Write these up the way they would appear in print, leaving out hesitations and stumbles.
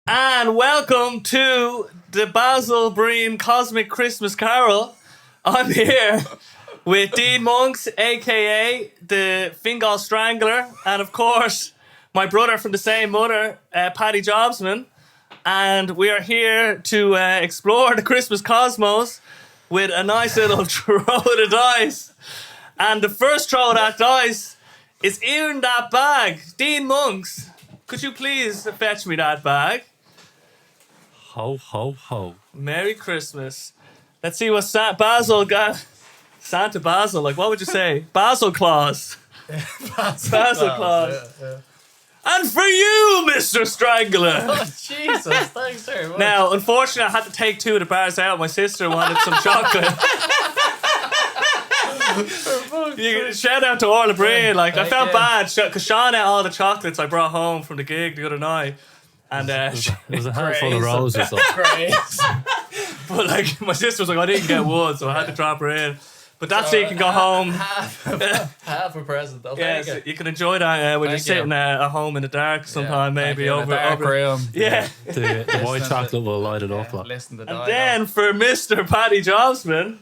And welcome to the Basil Breen Cosmic Christmas Carol. I'm here with Dean Monks, aka the Fingal Strangler, and of course, my brother from the same mother, Paddy Jobsman. And we are here to explore the Christmas cosmos with a nice little throw of the dice. And the first throw of that dice is in that bag. Dean Monks, could you please fetch me that bag? Ho, ho, ho. Merry Christmas. Let's see what Basil got. Santa Basil, like what would you say? Basil Claus. Basil Claus. Yeah. And for you, Mr. Strangler. Oh, Jesus, thanks very much. Now, unfortunately, I had to take two of the bars out. My sister wanted some chocolate. Shout out to Orla Breen. Like, I felt bad because Sean ate all the chocolates I brought home from the gig the other night. And It was a handful of roses. Great. but like my sister was like, I didn't get one, so I had to drop her in. But that's so you can go home. Half a present. I'll Yeah, take so it. you can enjoy that when you're Thank you. sitting at home in the dark sometime, maybe In a over dark room. Yeah. The white chocolate will light it up. Yeah, Like. listen to And Dido. then for Mr. Paddy Jobsman,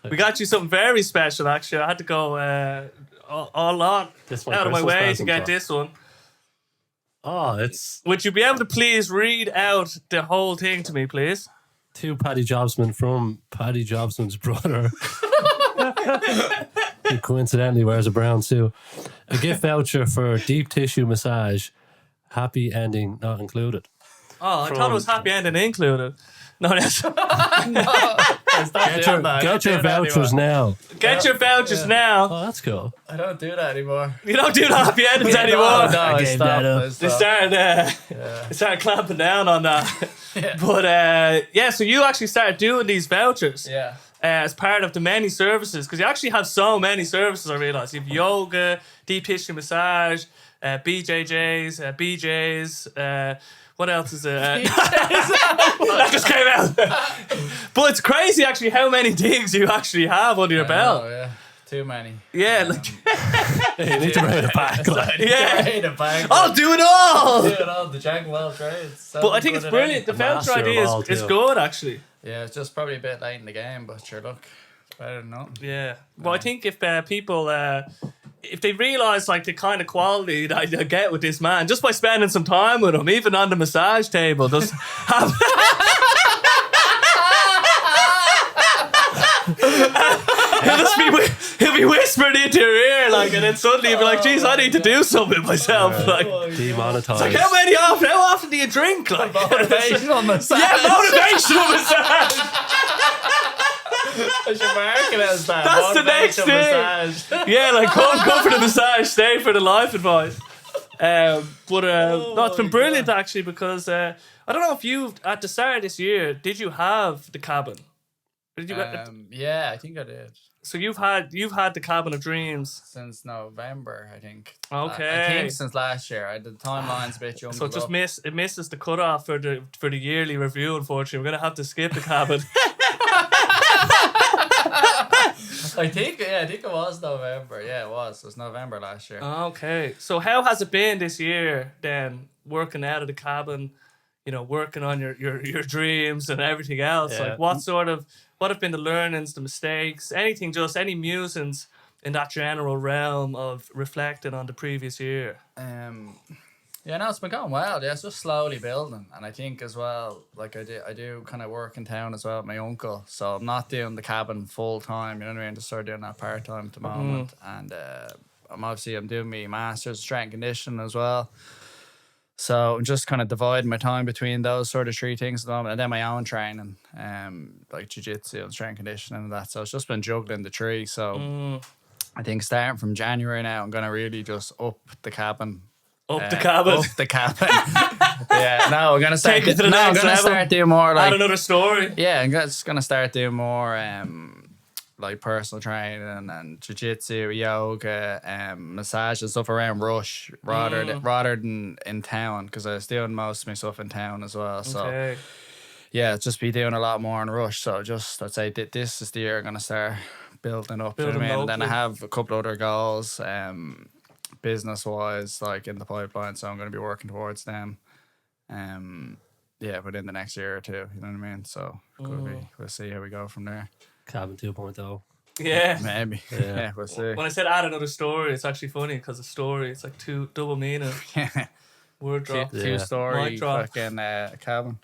we got you something very special. Actually, I had to go a lot This one out of my Christmas way to present, get like. this one. Oh, it's Would you be able to please read out the whole thing to me, please? to Paddy Jobsman from Paddy Jobsman's brother. Who coincidentally wears a brown suit. A gift voucher for deep tissue massage. Happy ending not included. Oh, I thought it was happy ending included. No, that's Get your vouchers now. get your vouchers now. Oh, that's cool. I don't do that anymore. You don't do the happy endings anymore. No, I gave that up. stopped. They started clamping down on that. But so you actually started doing these vouchers Yeah. as part of the many services, because you actually have so many services. I realize you have yoga, deep tissue massage, BJJs, BJs. What else is there? That just came out. But it's crazy actually how many things you actually have under your belt. Oh, yeah. Too many. Yeah, like, You need to bring it back. Like. yeah. Great, a bag. I'll do it all. Do it all. The jack of all trades. But I think it's brilliant. The voucher master of idea all, is too. good, actually. Yeah, it's just probably a bit late in the game, but sure, look, better than nothing. Yeah. Well, I think if people, if they realise like the kind of quality that I get with this man, just by spending some time with him, even on the massage table, just have. He'll be whispering into your ear, like, and then suddenly you'll be like, "Geez, I need to do something myself." Like, Demonetized. like how often do you drink? Like, Motivational massage. yeah, motivational massage. I should market it as that. That's the next Motivational thing. massage. Yeah, like come for the massage, stay for the life advice. No, it's been brilliant actually, because I don't know if you at the start of this year did you have the cabin? Did you? Yeah, I think I did. So you've had the cabin of dreams. Since November, I think. Okay. I think since last year. The timeline's a bit jumbled So it just up. misses the cutoff for the yearly review. Unfortunately, we're gonna have to skip the cabin. I think it was November. Yeah, it was. It was November last year. Okay. So how has it been this year then, working out of the cabin, working on your dreams and everything else? Yeah. Like what have been the learnings, the mistakes, anything, just any musings in that general realm of reflecting on the previous year? Yeah, no, it's been going well. Yeah, it's just slowly building, and I think as well, like I do kind of work in town as well with my uncle, so I'm not doing the cabin full time. You know what I mean? Just sort of doing that part time at the moment, and I'm doing my masters in strength and conditioning as well. So I'm just kind of dividing my time between those sort of three things at the moment, and then my own training, like jiu-jitsu and strength and conditioning and that. So it's just been juggling the three. So I think starting from January now, I'm gonna really just up the cabin. Up the cabin. Up the cabin. Yeah, no, we're gonna start. Take it to the I'm next gonna level. start doing more Add like. another story. Yeah, I'm just gonna start doing more like personal training and jiu-jitsu, yoga, massage and stuff around Rush rather than in town, because I was doing most of my stuff in town as well. So Okay. yeah, just be doing a lot more in Rush. So just I'd say this is the year I'm gonna start building up. You know what I mean? And then I locally. have a couple other goals, business wise, like in the pipeline. So I'm gonna be working towards them. within the next year or two. You know what I mean? So could be. We'll see how we go from there. Cabin 2.0. Yeah. Maybe. Yeah, we'll see. When I said add another story, it's actually funny because a story, it's like two double meaning. Word drop. Two-story Mic drop. fucking cabin.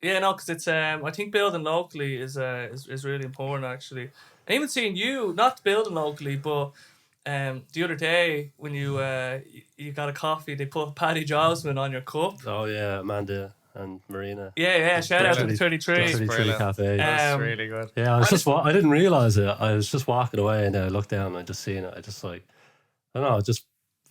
Yeah, no, because it's I think building locally is really important actually. And even seeing you not building locally, but the other day when you got a coffee, they put Paddy Jobsman on your cup. Oh yeah, Amanda and Marina. Yeah. Shout out to the 33. 33 Cafe. That's really good. Yeah, I didn't realize it. I was just walking away and I looked down and I just seen it. I just like, I don't know, it just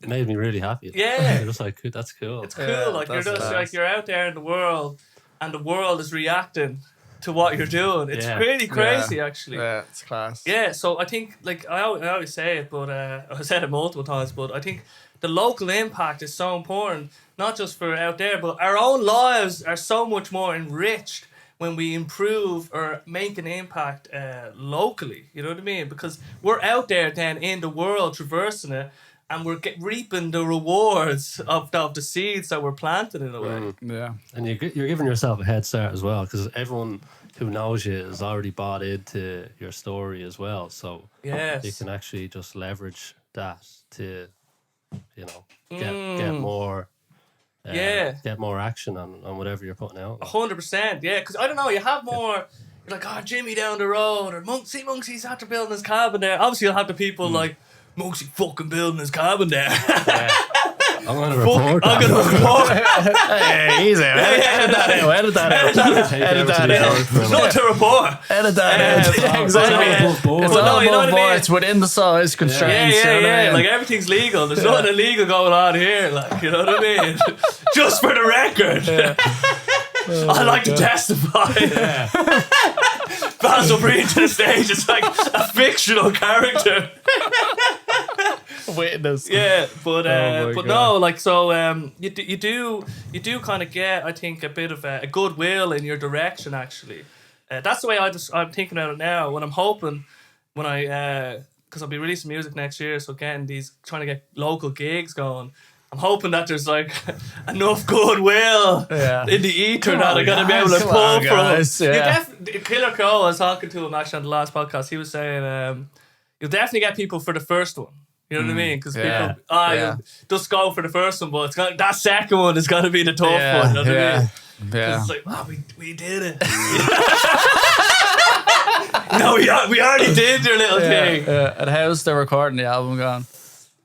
made me really happy. Yeah. I just like, that's cool. It's cool. Like you're just nice. like you're out there in the world, and the world is reacting to what you're doing. It's really crazy, actually. Yeah, it's class. Yeah, so I think, like, I always say it, but I've said it multiple times, but I think the local impact is so important, not just for out there, but our own lives are so much more enriched when we improve or make an impact locally. You know what I mean? Because we're out there then in the world traversing it, and we're reaping the rewards of the seeds that were planted in a way. Yeah. And you're giving yourself a head start as well, because everyone who knows you has already bought into your story as well. So you can actually just leverage that to, you know, get more. Get more action on whatever you're putting out. 100%, yeah. Because I don't know, you have more. You're like, Jimmy down the road, or Monksy's after building his cabin there. Obviously, you'll have the people like, Monksy fucking building his cabin there. I'm gonna report. I'm gonna report. Hey, easy. Edit that out. Edit that out. Edit that out. There's nothing to report. Edit that out. Exactly. It's all you know above what I board. mean? It's within the size constraints. Yeah. Like everything's legal. There's nothing illegal going on here. Like, you know what I mean? Just for the record. I like to testify. Basil Breen to the stage. It's like a fictional character. Witness. Yeah, but God. no, like so you do kind of get, I think, a bit of a goodwill in your direction actually. That's the way I'm thinking about it now. When I'm hoping when I because I'll be releasing music next year, so trying to get local gigs going. I'm hoping that there's like enough goodwill in the ether that I'm gonna be able to pull from. Killer Crow, I was talking to him actually on the last podcast. He was saying you'll definitely get people for the first one. You know what I mean? Because people, you'll just go for the first one, but that second one is gonna be the tough one. You know what I mean? Yeah. It's like, we did it. No, we already did your little thing. Yeah. And how's the recording the album gone?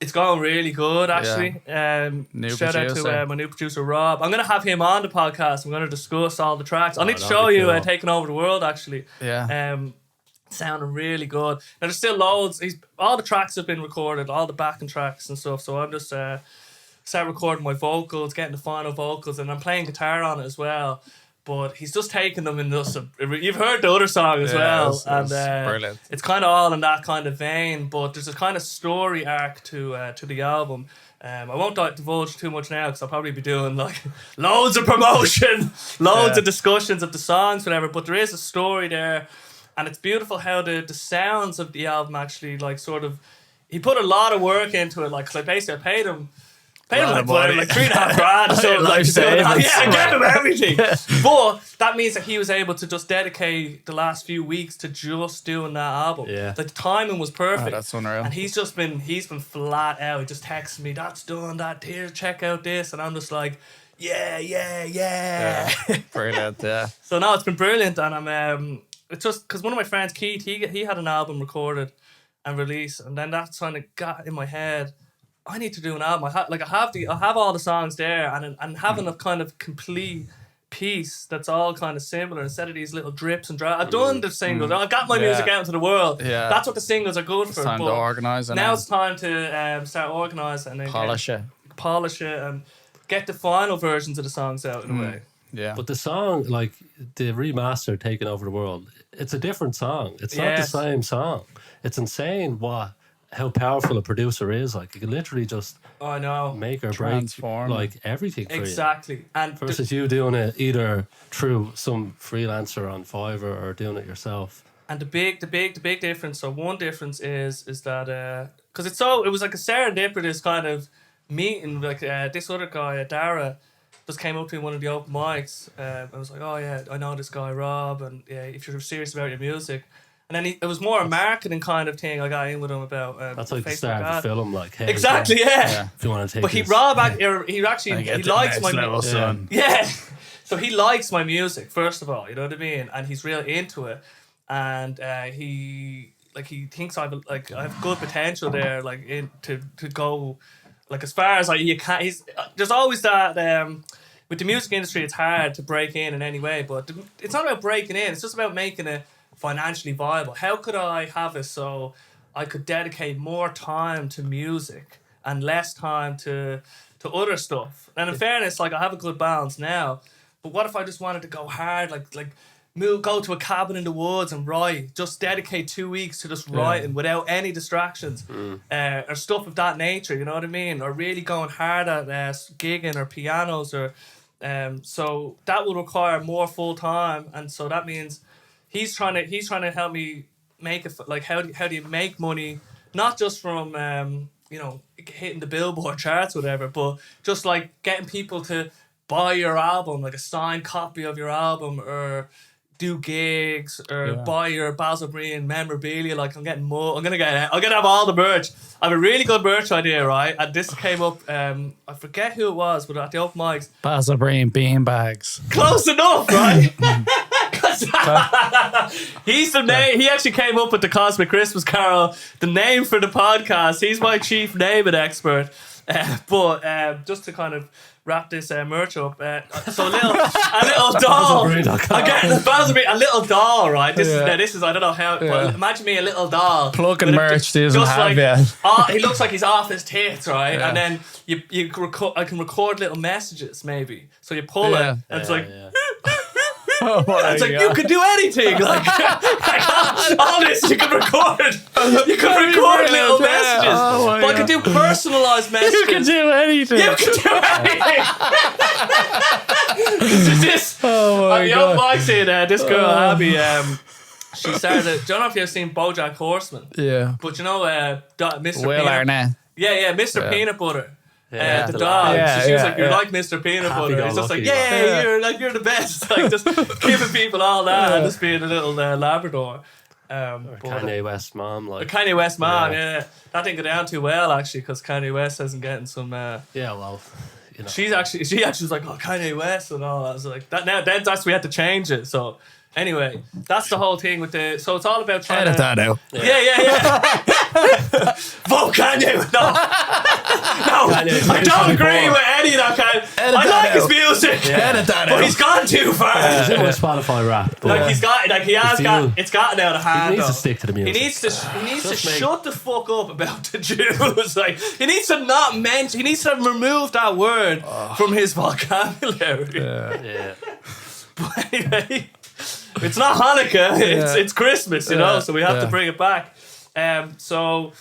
It's going really good, actually. Shout out to my new producer, Rob. I'm going to have him on the podcast. I'm going to discuss all the tracks. I'll need to show you Taking Over the World, actually. Yeah. Sounding really good. Now, there's still loads. All the tracks have been recorded, all the backing tracks and stuff. So I'm just start recording my vocals, getting the final vocals, and I'm playing guitar on it as well. But he's just taking them in just you've heard the other song as well, it's and brilliant. It's kind of all in that kind of vein. But there's a kind of story arc to the album. I won't divulge too much now because I'll probably be doing like loads of promotion, loads of discussions of the songs, whatever. But there is a story there, and it's beautiful how the sounds of the album actually like sort of he put a lot of work into it. Like, cause I basically paid him like $3.5 grand. So like, I gave him everything. But that means that he was able to just dedicate the last few weeks to just doing that album. Yeah. Like the timing was perfect. Oh, that's unreal. And he's been flat out. He just texts me, that's done, that here, check out this. And I'm just like, yeah. Brilliant, yeah. So no, it's been brilliant. And I'm it's just because one of my friends, Keith, he had an album recorded and released, and then that kind of got in my head, I need to do an album. I have all the songs there, and having a kind of complete piece that's all kind of similar instead of these little drips and drops. I've done the singles. I've got my music out into the world. Yeah. That's what the singles are good for. It's time to organise it. Now it's time to start organising and polish it and get the final versions of the songs out in a way. Yeah. But the song, like the remaster Taking Over the World, it's a different song. It's not the same song. It's insane how powerful a producer is. Like, you can literally just make or transform break like everything for you. And versus you doing it either through some freelancer on Fiverr or doing it yourself. And the big difference. So one difference is that because it was like a serendipitous kind of meeting. Like this other guy, Dara, just came up to me in one of the open mics. I was like, oh yeah, I know this guy Rob, and yeah, if you're serious about your music. And then it was more a marketing kind of thing. I got in with him about that's like Facebook the start of the film, like, hey, exactly, yeah. If you want to take but this. he actually he likes my level, son. yeah. So he likes my music, first of all, you know what I mean, and he's real into it, and he thinks I have good potential there, like to go like as far as like you can. There's always that with the music industry, it's hard to break in any way, but it's not about breaking in. It's just about making it financially viable. How could I have it so I could dedicate more time to music and less time to other stuff? And in fairness, like I have a good balance now. But what if I just wanted to go hard, go to a cabin in the woods and write, just dedicate 2 weeks to just writing without any distractions, or stuff of that nature, you know what I mean? Or really going hard at gigging or pianos, or so that would require more full time, and so that means he's trying to help me make it, like how do you make money, not just from hitting the Billboard charts or whatever, but just like getting people to buy your album, like a signed copy of your album, or do gigs, or buy your Basil Breen memorabilia. Like I'm gonna have all the merch. I have a really good merch idea, right? And this came up, I forget who it was, but at the open mics, Basil Breen bean bags. close enough, right? He's the name. He actually came up with the Cosmic Christmas Carol, the name for the podcast. He's my chief naming expert. But just to kind of wrap this merch up, so a little doll. I'm getting the Basil Breen, a little doll, right? This is I don't know how. But imagine me, a little doll. Plugging merch doesn't have yet. He looks like he's off his tits, right? And then I can record little messages, maybe. So you pull it, and it's like. Oh it's like, you could do anything. Like all this, you could record. You could record little messages. But I could do personalised messages. You can do anything. You can do anything. This at the old mic scene, this girl Abby, she started. Do you know if you've seen BoJack Horseman? Yeah. But you know, Mr. Will Arnett. Yeah, Mr. Peanut Butter. Yeah, the dog. Yeah, she was like, "You're like Mr. Peanut Butter." It's just like, you're the best. Like just giving people all that and just being a little Labrador. Kanye West's mom, like Kanye West's mom. Yeah, that didn't go down too well actually, because Kanye West hasn't getting some. She actually was like, "Oh, Kanye West" and all. I was like, "That now." Then we had to change it. So anyway, that's the whole thing with the. So it's all about trying Edit to. that out. Yeah. Vote Kanye. No, I don't agree with any of that kind. I like his music, but he's gone too far. He's in with Spotify rap. It's gotten out of hand. He needs to stick to the music. He needs to shut the fuck up about the Jews. Like he needs to not mention. He needs to remove that word from his vocabulary. Yeah. But anyway, it's not Hanukkah. It's Christmas, you know. So we have to bring it back. So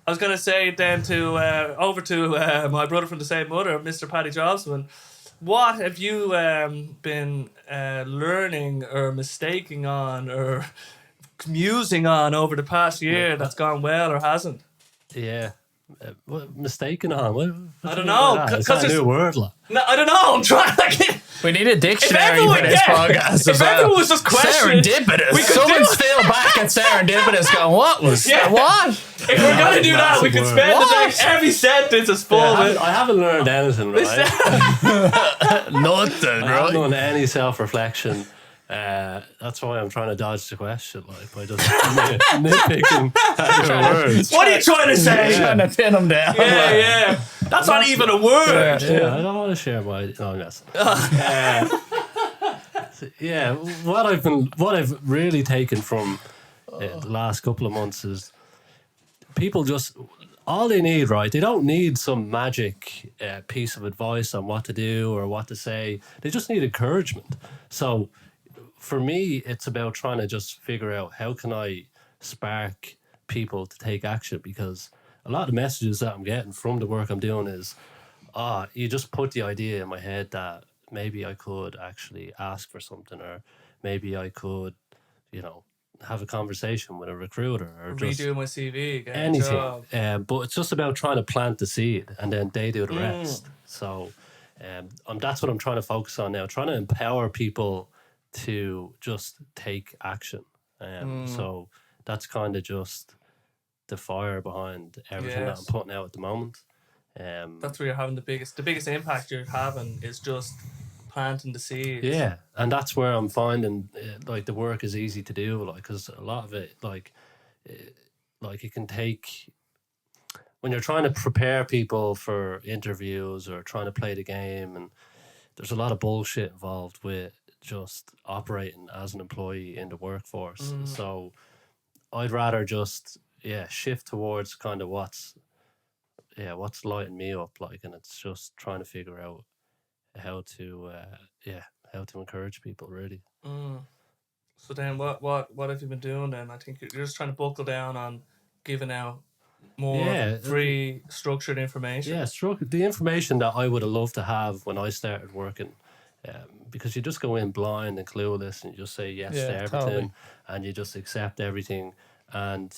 I was gonna say then to over to my brother from the same mother, Mr. Paddy Jobsman. What have you been learning or mistaking on or musing on over the past year that's gone well or hasn't? Yeah. What mistaken on? What I don't know. Is that a new word? Like? No, I don't know. I'm trying. Like, we need a dictionary for this podcast. If everyone was just questioning, serendipitous. Someone's still back at serendipitous going, what was what? If we're going to do that, we could spend the day, every sentence is full of it. I haven't learned anything, right? Nothing, I haven't done any self-reflection. That's why I'm trying to dodge the question, like by just nitpicking at your words. What are you trying to say? Trying to pin them down. Yeah. That's not even a word. Yeah, I don't want to share my. No, yes. Yeah, what I've really taken from the last couple of months is people just all they need, right? They don't need some magic piece of advice on what to do or what to say. They just need encouragement. So. For me, it's about trying to just figure out how can I spark people to take action, because a lot of the messages that I'm getting from the work I'm doing is, you just put the idea in my head that maybe I could actually ask for something, or maybe I could, have a conversation with a recruiter, or just redo my CV, get anything. But it's just about trying to plant the seed, and then they do the rest. So That's what I'm trying to focus on now, trying to empower people to just take action. So that's kind of just the fire behind everything that I'm putting out at the moment. That's where you're having the biggest impact you're having is just planting the seeds. Yeah, and that's where I'm finding like the work is easy to do, like, because a lot of it, like it can take, when you're trying to prepare people for interviews or trying to play the game, and there's a lot of bullshit involved with just operating as an employee in the workforce. So I'd rather just shift towards kind of what's lighting me up, like, and it's just trying to figure out how to encourage people, really. So then what have you been doing then? I think you're just trying to buckle down on giving out more free structured information. The information that I would have loved to have when I started working, because you just go in blind and clueless and you just say yes to everything. Totally. And you just accept everything, and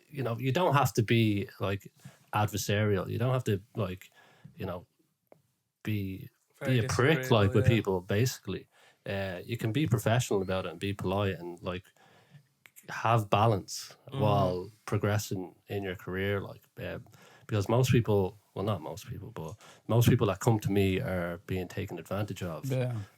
you know, you don't have to be like adversarial, you don't have to, like, you know, be a prick like with people, basically. You can be professional about it and be polite and like have balance while progressing in your career, like, because most people, well, not most people, but most people that come to me are being taken advantage of.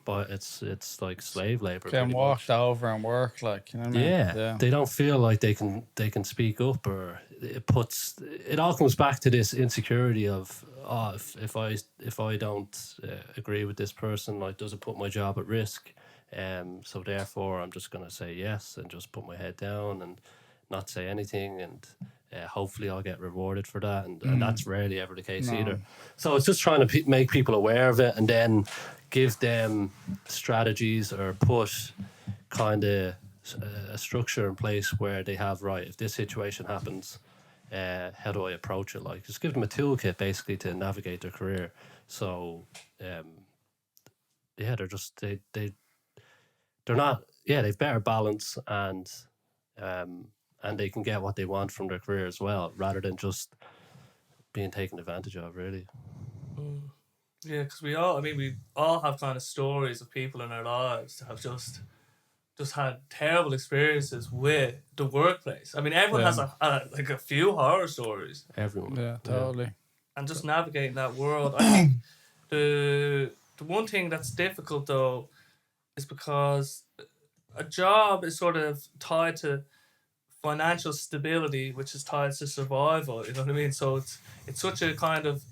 But it's like slave labor. Getting walked over and work, like, you know what I mean? They don't feel like they can speak up, or it all comes back to this insecurity of, if I don't agree with this person, like, does it put my job at risk? So therefore I'm just gonna say yes and just put my head down and not say anything, and hopefully I'll get rewarded for that, and that's rarely ever the case either. So it's just trying to make people aware of it, and then give them strategies or put kind of a structure in place where they have, right, if this situation happens, how do I approach it? Like, just give them a toolkit basically to navigate their career. So they're just they're not, they've better balance, and they can get what they want from their career as well, rather than just being taken advantage of, really. Yeah, because we all have kind of stories of people in our lives that have just had terrible experiences with the workplace. I mean, everyone has a few horror stories. Everyone. Yeah, totally. And just navigating that world. I think the one thing that's difficult though is because a job is sort of tied to financial stability, which is tied to survival. You know what I mean? So it's such a kind of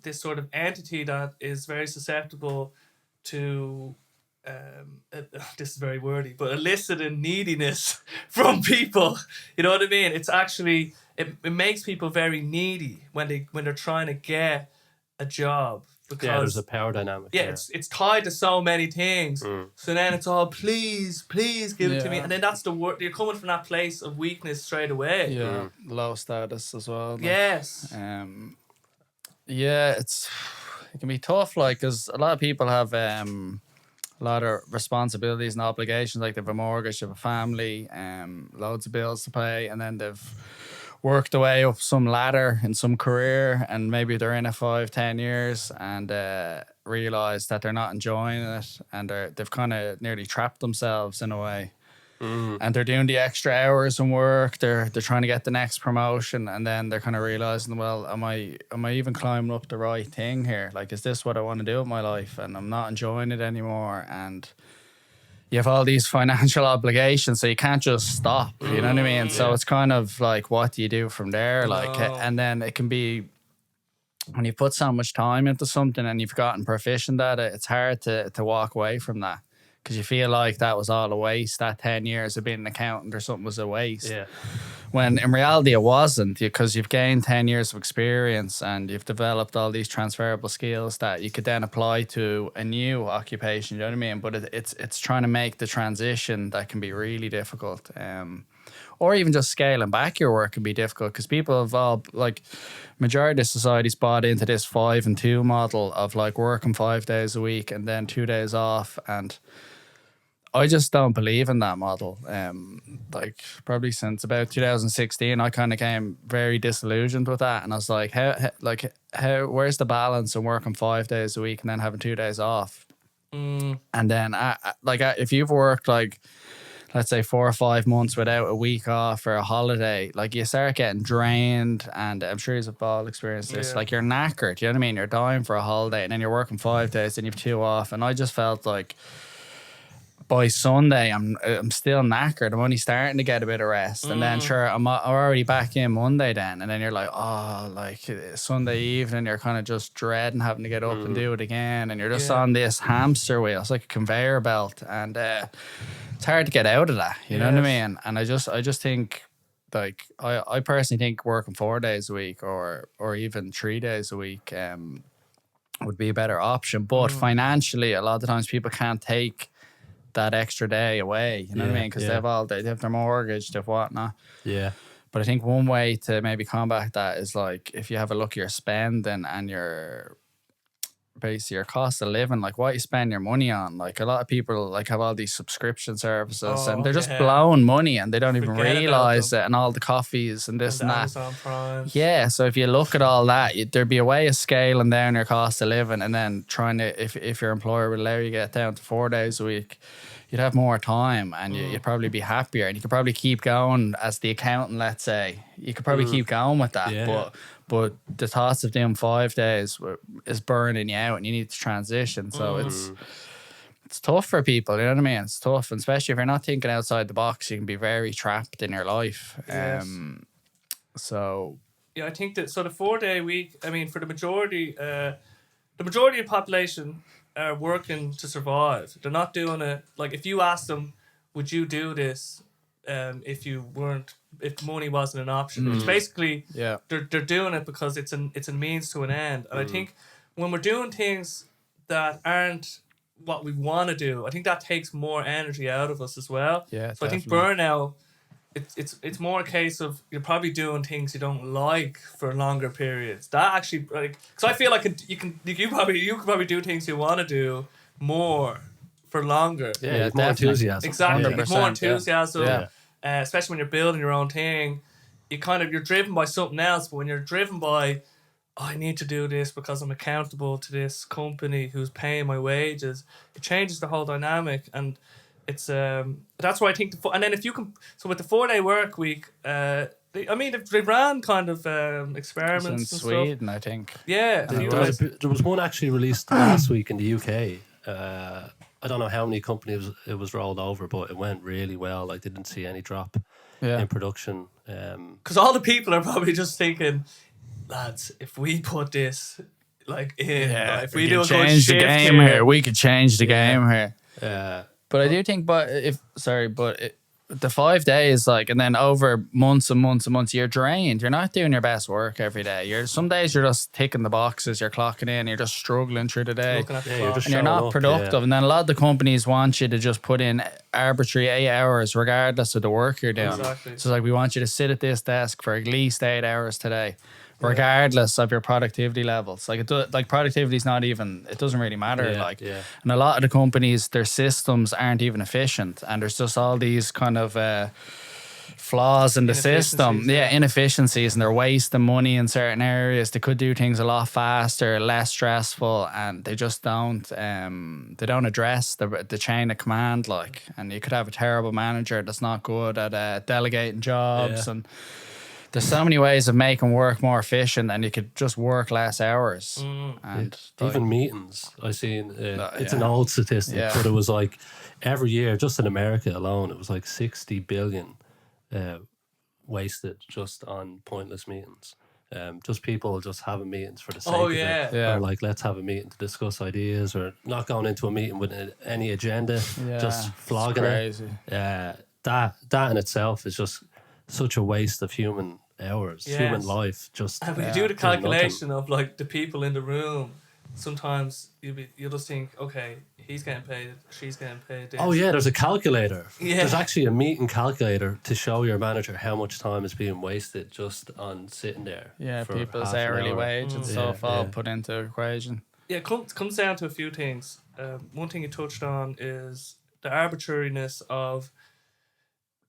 this sort of entity that is very susceptible to this is very wordy, but eliciting neediness from people. You know what I mean? It's actually it makes people very needy when they're trying to get a job. Because, there's a power dynamic. It's tied to so many things. So then it's all, please give it to me, and then that's the word. You're coming from that place of weakness straight away. Low status as well. Like, yes. It can be tough, like, because a lot of people have a lot of responsibilities and obligations. Like, they have a mortgage, they have a family, loads of bills to pay, and then they've worked their way up some ladder in some career, and maybe they're in it 5-10 years and realize that they're not enjoying it, and they've kind of nearly trapped themselves in a way. And they're doing the extra hours and work, they're trying to get the next promotion, and then they're kind of realizing, well, am I even climbing up the right thing here? Like, is this what I want to do with my life? And I'm not enjoying it anymore, and you have all these financial obligations, so you can't just stop, you know what I mean? So it's kind of like, what do you do from there? Like, and then it can be, when you put so much time into something and you've gotten proficient at it, it's hard to walk away from that, because you feel like that was all a waste. That 10 years of being an accountant or something was a waste. Yeah. When in reality it wasn't, because you've gained 10 years of experience and you've developed all these transferable skills that you could then apply to a new occupation, you know what I mean? But it's trying to make the transition that can be really difficult. Or even just scaling back your work can be difficult, because people have all, like, majority of society's bought into this 5 and 2 model of like working 5 days a week and then 2 days off. And I just don't believe in that model. Like probably since about 2016, I kind of came very disillusioned with that, and I was like, how where's the balance in working 5 days a week and then having 2 days off? And then if you've worked like, let's say 4 or 5 months without a week off or a holiday, like you start getting drained, and I'm sure you've all experienced this. Like you're knackered, you know what I mean? You're dying for a holiday, and then you're working 5 days, and you've 2 off, and I just felt like by Sunday I'm still knackered. I'm only starting to get a bit of rest, and then sure I'm already back in Monday then, and then you're like, oh, like Sunday evening you're kind of just dreading having to get up and do it again, and you're just on this hamster wheel. It's like a conveyor belt, and it's hard to get out of that, you know what I mean? And I just think, like, I personally think working 4 days a week or even 3 days a week would be a better option. But financially, a lot of the times people can't take that extra day away, you know what I mean? Because they have their mortgage, they have whatnot. Yeah. But I think one way to maybe combat that is like if you have a look at your spending and your basically your cost of living, like what you spend your money on. Like a lot of people like have all these subscription services and they're just blowing money and they don't even realize it, and all the coffees and this and that. Amazon Prime. Yeah, so if you look at all that, there'd be a way of scaling down your cost of living, and then trying to, if your employer would allow you to get down to 4 days a week, you'd have more time and you'd probably be happier, and you could probably keep going as the accountant, let's say. You could probably keep going with that, but the thoughts of doing 5 days is burning you out and you need to transition. So it's tough for people, you know what I mean? It's tough, and especially if you're not thinking outside the box, you can be very trapped in your life. Yes. So yeah, I think that the 4 day week, I mean, for the majority of the population are working to survive. They're not doing it, like if you ask them, would you do this if money wasn't an option? Which basically they're doing it because it's a means to an end. And I think when we're doing things that aren't what we want to do, I think that takes more energy out of us as well. Yeah, so definitely. I think burnout, it's more a case of you're probably doing things you don't like for longer periods. That actually, like, because I feel like you could probably do things you want to do more for longer. Yeah, more enthusiasm. Exactly, more enthusiasm. Yeah. Especially when you're building your own thing, you're driven by something else. But when you're driven by, I need to do this because I'm accountable to this company who's paying my wages, it changes the whole dynamic. And it's that's why I think and then if you can, so with the 4 day work week, they ran kind of experiments in Sweden, I think. Yeah, there was one actually released last week in the UK. I don't know how many companies it was rolled over, but it went really well. Like they didn't see any drop in production. Because all the people are probably just thinking, lads, if we put this if we do a good shift here, we could change the game here. Yeah. But I do think, the 5 days, like, and then over months and months and months, you're drained. You're not doing your best work every day. Some days you're just ticking the boxes, you're clocking in, you're just struggling through the day, and you're not productive. And then a lot of the companies want you to just put in arbitrary 8 hours, regardless of the work you're doing. Exactly. So it's like, we want you to sit at this desk for at least 8 hours today, regardless of your productivity levels. Like productivity is not even, it doesn't really matter. And a lot of the companies, their systems aren't even efficient, and there's just all these kind of flaws in the system. Inefficiencies, and they're wasting money in certain areas. They could do things a lot faster, less stressful, and they just don't address the chain of command, like. And you could have a terrible manager that's not good at delegating jobs, and there's so many ways of making work more efficient, and you could just work less hours. And even meetings, I seen it's an old statistic, but it was like every year, just in America alone, it was like 60 billion wasted just on pointless meetings. Just people just having meetings for the sake of it. Or like, let's have a meeting to discuss ideas, or not going into a meeting with any agenda, just flogging it. That in itself is just such a waste of human hours, human life. Just and when you do the calculation of like the people in the room, sometimes you'll just think, okay, he's getting paid, she's getting paid this. Oh yeah, there's a calculator. There's actually a meeting calculator to show your manager how much time is being wasted just on sitting there. Yeah, people's hourly wage and stuff all put into the equation. Yeah, it comes down to a few things. One thing you touched on is the arbitrariness of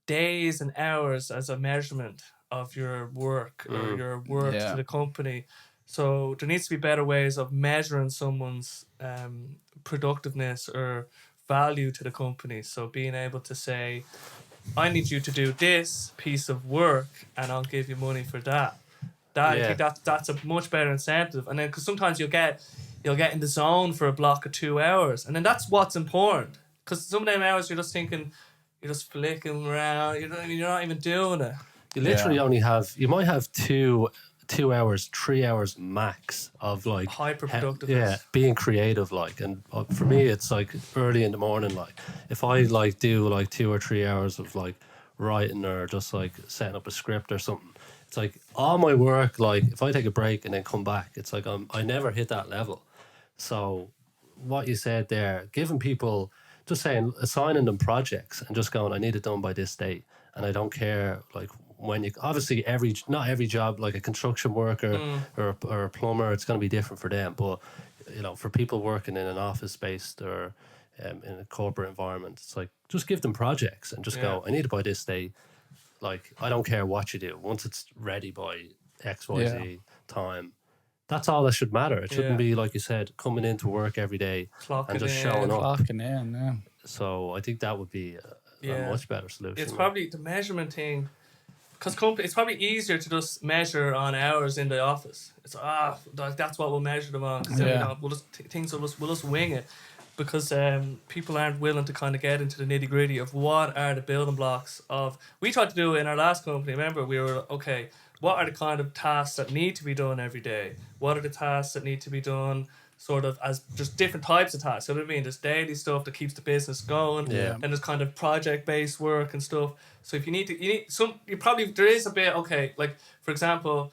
days and hours as a measurement of your work or your work to the company. So there needs to be better ways of measuring someone's productiveness or value to the company. So being able to say, I need you to do this piece of work and I'll give you money for that. I think that's a much better incentive. And then because sometimes you'll get in the zone for a block of 2 hours, and then that's what's important. Because some of them hours you're just thinking, you're just flicking around. You're not even doing it. You literally only have. You might have 2 hours, 3 hours max of like hyper productiveness. Being creative. Like, and for me, it's like early in the morning. Like, if I like do like 2 or 3 hours of like writing or just like setting up a script or something, it's like all my work. Like, if I take a break and then come back, it's like I never hit that level. So, what you said there, giving people, just saying, assigning them projects and just going, I need it done by this date, and I don't care like when you. Obviously, not every job, like a construction worker or a plumber, it's going to be different for them. But you know, for people working in an office based or in a corporate environment, it's like just give them projects and just go, I need it by this date. Like, I don't care what you do. Once it's ready by XYZ time, that's all that should matter. It shouldn't be, like you said, coming into work every day and just showing up. Clocking in, yeah. So I think that would be a much better solution. It's probably the measurement thing, because it's probably easier to just measure on hours in the office. It's that's what we'll measure them on. Because we'll just wing it, because people aren't willing to kind of get into the nitty gritty of what are the building blocks of. We tried to do it in our last company. Remember, we were okay. What are the kind of tasks that need to be done every day? What are the tasks that need to be done sort of as just different types of tasks? You know what I mean? There's daily stuff that keeps the business going. Yeah. And there's kind of project-based work and stuff. So if there is a bit, okay, like, for example,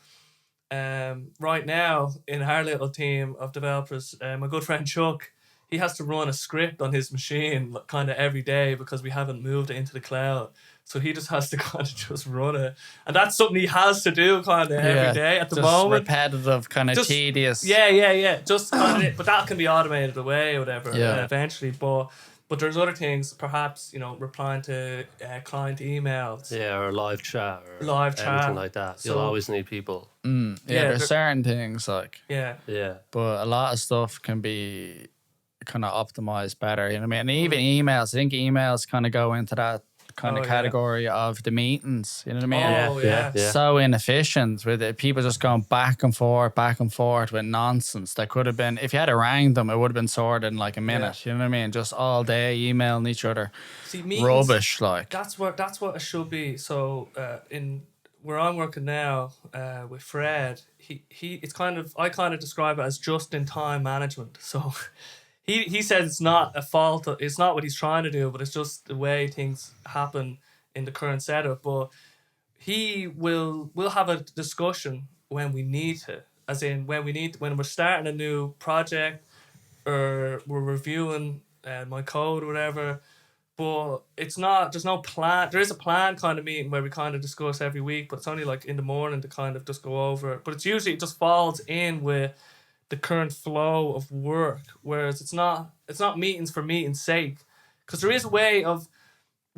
right now in our little team of developers, my good friend Chuck, he has to run a script on his machine kind of every day because we haven't moved it into the cloud. So he just has to kind of just run it. And that's something he has to do kind of every day at the moment. Repetitive, kind of tedious. Yeah. Just kind of, but that can be automated away or whatever eventually. But there's other things, perhaps, replying to client emails. Yeah, or live chat. Or anything like that. So, you'll always need people. There's certain things like... Yeah. But a lot of stuff can be kind of optimized better, you know what I mean? And even emails, I think emails kind of go into that kind of category of the meetings, you know what I mean? Yeah. So inefficient with it. People just going back and forth with nonsense that could have been, if you had rang them, it would have been sorted in like a minute, you know what I mean? Just all day emailing each other. See, meetings, rubbish, like. That's what it should be. So in where I'm working now with Fred, I kind of describe it as just in time management. So He says it's not a fault. It's not what he's trying to do, but it's just the way things happen in the current setup. But we'll have a discussion when we need to, as in when we're starting a new project or we're reviewing my code or whatever. But there's no plan. There is a plan kind of meeting where we kind of discuss every week, but it's only like in the morning to kind of just go over it. But it's usually, it just falls in with the current flow of work, whereas it's not meetings for meeting's sake, because there is a way of,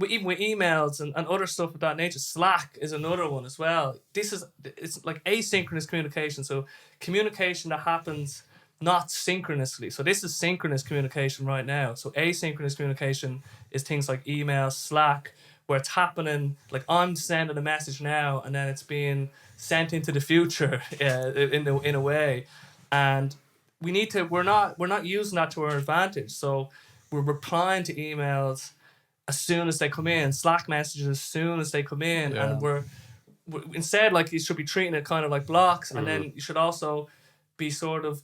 even with emails and other stuff of that nature. Slack is another one as well. It's like asynchronous communication, so communication that happens not synchronously. So this is synchronous communication right now. So asynchronous communication is things like email, Slack, where it's happening, like I'm sending a message now and then it's being sent into the future in a way. And we're not using that to our advantage. So we're replying to emails as soon as they come in, Slack messages as soon as they come in, and we're instead, like, you should be treating it kind of like blocks, and then you should also be sort of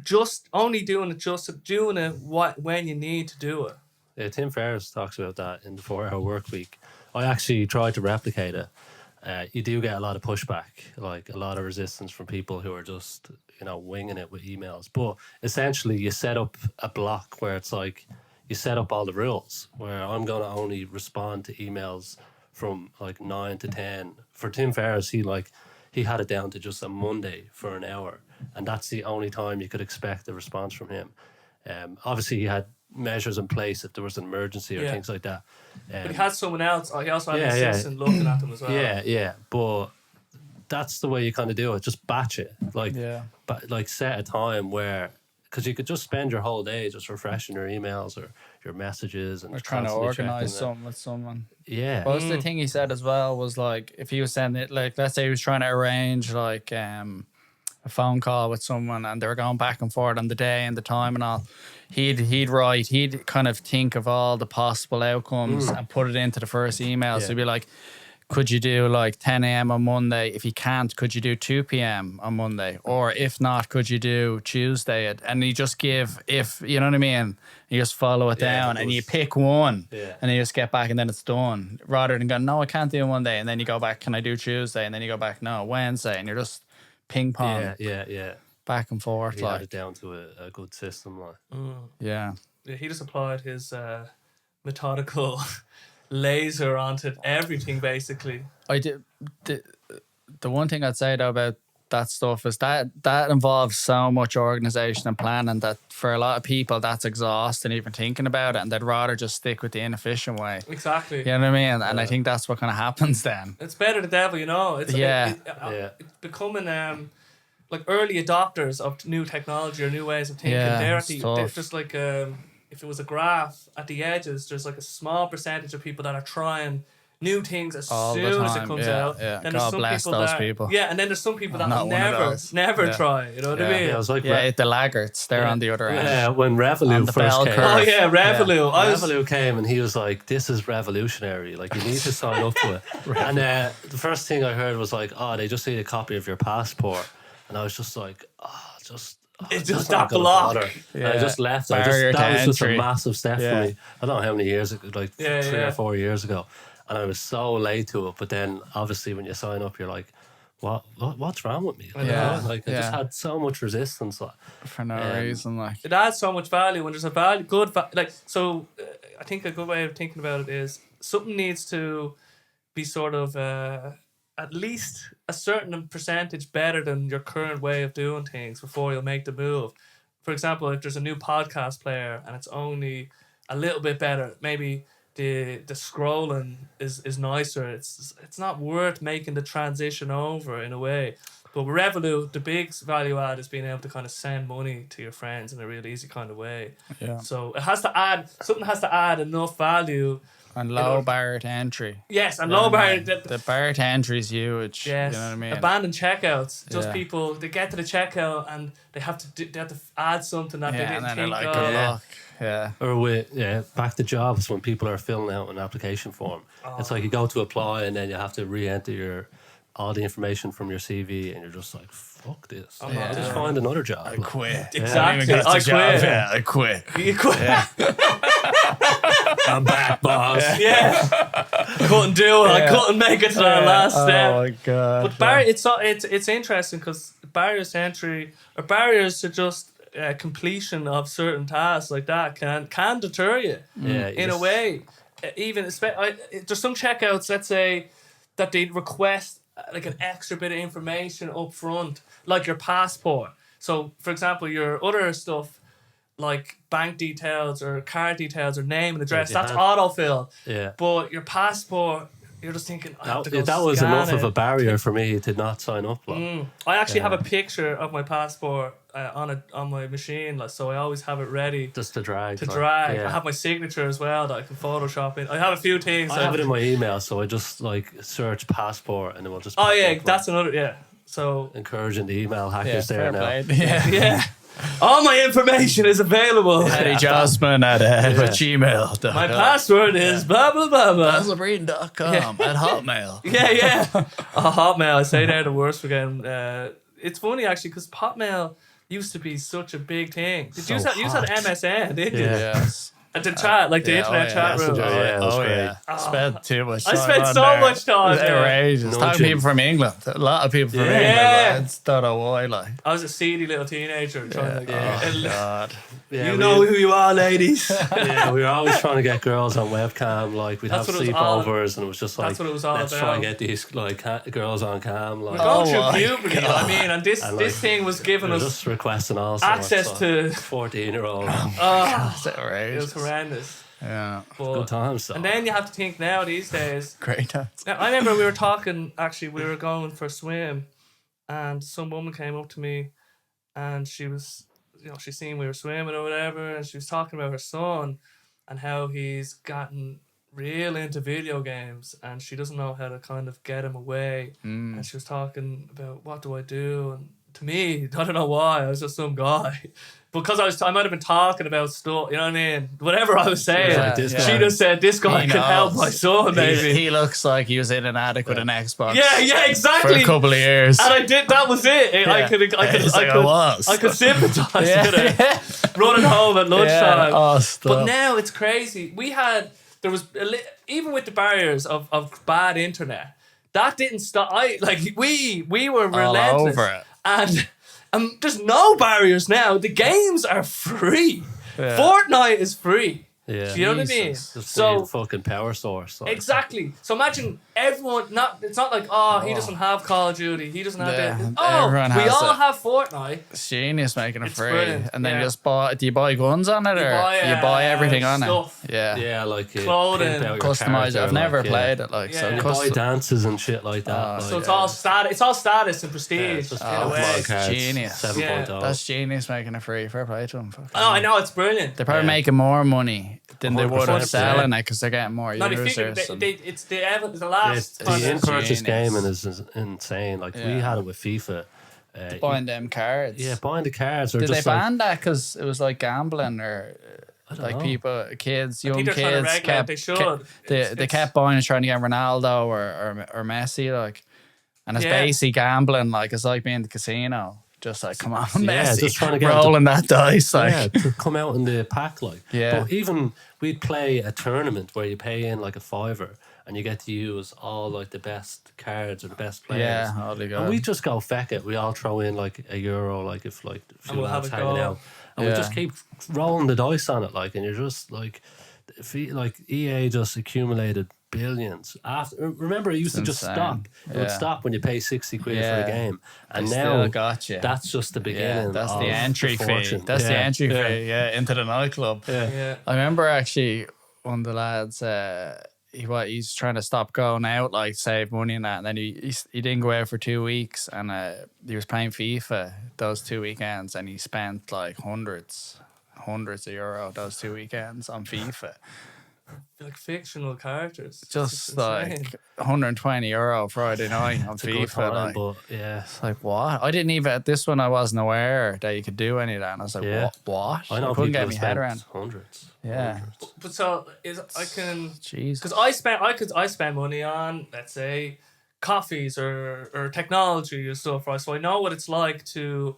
just only doing it when you need to do it. Yeah, Tim Ferriss talks about that in the 4-Hour Work Week. I actually tried to replicate it. You do get a lot of pushback, like a lot of resistance from people who are just, winging it with emails. But essentially, you set up a block where it's like you set up all the rules, where I'm going to only respond to emails from like 9 to 10. For Tim Ferriss, he had it down to just a Monday for an hour, and that's the only time you could expect a response from him. Obviously, he had measures in place if there was an emergency or things like that. But he had someone else. He also had an assistant looking at them as well. Yeah. But that's the way you kind of do it. Just batch it. Like, like set a time where, because you could just spend your whole day just refreshing your emails or your messages and or trying to organize something with someone. Yeah. But the thing he said as well was like, if he was sending it, like, let's say he was trying to arrange like a phone call with someone and they were going back and forth on the day and the time and all, he'd kind of think of all the possible outcomes and put it into the first email. So he'd be like, could you do like 10 a.m. on Monday? If you can't, could you do 2 p.m. on Monday? Or if not, could you do Tuesday? And you just give, if, you know what I mean? You just follow it down and you pick one and you just get back and then it's done. Rather than going, no, I can't do one day. And then you go back, can I do Tuesday? And then you go back, no, Wednesday. And you're just ping pong. Yeah. Back and forth. He had it down to a good system. Yeah. He just applied his methodical laser onto everything, basically. I did. The one thing I'd say though about that stuff is that involves so much organization and planning that for a lot of people that's exhausting even thinking about it, and they'd rather just stick with the inefficient way. Exactly. You know what I mean? And I think that's what kind of happens then. It's better the devil, you know. It's it's becoming like early adopters of new technology or new ways of thinking. They're just like if it was a graph at the edges, there's like a small percentage of people that are trying new things as soon as it comes out. Yeah. Then God bless those people. Yeah, and then there's some people that will never try. You know what I mean? Yeah, it was like the laggards. They're on the other end. Yeah, when Revolut first came. Oh yeah, Revolut. Revolut came and he was like, "This is revolutionary. Like you need to sign up to it." And the first thing I heard was like, "Oh, they just need a copy of your passport," and I was just like, it's just that block. And I just left. That was just a massive step for me. I don't know how many years ago, like 3 or 4 years ago. And I was so late to it. But then obviously when you sign up, you're like, what's wrong with me? I just had so much resistance. For no reason. Like, it adds so much value when there's a I think a good way of thinking about it is something needs to be sort of at least a certain percentage better than your current way of doing things before you'll make the move. For example, if there's a new podcast player and it's only a little bit better, maybe the scrolling is nicer. It's not worth making the transition over in a way. But with Revolut, the big value add is being able to kind of send money to your friends in a real easy kind of way. Yeah. So something has to add enough value. And low barrier to entry. Yes, and low barrier. The barrier to entry is huge. Yes. You know what I mean? Abandoned checkouts. Just people, they get to the checkout and they have to add something that they didn't think of. Good luck. Yeah. Or back to jobs when people are filling out an application form. It's like you go to apply and then you have to re-enter all the information from your CV and you're just like, fuck this. Just find another job. I quit. Exactly. I quit. Yeah, I quit. You quit. Yeah. I'm back, boss. Yeah. Couldn't do it. I couldn't make it to that last step. Oh my god. But it's interesting because barriers to entry or barriers to just completion of certain tasks like that can deter you. In a way. Even there's some checkouts, let's say, that they request like an extra bit of information up front, like your passport. So, for example, your other stuff like bank details or card details or name and address, that's autofill. Yeah. But your passport, you're just thinking, that was enough of a barrier for me to not sign up. I actually have a picture of my passport on my machine, so I always have it ready just to drag. I have my signature as well that I can Photoshop in. I have a few things. I have it in my email, so I just search passport and it will just. That's another So encouraging the email hackers there now. Yeah. All my information is available. Paddy Jobsman at Gmail. My password is blah blah blah blah. Basilbreen.com at Hotmail. Yeah. Hotmail. I say they're the worst for getting. It's funny actually because Hotmail used to be such a big thing. You had MSN, didn't you? Yes. At the chat, like the internet chat room. Messenger, yeah, it was great. Spent too much I time spent on so there. much time It was there. outrageous. Talking to people from England. A lot of people from England. Yeah. Like, I just don't know why. Like, I was a seedy little teenager trying to oh God. Yeah, you know who you are, ladies. Yeah, we were always trying to get girls on webcam. Like, we'd That's have what it was all- sleepovers, and it was just like, That's what it was all let's about. try and get these like girls on cam. Like, Going through my puberty, I mean, and this And, this like, thing was giving they're us just requesting all sorts, access like, to 14-year-old. That's it outrageous. was horrendous. Yeah. But, Good times, though. and then you have to think now these days. Great times. Now, I remember we were talking. Actually, we were going for a swim, and some woman came up to me, and she was, she seen we were swimming or whatever, and she was talking about her son, and how he's gotten real into video games, and she doesn't know how to kind of get him away. And she was talking about what do I do, and to me, I don't know why, I was just some guy. Because I might have been talking about stuff, you know what I mean? Whatever I was saying, Yeah, this she guy. just said, this guy He can help knows. my son, baby. He looks like he was in an attic with an Xbox. Yeah, For exactly. a couple of years. And I did. That was it. I could sympathise with it. Running home at lunchtime. Oh, stop. But now it's crazy. There was even with the barriers of bad internet, that didn't stop. We were relentless, over it. and there's no barriers now. The games are free. Yeah. Fortnite is free. Yeah. Do you know what I mean? Just So fucking power source. Like. exactly. So imagine everyone. It's not like he doesn't have Call of Duty. He doesn't have Yeah. that. Everyone We has all it. have Fortnite. It's genius making it It's free. brilliant, And then yeah. you just buy. Do you buy guns on it, or you buy, buy everything on stuff. it? Yeah. Yeah, like Clothing, pimp out your Customize it. character, I've never like, played it. Like Yeah. so. You buy dances and shit like that. So like, it's all status. It's all status and prestige. just in a Pokemon way. cards, Genius. 7.0. That's genius making it free. Fair play to them. Oh, I know, it's brilliant. They're probably making more money than they would of 100%. selling it because they're getting more No, they figure users. and- it's the last. the kind of- in-purchase genius. gaming is insane. Like we Yeah. had it with FIFA. buying them cards. Yeah, buying the cards. Or Did they just like, ban that because it was like gambling or like know. people, kids, I young think they're trying to kids regulate. kept They should. they kept buying and trying to get Ronaldo or Messi like, and it's Yeah. basically gambling. Like it's like being in the casino. Just like come on, Yeah, Messi, just trying to get rolling that dice. Like yeah, to come out in the pack, like. Yeah. But even we'd play a tournament where you pay in like a $5 and you get to use all like the best cards or the best players. yeah, holy god. And we just go feck it. We all throw in like €1, like if like a few we'll have lads a hanging go. out, and Yeah. we just keep rolling the dice on it, like, and you're just like, like EA just accumulated billions. After remember, it used to just insane. stop. It would Yeah. stop when you pay 60 quid for Yeah. the game, and They now still got you. that's just the beginning. Yeah, that's of the entry fee. fortune. That's the Yeah. entry fee. Yeah, into the nightclub. Yeah. I remember actually one of the lads. He's trying to stop going out, like save money and that, and then he didn't go out for 2 weeks, and he was playing FIFA those 2 weekends, and he spent like hundreds of euro those 2 weekends on FIFA. Like fictional characters. Just It's like insane. 120 euro Friday night on It's a good FIFA. time, Like, but yeah, it's like what? I didn't even at this one. I wasn't aware that you could do any of that, and I was like, Yeah. what? I know couldn't people get have my head spent around. hundreds. Yeah. Hundreds. But so I can Jeez. because I spend money on, let's say, coffees or technology or stuff, right? So I know what it's like to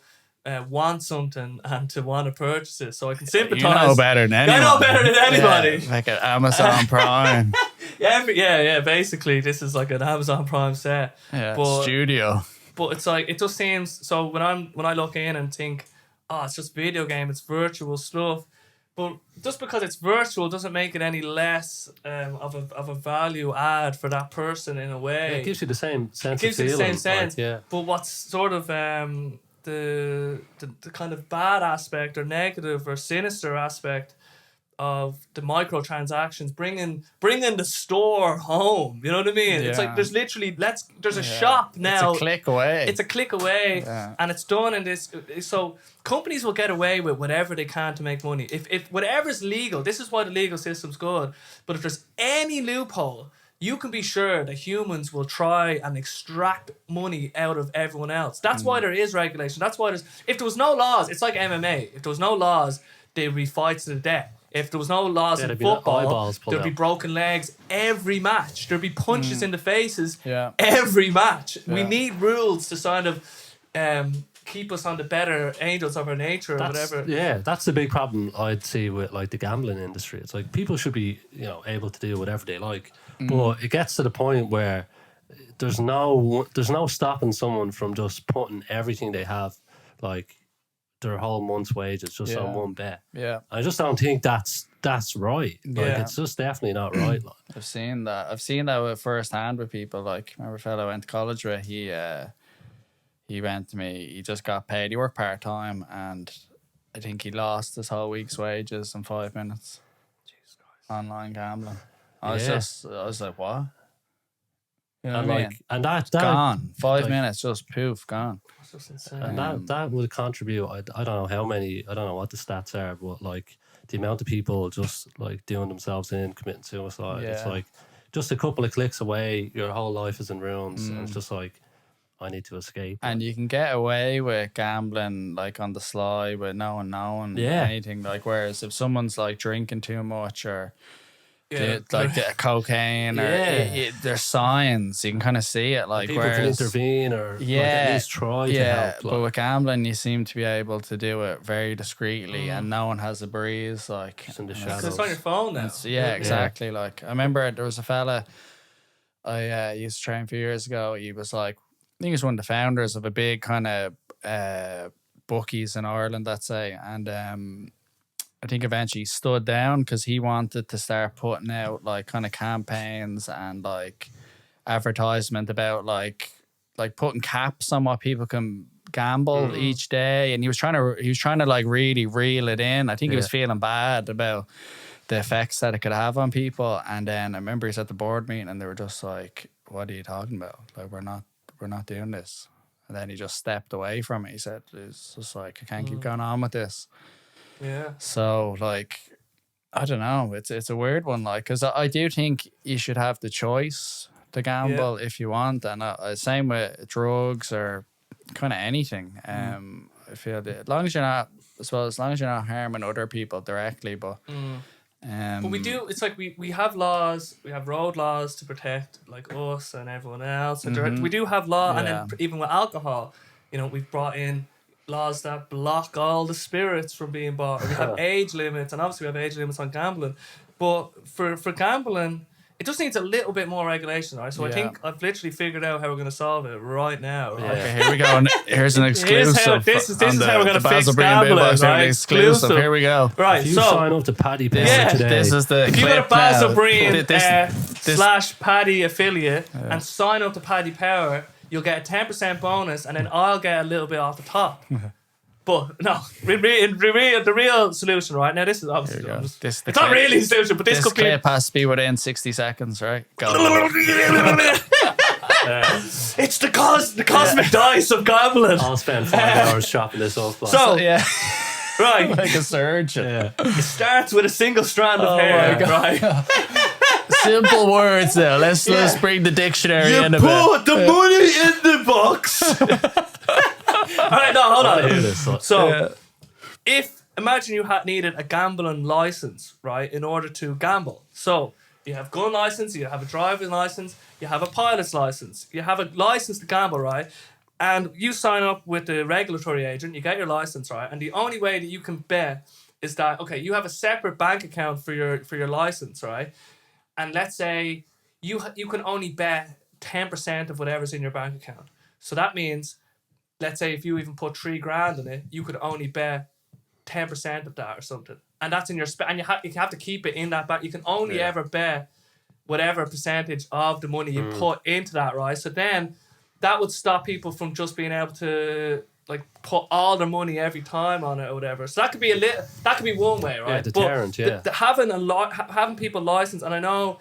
want something and to want to purchase it, so I can sympathize. You know better than anyone. I know better than anybody. Yeah, like an Amazon Prime. Yeah. Basically, this is like an Amazon Prime set. Yeah, But- studio. But it's like it just seems so when I look in and think, oh, it's just video game, it's virtual stuff. But just because it's virtual doesn't make it any less of a value add for that person in a way. Yeah, it gives you the same sense. It gives of you the feeling, same sense. Like, yeah. But what's sort of the kind of bad aspect or negative or sinister aspect of the microtransactions, bringing the store home. You know what I mean? It's like Yeah. there's literally there's a shop now. It's a click away. It's a click away, Yeah. and it's done in this. So companies will get away with whatever they can to make money. If whatever's legal, this is why the legal system's good. But if there's any loophole, you can be sure that humans will try and extract money out of everyone else. That's why there is regulation. That's why if there was no laws, it's like MMA. If there was no laws, there'd be fights to the death. If there was no laws in there'd be the football, eyeballs pulled there'd be out. broken legs every match. There'd be punches in the faces Yeah. every match. We Yeah. need rules to sort of keep us on the better angels of our nature or whatever. Yeah, that's the big problem I'd see with like the gambling industry. It's like people should be, you know, able to do whatever they like, but it gets to the point where there's no stopping someone from just putting everything they have, like their whole month's wages, just on one bet. Yeah, I just don't think that's right. Like it's just definitely not right. Like. I've seen that with firsthand with people. Like, remember a fellow I went to college with, he went to me, he just got paid, he worked part-time, and I think he lost his whole week's wages in 5 minutes. Jesus Christ. Online gambling. I was like, what? You know what I mean? And that gone. 5 minutes, just poof, gone. That's just insane. And that would contribute. I don't know how many. I don't know what the stats are, but like the amount of people just like doing themselves in, committing suicide. It's like just a couple of clicks away, your whole life is in ruins, and it's just like I need to escape. And you can get away with gambling like on the sly with no one knowing anything. Like, whereas if someone's like drinking too much or cocaine or there's signs, you can kind of see it. Like, people can intervene or like at least try to help. But with gambling, you seem to be able to do it very discreetly, and no one has a breeze. Like, it's in the shadows. It's on your phone now. Exactly. Like, I remember there was a fella I used to train a few years ago. He was like, I think he's one of the founders of a big kind of bookies in Ireland, let's say, and I think eventually he stood down because he wanted to start putting out like kind of campaigns and like advertisement about like putting caps on what people can gamble each day, and he was trying to like really reel it in. I think he was feeling bad about the effects that it could have on people, and then I remember he's at the board meeting and they were just like, "What are you talking about? Like, we're not doing this." And then he just stepped away from it. He said, "It's just like I can't keep going on with this." Yeah. So like, I don't know. It's a weird one, like, because I do think you should have the choice to gamble if you want, and same with drugs or kind of anything. I feel that as long as you're not harming other people directly, but we do. It's like we have laws. We have road laws to protect like us and everyone else. And we do have law, and then even with alcohol, you know, we've brought in laws that block all the spirits from being bought. We have age limits, and obviously we have age limits on gambling. But for gambling, it just needs a little bit more regulation, right? So I think I've literally figured out how we're going to solve it right now. Right? Okay, here we go. And here's an exclusive. This is how we're going to fix gambling, right? Exclusive. Here we go. Right, if you sign up to Paddy Purpose today, this is the if you go to Basil Breen this /Paddy affiliate and sign up to Paddy Power, you'll get a 10% bonus, and then I'll get a little bit off the top. But no, the real solution right now, this is obviously it's not really a solution, but this could be. This clip has to be within 60 seconds, right? Go. It's the cosmic dice of gambling. I'll spend 5 hours chopping this off. So right, like a surgeon. Yeah. It starts with a single strand of hair, right? Simple words now. Let's bring the dictionary in a bit. Put the money in the box. All right, no, hold on. So, if imagine you had needed a gambling license, right, in order to gamble. So you have gun license, you have a driving license, you have a pilot's license, you have a license to gamble, right? And you sign up with the regulatory agent, you get your license, right? And the only way that you can bet is that you have a separate bank account for your license, right? And let's say you can only bet 10% of whatever's in your bank account. So that means, let's say if you even put $3,000 in it, you could only bet 10% of that or something. And that's in your and you have to keep it in that bank. You can only ever bet whatever percentage of the money you put into that, right? So then that would stop people from just being able to like put all their money every time on it or whatever. So that could be one way, right? Yeah, deterrent. But having people licensed, and I know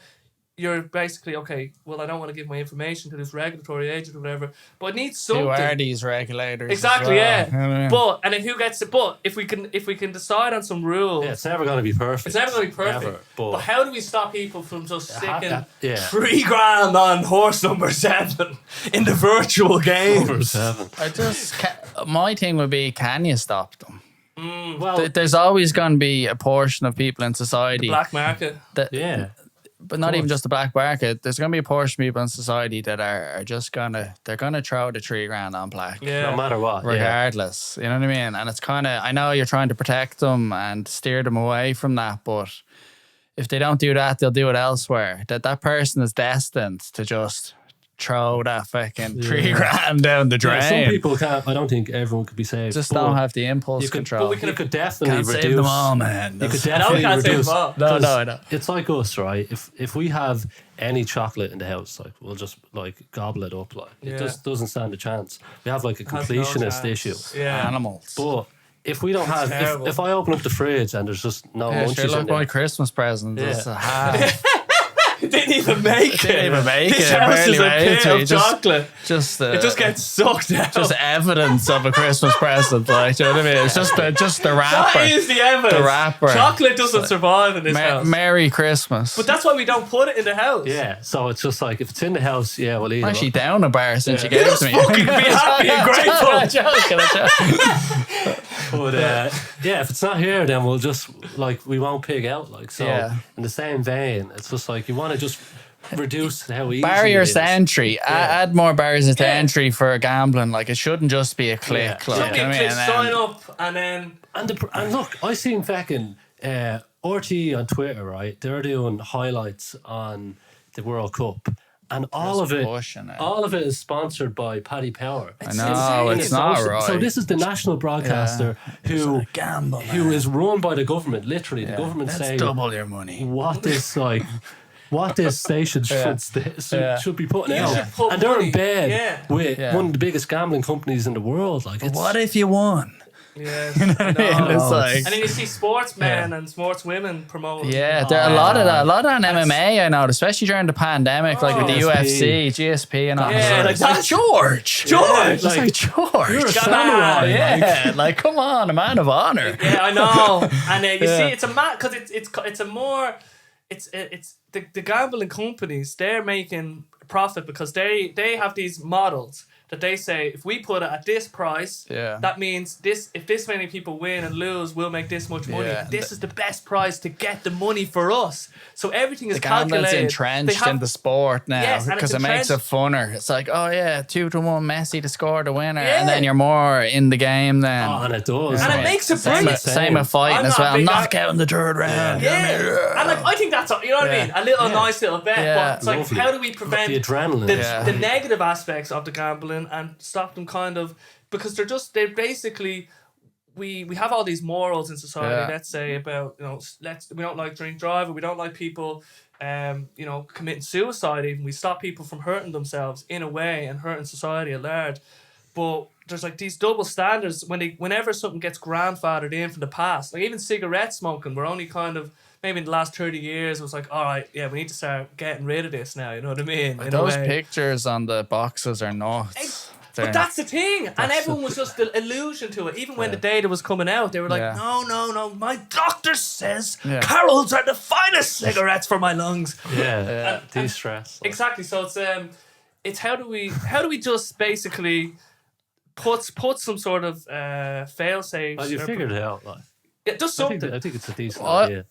you're basically well, I don't want to give my information to this regulatory agent or whatever, but it needs something. Who are these regulators? Exactly, well? yeah. But and then who gets it? But if we can decide on some rules, it's never going to be perfect. It's never going to be perfect. Ever, but how do we stop people from just sticking $3,000 on horse number 7 in the virtual game? Number 7. My thing would be, can you stop them? Well, there's always going to be a portion of people in society, the black market. but not even just the black market. There's gonna be a portion of people in society that are just gonna throw the $3,000 on black. No matter what. Regardless. You know what I mean? And it's kinda, I know you're trying to protect them and steer them away from that, but if they don't do that, they'll do it elsewhere. That person is destined to just throw that fucking $3,000 down the drain. Some people can't. I don't think everyone could be saved. Just don't have the impulse control. But you could definitely can't reduce save them all, man. You could definitely reduce. No, I know. It's like us, right? If we have any chocolate in the house, like we'll just like gobble it up. Like it just doesn't stand a chance. We have like a completionist issue. Yeah, animals. But if we don't have, if I open up the fridge and there's just no munchies sure, look, in there, my Christmas present. Didn't even make it. Didn't even make it. This house is a pit of chocolate. It just gets sucked out. Just evidence of a Christmas present, like, do you know what I mean? It's just the wrapper. That is the evidence. The wrapper. Chocolate doesn't survive in this house. Merry Christmas. But that's why we don't put it in the house. Yeah, so it's just like if it's in the house, we'll eat I'm it. actually down a bar since you gave it to me. Fucking be happy and grateful. I'm joking. But if it's not here, then we'll just like we won't pig out. Like so, in the same vein, it's just like you want to just reduce how easy barriers to entry. Add more barriers to entry for gambling. Like it shouldn't just be a click. Like, you know sign up and then and look, I seen fucking RT on Twitter. Right, they're doing highlights on the World Cup. And all of it is sponsored by Paddy Power. I know, it's not right. So this is the national broadcaster who is run by the government. Literally, the government saying, double your money. What this station should be putting out. And they're in bed with one of the biggest gambling companies in the world. Like, what if you won? Yeah, you know what I mean? It's like, and then you see sportsmen and sportswomen promoting. Yeah, there are a lot of that. A lot on MMA, I know, especially during the pandemic, like with the UFC, GSP, and all that. Yeah, like that's George. Like, George. You're a samurai. Yeah, like come on, a man of honor. Yeah, I know. And you see, it's a because it's a more it's the gambling companies. They're making profit because they have these models that they say if we put it at this price, that means if this many people win and lose, we'll make this much money. This is the best price to get the money for us. So everything is calculated. The entrenched in the sport now because it makes it funner. It's like, 2-1 Messi to score the winner, and then you're more in the game then. Oh, and it does. And it makes it brilliant. Same with fighting as well. Knockout in the third round. Yeah. And like I think that's, you know what I mean? A little nice little bet. But it's like, how do we prevent the adrenaline, the negative aspects of the gambling and stop them kind of, because they're basically, we have all these morals in society, let's say, about, we don't like drink driving, we don't like people committing suicide even. We stop people from hurting themselves in a way and hurting society at large. But there's like these double standards whenever something gets grandfathered in from the past. Like even cigarette smoking, we're only kind of, maybe in the last 30 years, it was like, all right, we need to start getting rid of this now, you know what I mean? Those pictures on the boxes are nuts. But that's the thing. And everyone was just the illusion to it. Even when the data was coming out, they were like, no, my doctor says Carol's are the finest cigarettes for my lungs. Yeah, de-stress. Exactly. So it's how do we just basically put some sort of fail-safe. Oh, you figured it out, like. Yeah, just something. I think it's a decent idea.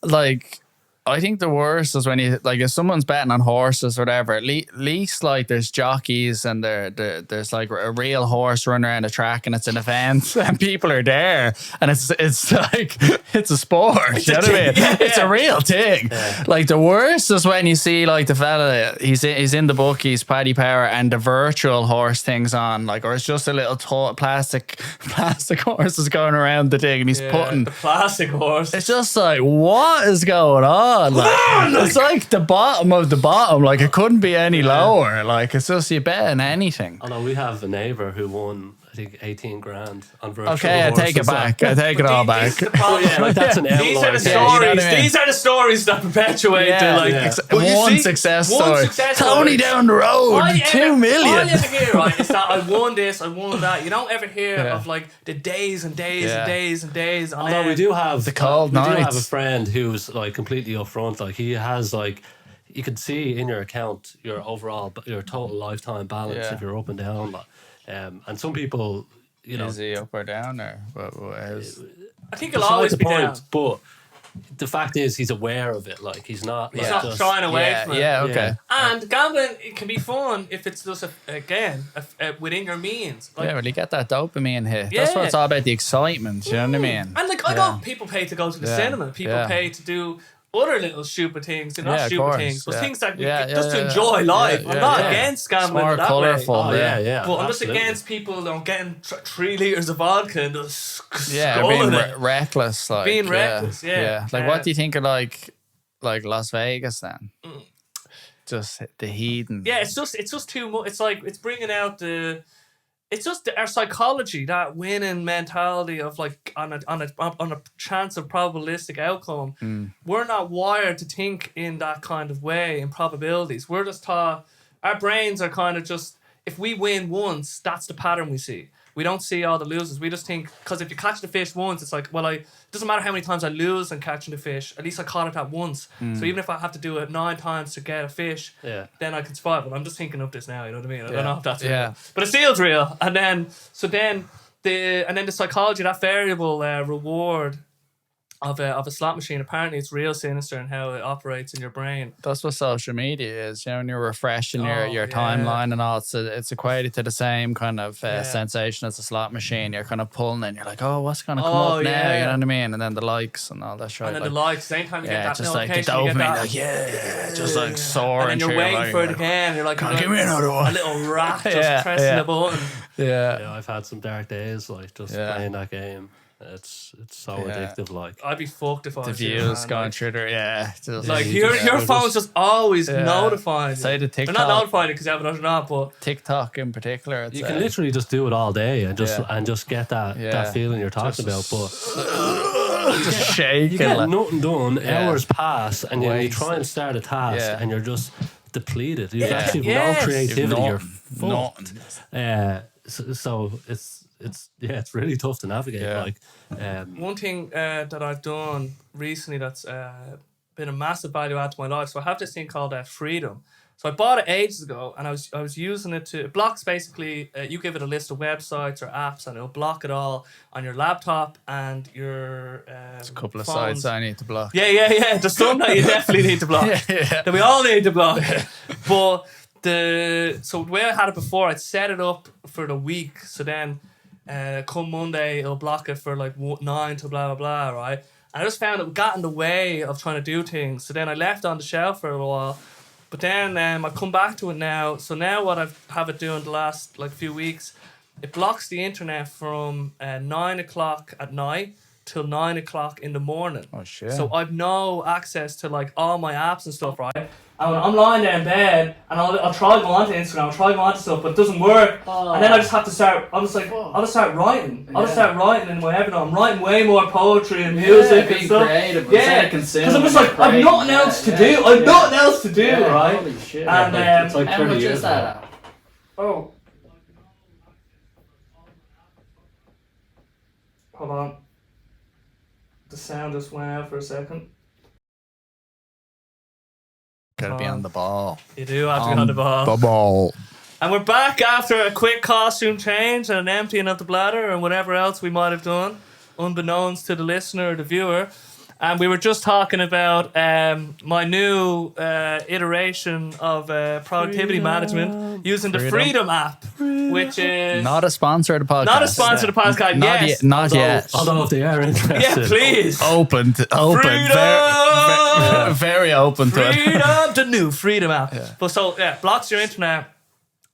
I think the worst is when if someone's betting on horses or whatever, at least like there's jockeys and there's like a real horse running around a track and it's an event and people are there and it's like it's a sport. You know what I mean? It's a real thing. Yeah. Like the worst is when you see like the fella he's in the bookies, Paddy Power, and the virtual horse thing's on, like, or it's just a little plastic horse is going around the thing and he's putting the plastic horse. It's just like, what is going on? It's like the bottom of the bottom. Like it couldn't be any lower. Like it's just you bet on anything. I know we have a neighbour who won, I think, 18 grand on virtual. Okay, I take it back. I take it all back. That's an outlier. These are the stories. These are the stories that perpetuate one success story. Tony down the road, 2 million. All you ever hear, right, is that I won this, I won that. You don't ever hear of like the days and days and days and days. Although we do have the cold nights. We do have a friend who's like completely upfront. Like he has like, you can see in your account your total lifetime balance if you're up and down. Like, and some people, is he up or down or? I think it'll always be down. But the fact is he's aware of it. Like he's not. He's not shying away from it. Yeah, okay. And gambling, it can be fun if it's just within your means. Like, yeah, well, you get that dopamine hit. That's what it's all about, the excitement. You know what I mean? And like, I got people pay to go to the cinema. People pay to do other little stupid things. They're not stupid things, but things that just to enjoy life. I'm not against gambling more that colourful, way. yeah. But I'm just against people getting 3 litres of vodka and just being reckless. Like, being reckless, Like, what do you think of like Las Vegas then? Just the heathen. Yeah, it's just too much. It's like it's bringing out it's just our psychology, that winning mentality of like on a chance of probabilistic outcome. We're not wired to think in that kind of way in probabilities. We're just taught, our brains are kind of just, if we win once, that's the pattern we see. We don't see all the losers. We just think, because if you catch the fish once, it's like, well, it doesn't matter how many times I lose in catching the fish. At least I caught it that once. So even if I have to do it 9 times to get a fish, then I can survive. But I'm just thinking of this now. You know what I mean? I don't know if that's real, but it feels real. And then the psychology, that variable reward of a slot machine, apparently it's real sinister in how it operates in your brain. That's what social media is. You know, when you're refreshing your timeline and all, it's equated to the same kind of sensation as a slot machine. You're kind of pulling and you're like, oh, what's going to come up now? You know what I mean? And then the likes and all that shit. And then the likes, same time you get that just notification, like the you get dopamine, that, just like soaring. And then you're waiting for it again. You're like, give me another one. A little rat just pressing the button. Yeah, I've had some dark days, like just playing that game. It's so addictive. Like, I'd be fucked if I was the views going through there. Just like your phone's just always notifying. Say the TikTok. They're not notifying because you have it or not, but TikTok in particular. You can literally just do it all day and just get that feeling you're talking about. But just shake. You get nothing done. Hours pass, and you try and start a task, and you're just depleted. You've actually no creativity. You're fucked. So it's really tough to navigate. Like, one thing that I've done recently that's been a massive value add to my life. So I have this thing called Freedom. So I bought it ages ago, and I was using it to, it blocks basically. You give it a list of websites or apps, and it'll block it all on your laptop and your. There's a couple of phones. sites I need to block. Yeah. There's some that you definitely need to block. That we all need to block. But so the way I had it before, I'd set it up for the week. So then. Come Monday, it'll block it for like 9 to blah, blah, blah, right? And I just found it got in the way of trying to do things. So then I left it on the shelf for a while. But then I've come back to it now. So now what I've have it doing the last like few weeks, it blocks the internet from 9 o'clock at night till 9 o'clock in the morning. Oh, shit. So I've no access to like all my apps and stuff, right? And I'm lying there in bed, and I'll try to go onto Instagram, I'll try to go onto stuff, but it doesn't work. And then I just have to start. I'll just start writing. I'll just start writing in my Evernote. I'm writing way more poetry and music and stuff. Creative, because I'm just like, I've nothing else to do. I've nothing else to do, right? Holy shit! And it's like how much is that? Oh, hold on. The sound just went out for a second. Gotta be on the ball. You do have to be on the ball. The ball. And we're back after a quick costume change and an emptying of the bladder and whatever else we might have done, unbeknownst to the listener or the viewer. And we were just talking about my new iteration of productivity management using the Freedom app, which is not a sponsor of the podcast. Not a sponsor of the podcast. Not yet. Although if they are interested, yeah, please. Open. Very open to it. Freedom, the new Freedom app. Yeah. But so blocks your internet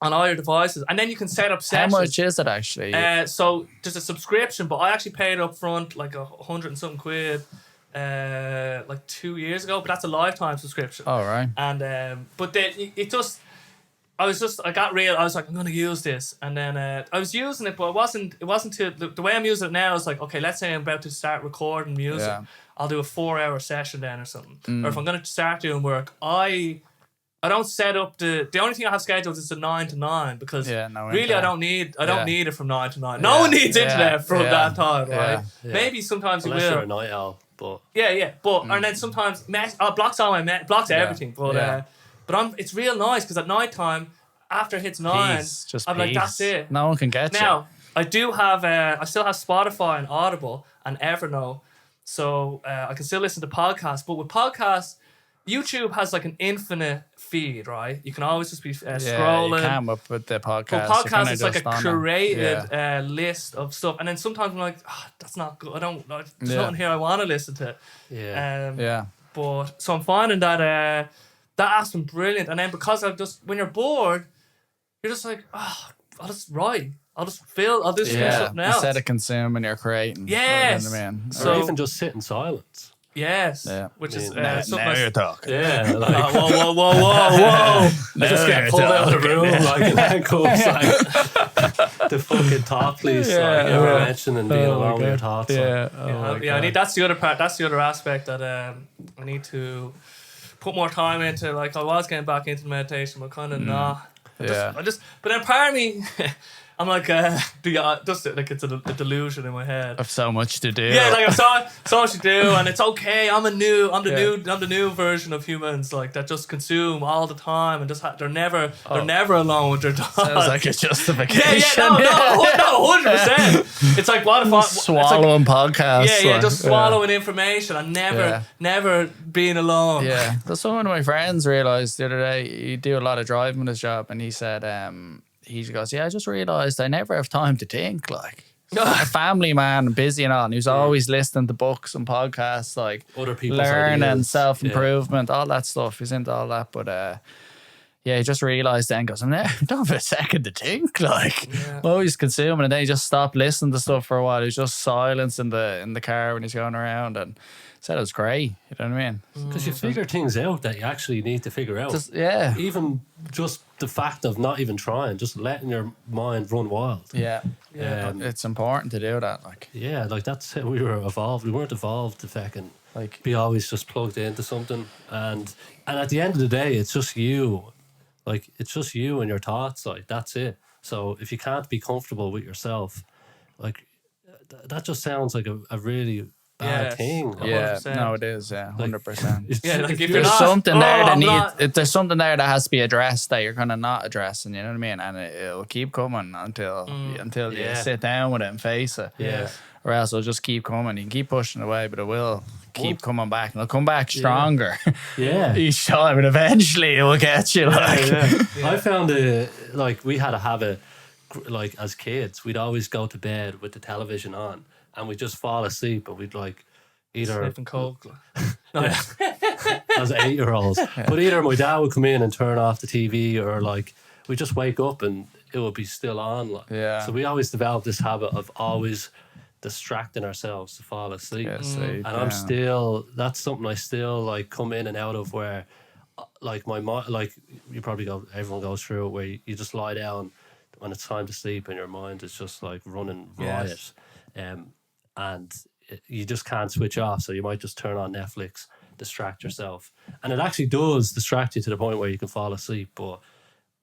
on all your devices, and then you can set up sessions. How much is it actually? So there's a subscription, but I actually paid up front like £100 and something quid. Like 2 years ago, but that's a lifetime subscription. All right. And but then it just, I got real. I was like, I'm gonna use this, and then I was using it, but it wasn't to the way I'm using it now. Is like, okay, let's say I'm about to start recording music. Yeah. I'll do a 4-hour session then or something. Or if I'm gonna start doing work, I don't set up the only thing I have scheduled is the 9 to 9 because really I don't need it from 9 to 9. No one needs internet from that time, right? Yeah. Maybe sometimes unless you will. You're a night owl. But and then sometimes blocks all my blocks everything. But it's real nice because at night time after it hits 9, I'm like, that's it. No one can get you. Now I do have I still have Spotify and Audible and Evernote. So I can still listen to podcasts, but with podcasts, YouTube has like an infinite feed, right? You can always just be scrolling. You can with the podcast. But podcast is like a curated list of stuff, and then sometimes I'm like, that's not good. There's nothing here I want to listen to. But so I'm finding that app's been brilliant, and then because when you're bored, you're just like, I'll just write. I'll just finish something else. Instead of consuming, you're creating. Yes. Or even just sit in silence. Yes. Yeah. Which is now you're talking. Yeah. Like, whoa. I just get pulled out of the room like in handcuffs. Like, the fucking thought police. Like, you were mentioning being alone with your thoughts. I need. That's the other part. That's the other aspect that I need to put more time into. Like I was getting back into meditation, but kind of not. But then part of me. I'm like, just like it's a delusion in my head of so much to do. Yeah, like I've so much to do, and it's okay. I'm the new version of humans, like that just consume all the time and just they're never alone with their thoughts. Sounds like a justification. No, 100%. It's like what if swallowing podcasts. Yeah, just swallowing information and never being alone. Yeah, that's what one of my friends realized the other day. He do a lot of driving with his job, and he said, he goes, I just realised I never have time to think. Like, a family man, busy and all. And he was always listening to books and podcasts, like other people's learning, ideas. self-improvement, all that stuff. He's into all that. But he just realised then, goes, I don't have a second to think. Like, I'm always consuming. And then he just stopped listening to stuff for a while. He was just silence in the car when he's going around. And said it was great. You know what I mean? Because you figure things out that you actually need to figure out. Even just the fact of not even trying, just letting your mind run wild. It's important to do that. Like that's how we were evolved. We weren't evolved to fucking be always just plugged into something. And at the end of the day, it's just you. Like it's just you and your thoughts. Like that's it. So if you can't be comfortable with yourself, like that just sounds like a really bad thing. 100%. No, it is. 100%. Like if there's something there that there's something there that has to be addressed that you're kind of not addressing. You know what I mean? And it'll keep coming until you sit down with it and face it. Yeah. Or else it'll just keep coming. You can keep pushing away, but it will keep coming back, and it'll come back stronger. Each time, but eventually it will get you. I found we had a habit, like as kids, we'd always go to bed with the television on. And we'd just fall asleep, and we'd like either sniffing coke. As 8-year-olds, but either my dad would come in and turn off the TV, or like we just wake up and it would be still on. So we always developed this habit of always distracting ourselves to fall asleep. And that's something I still like come in and out of, where like my mind, like everyone goes through it, where you just lie down when it's time to sleep and your mind is just like running riot. And you just can't switch off, so you might just turn on Netflix, distract yourself, and it actually does distract you to the point where you can fall asleep. But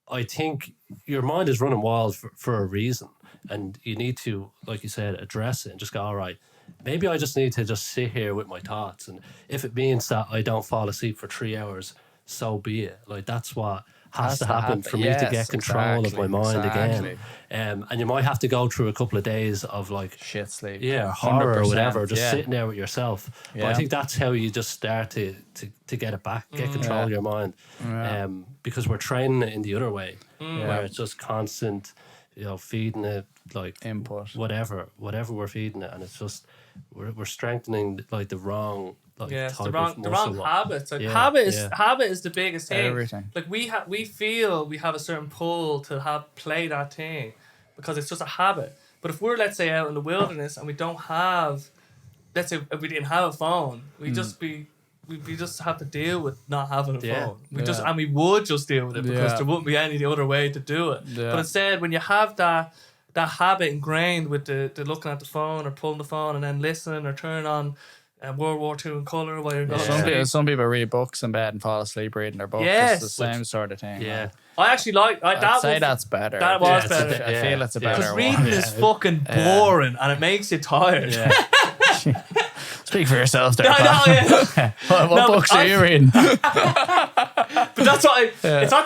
I think your mind is running wild for a reason, and you need to, like you said, address it and just go, all right, maybe I just need to just sit here with my thoughts, and if it means that I don't fall asleep for 3 hours, so be it. Like that's what has to happen for me to get control of my mind again. And you might have to go through a couple of days of like shit sleep, horror or whatever, just sitting there with yourself. But I think that's how you just start to get it back, get control of your mind. Because we're training it in the other way, where it's just constant, feeding it like input, whatever we're feeding it, and it's just we're strengthening like the wrong. The wrong habits. Habit is the biggest thing. Everything. Like we feel we have a certain pull to play that thing because it's just a habit. But if we're, let's say, out in the wilderness and we don't have, let's say if we didn't have a phone, we just have to deal with not having a phone. We would just deal with it because there wouldn't be any other way to do it. But instead, when you have that habit ingrained with the looking at the phone or pulling the phone and then listening or turning on World War II in colour while you're going. Some people read books in bed and fall asleep reading their books. It's the same sort of thing. I actually like that. I'd say that's better. That was better. I feel it's a better one. Because reading is fucking boring and it makes you tired. Speak for yourself there. What books are you reading? But that's what it's not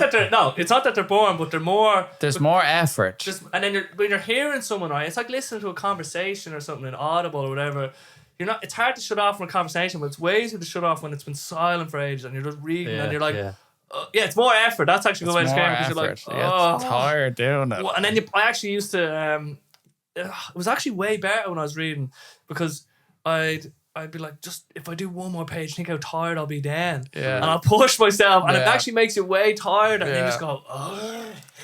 that they're boring, but they're more. There's more effort. And then when you're hearing someone, right, it's like listening to a conversation or something in Audible or whatever. it's hard to shut off from a conversation, but it's way easier to shut off when it's been silent for ages and you're just reading and you're like, it's more effort. That's actually a good way to describe it, because you're like, it's tired doing it. And then I actually used to, it was actually way better when I was reading, because I'd be like, just if I do one more page, think how tired I'll be then. Yeah. And I'll push myself, and it actually makes you way tired, and then you just go,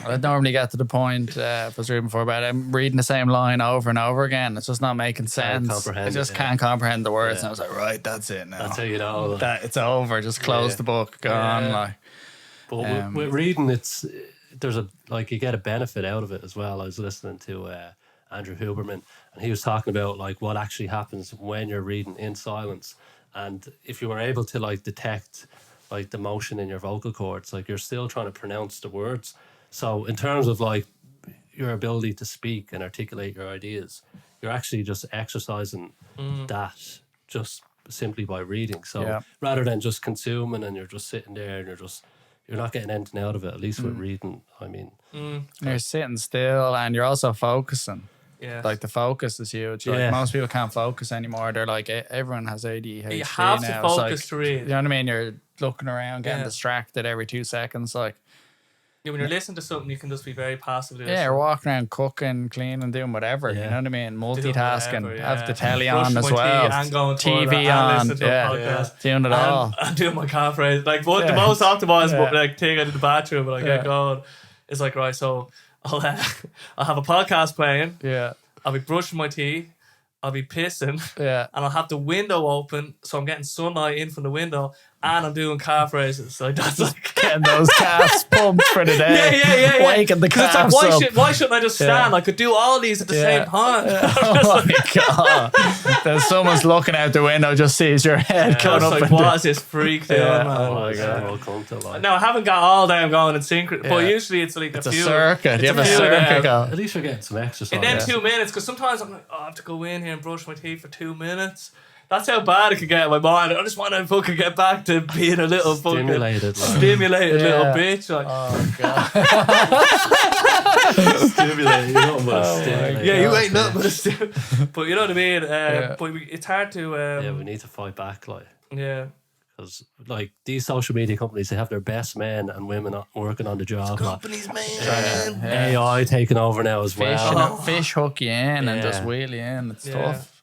I'd normally get to the point, if I was reading before bed, I'm reading the same line over and over again. It's just not making sense. I just can't comprehend the words. And I was like, right, that's it now. That's how you know. That it's over. Just close the book. Go on. Like. But with reading, you get a benefit out of it as well. I was listening to Andrew Huberman, and he was talking about like what actually happens when you're reading in silence, and if you were able to like detect like the motion in your vocal cords, like you're still trying to pronounce the words. So in terms of like your ability to speak and articulate your ideas, you're actually just exercising that just simply by reading. So rather than just consuming and you're just sitting there and you're not getting anything out of it, at least with reading, I mean. You're sitting still and you're also focusing. Yeah. Like the focus is huge. Like most people can't focus anymore. They're like, everyone has ADHD. You have to focus to read. You know what I mean? You're looking around, getting distracted every 2 seconds. Like, when you're listening to something, you can just be very passive. You're walking around cooking, cleaning, doing whatever. You know what I mean? Multitasking. Have the telly on as well. And going TV on. Doing it all. I'm doing my calf raise. Like, the most optimized thing I did in the bathroom when I get going is like, right, so I'll have a podcast playing. Yeah. I'll be brushing my teeth. I'll be pissing. Yeah. And I'll have the window open, so I'm getting sunlight in from the window, and I'm doing calf raises. So that's like getting those calves pumped for the day. Yeah. Waking the calves it's like, up. why shouldn't I just stand? I could do all these at the same time. Oh my God. Then someone's looking out the window, just sees your head coming up. Like, what is this freak doing? Oh my God. No, I haven't got all them going in sync, but usually it's like it's a circuit. You have a circuit going. At least you're getting some exercise. And then 2 minutes, because sometimes I'm like, I have to go in here and brush my teeth for 2 minutes. That's how bad it can get in my mind. I just want to fucking get back to being a little stimulated little bitch. Like. Oh God. Stimulated. You're not much stimulated. Yeah, you ain't nothing but a stimulated. But you know what I mean? But it's hard to... we need to fight back, like. Yeah. Because like these social media companies, they have their best men and women working on the job. Companies, man. AI taking over now as well. Fish hook you in and just wheel you in. It's tough.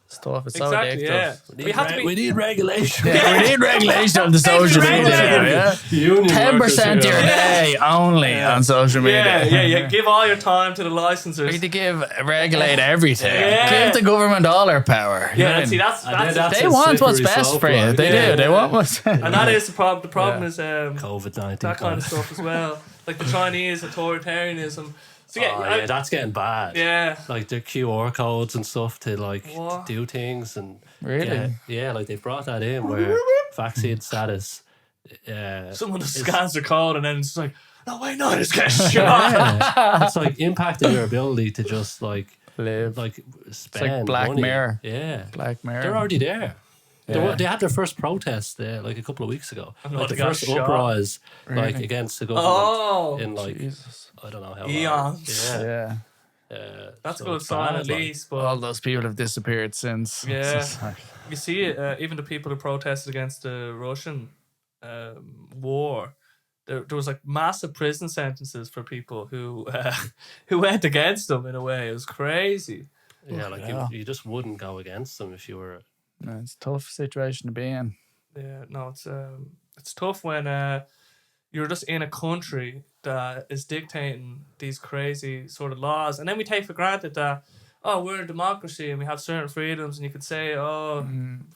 It's tough. It's so addictive. We need regulation. We need regulation on the social media. 10% of your day only on social media. Yeah. Give all your time to the licensors. We need to regulate everything. Give the government all their power. Yeah, see, that's they want what's best for you. They do. They want what's best. And that is the problem. The problem is COVID-19. That kind of stuff as well. Like the Chinese authoritarianism. So that's getting bad. Yeah, like their QR codes and stuff to like to do things and really, like they brought that in where vaccine status. Someone just scans their code and then it's like, no, just get shot. It's like impacting your ability to just like live, like spend. It's like Black money. Mirror. Yeah, Black Mirror. They're already there. They had their first protest like a couple of weeks ago. Like the first uprise, like against the government in like I don't know how eons. Yeah. That's good sign at least. But all those people have disappeared since. Yeah, you see it. Even the people who protested against the Russian war. There was like massive prison sentences for people who went against them in a way. It was crazy. Yeah, like you just wouldn't go against them if you were. No, it's a tough situation to be in. Yeah, no, it's tough when you're just in a country that is dictating these crazy sort of laws, and then we take for granted that we're a democracy and we have certain freedoms, and you could say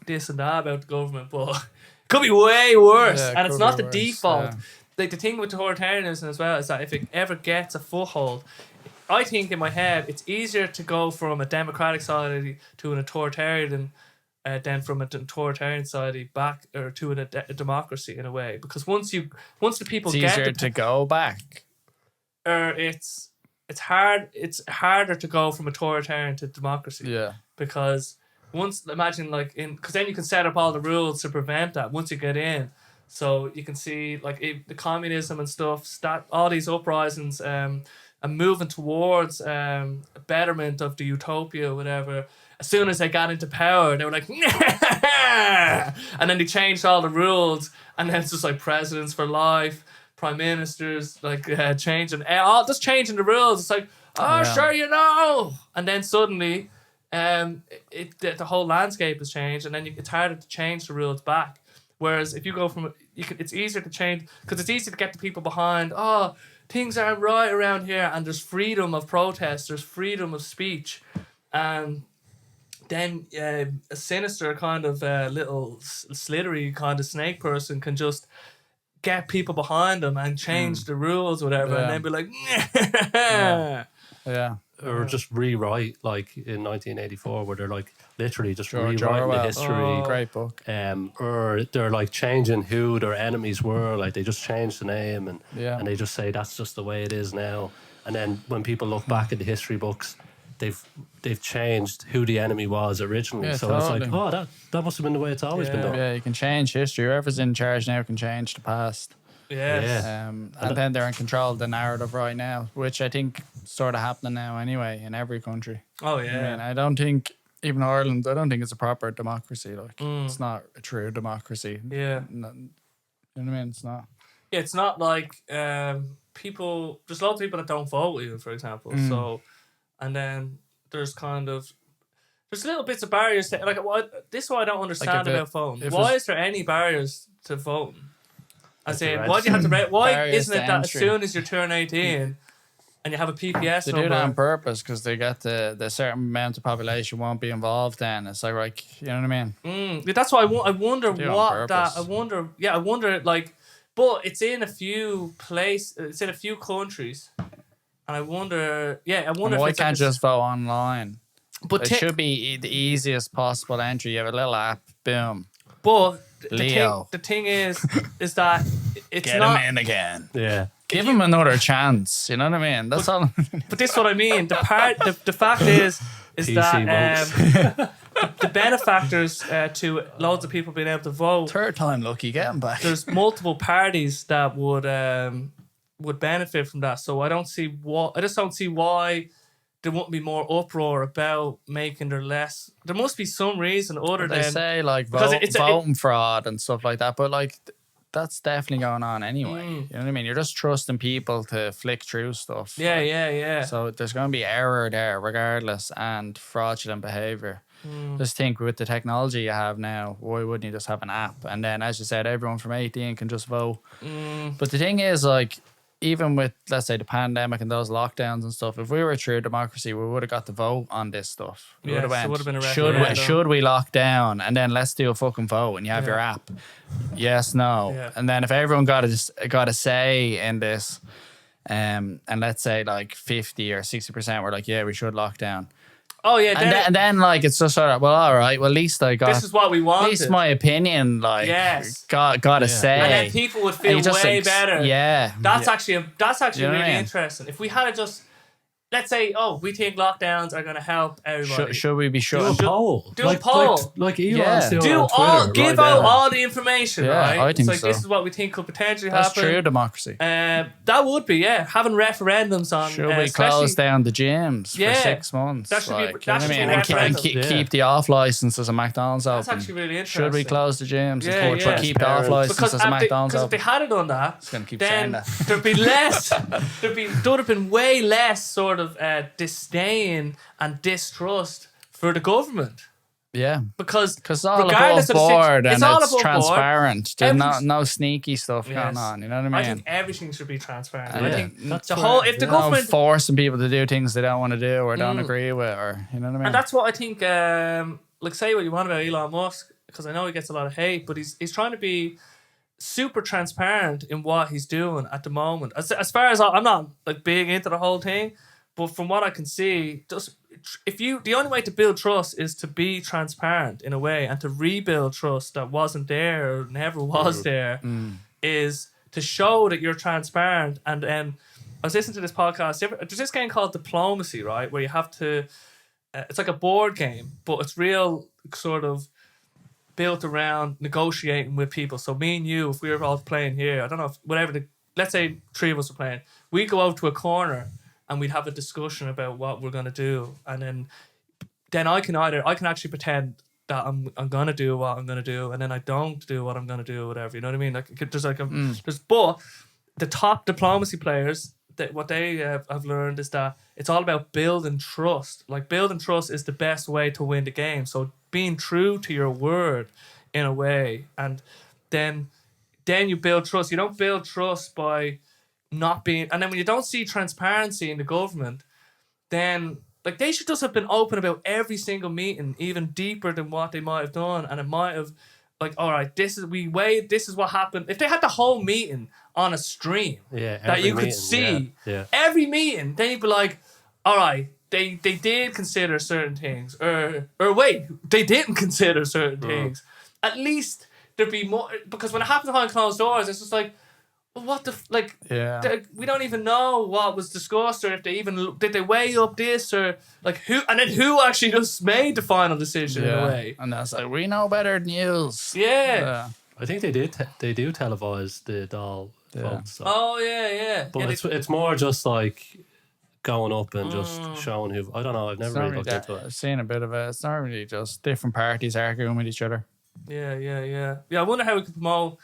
this and that about the government, but it could be way worse, and it's not the default. Yeah. Like the thing with authoritarianism as well is that if it ever gets a foothold, I think in my head it's easier to go from a democratic society to an authoritarian than from an authoritarian society back or to a democracy in a way, because once the people it's get easier to go back, it's harder to go from authoritarian to democracy. Yeah, because once imagine because then you can set up all the rules to prevent that once you get in. So you can see like the communism and stuff, all these uprisings and moving towards a betterment of the utopia or whatever, as soon as they got into power, they were like, and then they changed all the rules, and then it's just like presidents for life, prime ministers, like changing the rules. It's like, sure, you know, and then suddenly, the whole landscape has changed, and then it's harder to change the rules back. Whereas if you go from, it's easier to change because it's easy to get the people behind. Oh, things aren't right around here, and there's freedom of protest, there's freedom of speech, and then a sinister kind of little slithery kind of snake person can just get people behind them and change the rules, whatever, and then be like, or just rewrite like in 1984, where they're like literally just rewriting the history. Great book. Or they're like changing who their enemies were, like they just changed the name and they just say that's just the way it is now. And then when people look back at the history books, they've changed who the enemy was originally. It's like, oh, that must have been the way it's always been done. Yeah, you can change history. Whoever's in charge now can change the past. And then they're in control of the narrative right now, which I think sort of happening now anyway in every country. Oh yeah. I mean, I don't think even Ireland. I don't think it's a proper democracy. Like it's not a true democracy. Yeah. You know what I mean? It's not. Yeah, it's not like people. There's lots of people that don't vote even, for example. So, and then there's little bits of barriers to, like this is what I don't understand about voting. Why is there any barriers to voting? I say, why do you have to? Why isn't it that as soon as you turn 18 and you have a PPS they number? do that on purpose because they get the certain amount of population won't be involved. Then it's like you know what I mean? That's why I wonder what that. I wonder like, but it's in a few places. It's in a few countries, and I wonder. Yeah, I wonder. Why if can't just vote online? But it should be the easiest possible entry. You have a little app, boom. But Leo. The thing is that it's Get not. him in again. Yeah. Give him another chance. You know what I mean? That's all. But this is what I mean. The fact is that the benefactors to loads of people being able to vote. Third time lucky, get him back. There's multiple parties that would benefit from that. So I just don't see why there wouldn't be more uproar about making there less. There must be some reason other than they say like voting fraud and stuff like that, but like that's definitely going on anyway. You know what I mean? You're just trusting people to flick through stuff. Yeah. So there's going to be error there regardless and fraudulent behavior. Just think with the technology you have now, why wouldn't you just have an app? And then, as you said, everyone from 18 can just vote. But the thing is, like, even with, let's say, the pandemic and those lockdowns and stuff, if we were a true democracy, we would have got to vote on this stuff. We would have went, been a referendum. should we lock down? And then let's do a fucking vote. And you have your app. Yes, no. Yeah. And then if everyone got a say in this, and let's say like 50 or 60% were like, yeah, we should lock down. Oh yeah, and then like it's just sort of, well, all right, well at least I got this is what we wanted. At least my opinion, like got a say, and then people would feel way better. Yeah, that's actually really interesting. If we had just, let's say, we think lockdowns are going to help everybody. Should we be sure? Do a poll. Do a poll. Like Elon's doing on Twitter. Give out all the information, right? I think it's like, this is what we think could potentially That's happen. That's true democracy. That would be, having referendums on. Should we close down the gyms for 6 months? That should be and keep the off licenses at McDonald's open. That's actually really interesting. Should we close the gyms? Keep the off licenses because at McDonald's open. Because if they had done that, then there'd be less. There would have been way less sort of disdain and distrust for the government. Yeah, because it's all above board and it's transparent. There's no sneaky stuff going on. You know what I mean? I think everything should be transparent. And I think that's the whole. If the government forcing people to do things they don't want to do or don't agree with, or you know what I mean? And that's what I think. Like, say what you want about Elon Musk, because I know he gets a lot of hate, but he's trying to be super transparent in what he's doing at the moment. As far as I'm not like big into the whole thing. But from what I can see, the only way to build trust is to be transparent in a way, and to rebuild trust that wasn't there or never was there, is to show that you're transparent. And then I was listening to this podcast. There's this game called Diplomacy, right, where you have to. It's like a board game, but it's real sort of built around negotiating with people. So me and you, if we were all playing here, I don't know if let's say 3 of us are playing, we go out to a corner. and we'd have a discussion about what we're gonna do, and then I can actually pretend that I'm gonna do what I'm gonna do, and then I don't do what I'm gonna do, whatever. You know what I mean? Like there's like but the top diplomacy players, that what they have learned is that it's all about building trust. Like building trust is the best way to win the game. So being true to your word in a way, and then you build trust. You don't build trust by not being. And then when you don't see transparency in the government, then like they should just have been open about every single meeting, even deeper than what they might have done, and it might have. Like, all right, this is what happened. If they had the whole meeting on a stream that you could see every meeting, then you'd be like, all right, they did consider certain things, or wait, they didn't consider certain things. At least there'd be more, because when it happens behind closed doors, it's just like, well, what the we don't even know what was discussed, or if they even did they weigh up this, or like who actually just made the final decision in a way. And that's like, we know better than yous. I think they do televise the doll votes. So. Oh yeah. But it's more just like going up and just showing who. I don't know. I've never really looked into it. I've seen a bit of it. It's not really just different parties arguing with each other. Yeah. I wonder how we could promote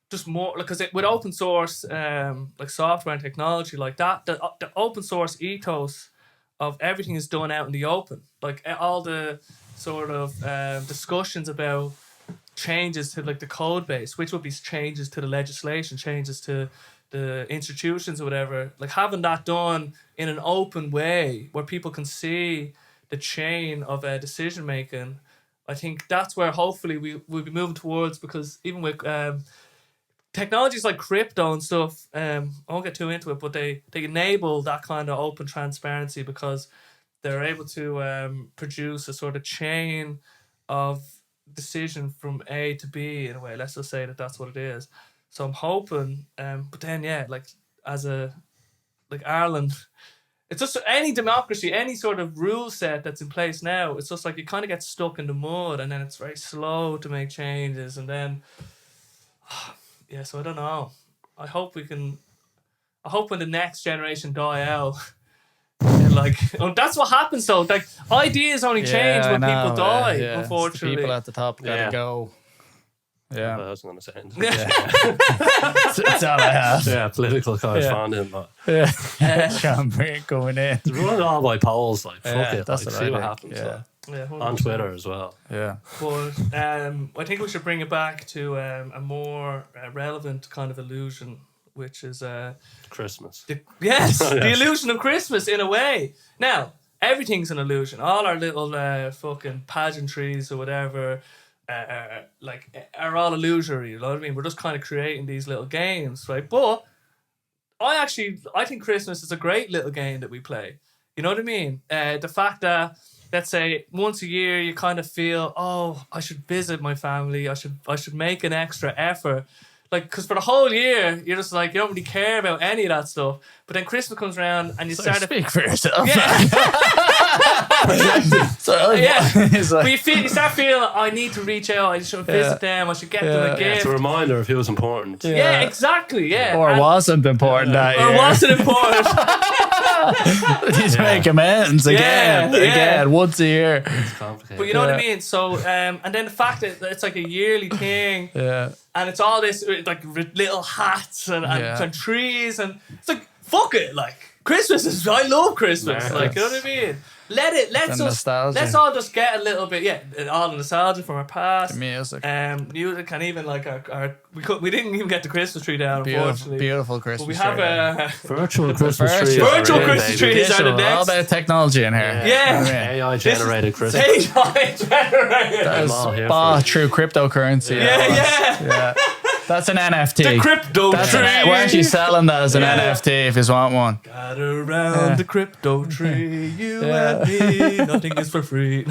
just more, because with open source, like software and technology like that, the open source ethos of everything is done out in the open. Like all the sort of discussions about changes to like the code base, which would be changes to the legislation, changes to the institutions or whatever. Like having that done in an open way where people can see the chain of decision making. I think that's where hopefully we'll be moving towards, because even with technologies like crypto and stuff, I won't get too into it, but they enable that kind of open transparency, because they're able to produce a sort of chain of decision from A to B in a way. Let's just say that that's what it is. So I'm hoping, but then like Ireland, it's just any democracy, any sort of rule set that's in place now, it's just like you kind of get stuck in the mud, and then it's very slow to make changes, and then so I don't know. I hope when the next generation die out, that's what happens though. Like ideas only change when people die. Unfortunately, the people at the top gotta go. Yeah, I was going to say. That's all I have. Yeah, political correspondent. Sean Breen coming in. It's run all by polls. Like fuck it. That's see what happens. On Twitter as well. Yeah. But I think we should bring it back to a more relevant kind of illusion, which is Christmas. The illusion of Christmas in a way. Now, everything's an illusion. All our little fucking pageantries or whatever are all illusory, you know what I mean? We're just kind of creating these little games, right? But I think Christmas is a great little game that we play. You know what I mean? The fact that, let's say, once a year you kind of feel, oh, I should visit my family. I should make an extra effort. Like, because for the whole year, you're just like, you don't really care about any of that stuff. But then Christmas comes around and you start to speak for yourself. Yeah. But you start feeling, I need to reach out. I should visit them. I should get them a gift. It's a reminder of who was important. Yeah, exactly. Yeah. Or wasn't important that year. Or wasn't important. Need to make amends again, once a year. It's complicated. But you know what I mean? So, and then the fact that it's like a yearly thing. And it's all this like little hats and trees, and it's like, fuck it, like Christmas is. I love Christmas, like, you know what I mean. Let's all just get a little bit, all the nostalgia from our past, the music, and even like we didn't even get the Christmas tree down, unfortunately. Beautiful Christmas tree. We have a virtual Christmas tree. Virtual Christmas trees are the next. All about technology in here. AI generated Christmas. AI generated. That is bought through cryptocurrency. Yeah. That's an NFT. The crypto tree. We're actually selling that as an NFT if you want one. Gather around the crypto tree, you and me. Nothing is for free.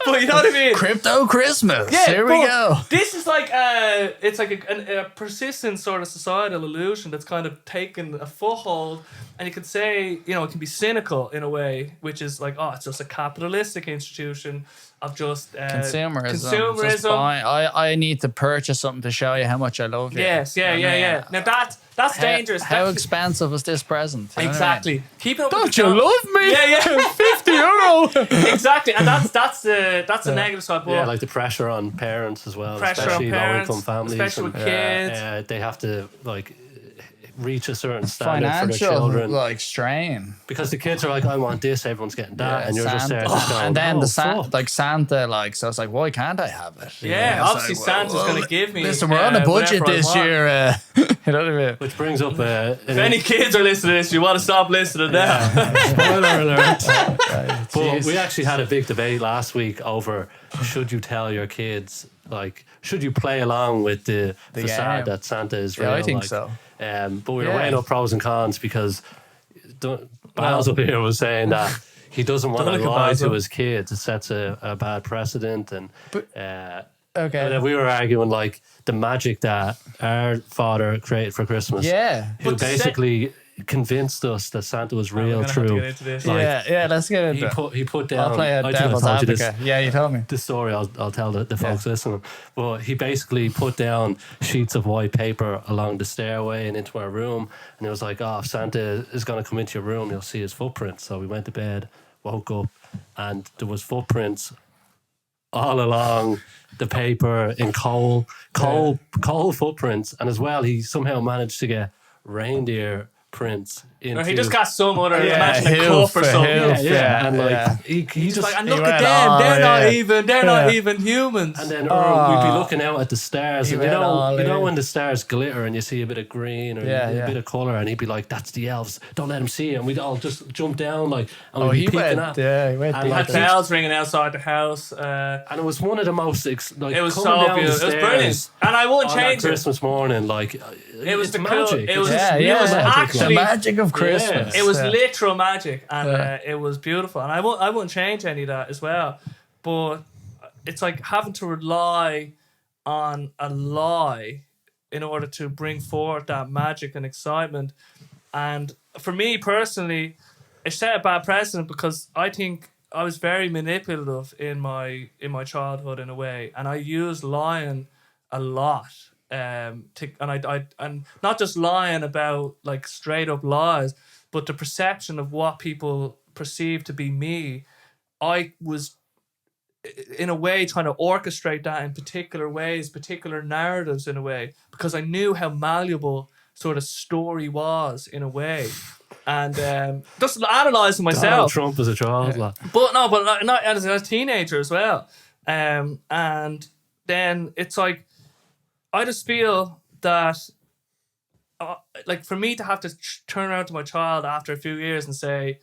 But you know what I mean? Crypto Christmas. Yeah, here we go. This is like it's like a persistent sort of societal illusion that's kind of taken a foothold, and you could say, you know, it can be cynical in a way, which is like, oh, it's just a capitalistic institution, of just consumerism. Just I need to purchase something to show you how much I love you. Yes, yeah. Now that's dangerous. How expensive is this present? Exactly. I mean? Keep it up. Don't you love me? Yeah. €50. Exactly, and that's the negative side. Yeah, like the pressure on parents as well, Pressure especially on parents, low-income families, especially with kids. They have to like reach a certain standard for their Financial children, like strain, because the kids are like, I want this, everyone's getting that, and you're just there just going, and then Santa, like so it's like, why can't I have it? Yeah, obviously like, Santa's going to give me. Listen, we're on a budget this year. You know what I mean? Which brings up if any kids are listening to this, you want to stop listening now. Spoiler alert. But we actually had a big debate last week over, should you tell your kids, like, should you play along with the facade that Santa is real? Yeah, I think so. But we were weighing up pros and cons, because Basil here was saying that he doesn't want to lie to his kids. It sets a bad precedent. And and then we were arguing like the magic that our father created for Christmas. Yeah. Who basically convinced us that Santa was real, true. Like, let's get into it. He put down. I'll play a devil's advocate. Yeah, you told me the story. I'll tell the folks listening. But he basically put down sheets of white paper along the stairway and into our room, and he was like, "Oh, if Santa is going to come into your room, you'll see his footprints." So we went to bed, woke up, and there was footprints all along the paper in coal footprints, and as well, he somehow managed to get reindeer prints into. He just got some other imagine a cup or something. And like he's just like, and look at them, they're not even humans. And then we'd be looking out at the stars, and you know when the stars glitter and you see a bit of green or a bit of colour, and he'd be like, "That's the elves, don't let them see it." And we'd all just jump down like, and we'd be peeking at. Yeah, he went. And had bells ringing outside the house, and it was one of the most it was so beautiful. It was brilliant, and I won't change it. Christmas morning, like it was the magic. It was actually the magic of Christmas. It was literal magic, and it was beautiful, and I wouldn't change any of that as well. But it's like having to rely on a lie in order to bring forth that magic and excitement. And for me personally, it set a bad precedent, because I think I was very manipulative in my childhood in a way, and I used lying a lot. And not just lying about like straight up lies, but the perception of what people perceive to be me. I was in a way trying to orchestrate that in particular ways, particular narratives in a way, because I knew how malleable sort of story was in a way. And just analysing myself. Donald Trump as a child, but not as a teenager as well. And then it's like, I just feel that, like, for me to have to turn around to my child after a few years and say,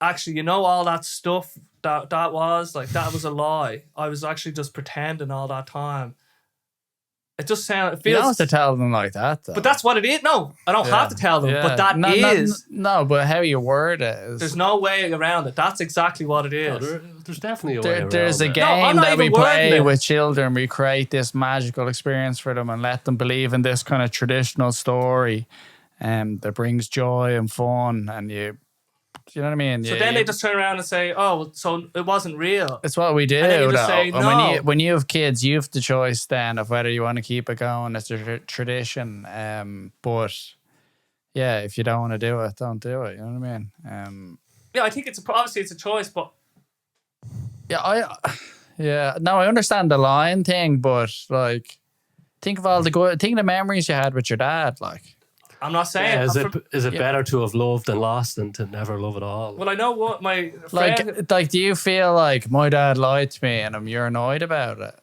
actually, all that stuff that was like, that was a lie. I was actually just pretending all that time. It just sounds. It feels. You don't have to tell them like that, though. But that's what it is. No, I don't have to tell them. But that is. No, but how you word it is. There's no way around it. That's exactly what it is. No, there's definitely a way around it. There's a game that we play with children. We create this magical experience for them and let them believe in this kind of traditional story, that brings joy and fun, and you know what I mean? So then they just turn around and say, "Oh, so it wasn't real." It's what we do. And then you just say, no. When you have kids, you have the choice then of whether you want to keep it going. It's a tradition. But yeah, if you don't want to do it, don't do it. You know what I mean? Yeah, I think obviously it's a choice, but I understand the line thing, but like, think of the memories you had with your dad, like. I'm not saying. Yeah, is it better to have loved and lost than to never love at all? Well, I know what my friend... Like, do you feel like my dad lied to me and you're annoyed about it?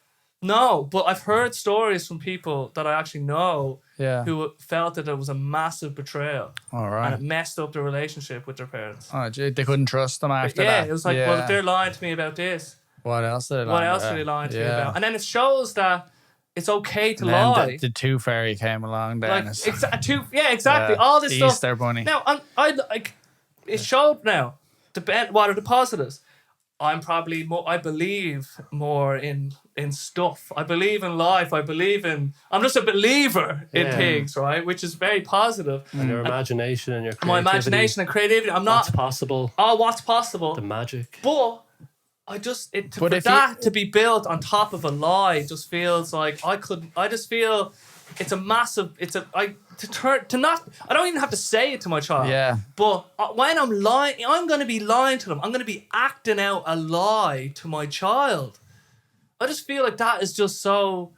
No, but I've heard stories from people that I actually know who felt that it was a massive betrayal. All right. And it messed up their relationship with their parents. Oh, gee, they couldn't trust them after that. Yeah, it was like, well, if they're lying to me about this, what else are they lying to me about? And then it shows that it's okay to lie. The tooth fairy came along then. Exactly. All this stuff. Easter bunny. Now, it showed now. What are the positives? I'm probably more. I believe more in stuff. I believe in life. I'm just a believer in things, right? Which is very positive. And your imagination and your creativity. My imagination and creativity. I'm not. What's possible? Oh, what's possible? The magic. But for that to be built on top of a lie just feels like I just feel it's a massive. I don't even have to say it to my child. Yeah. But when I'm lying, I'm going to be lying to them. I'm going to be acting out a lie to my child. I just feel like that is just so.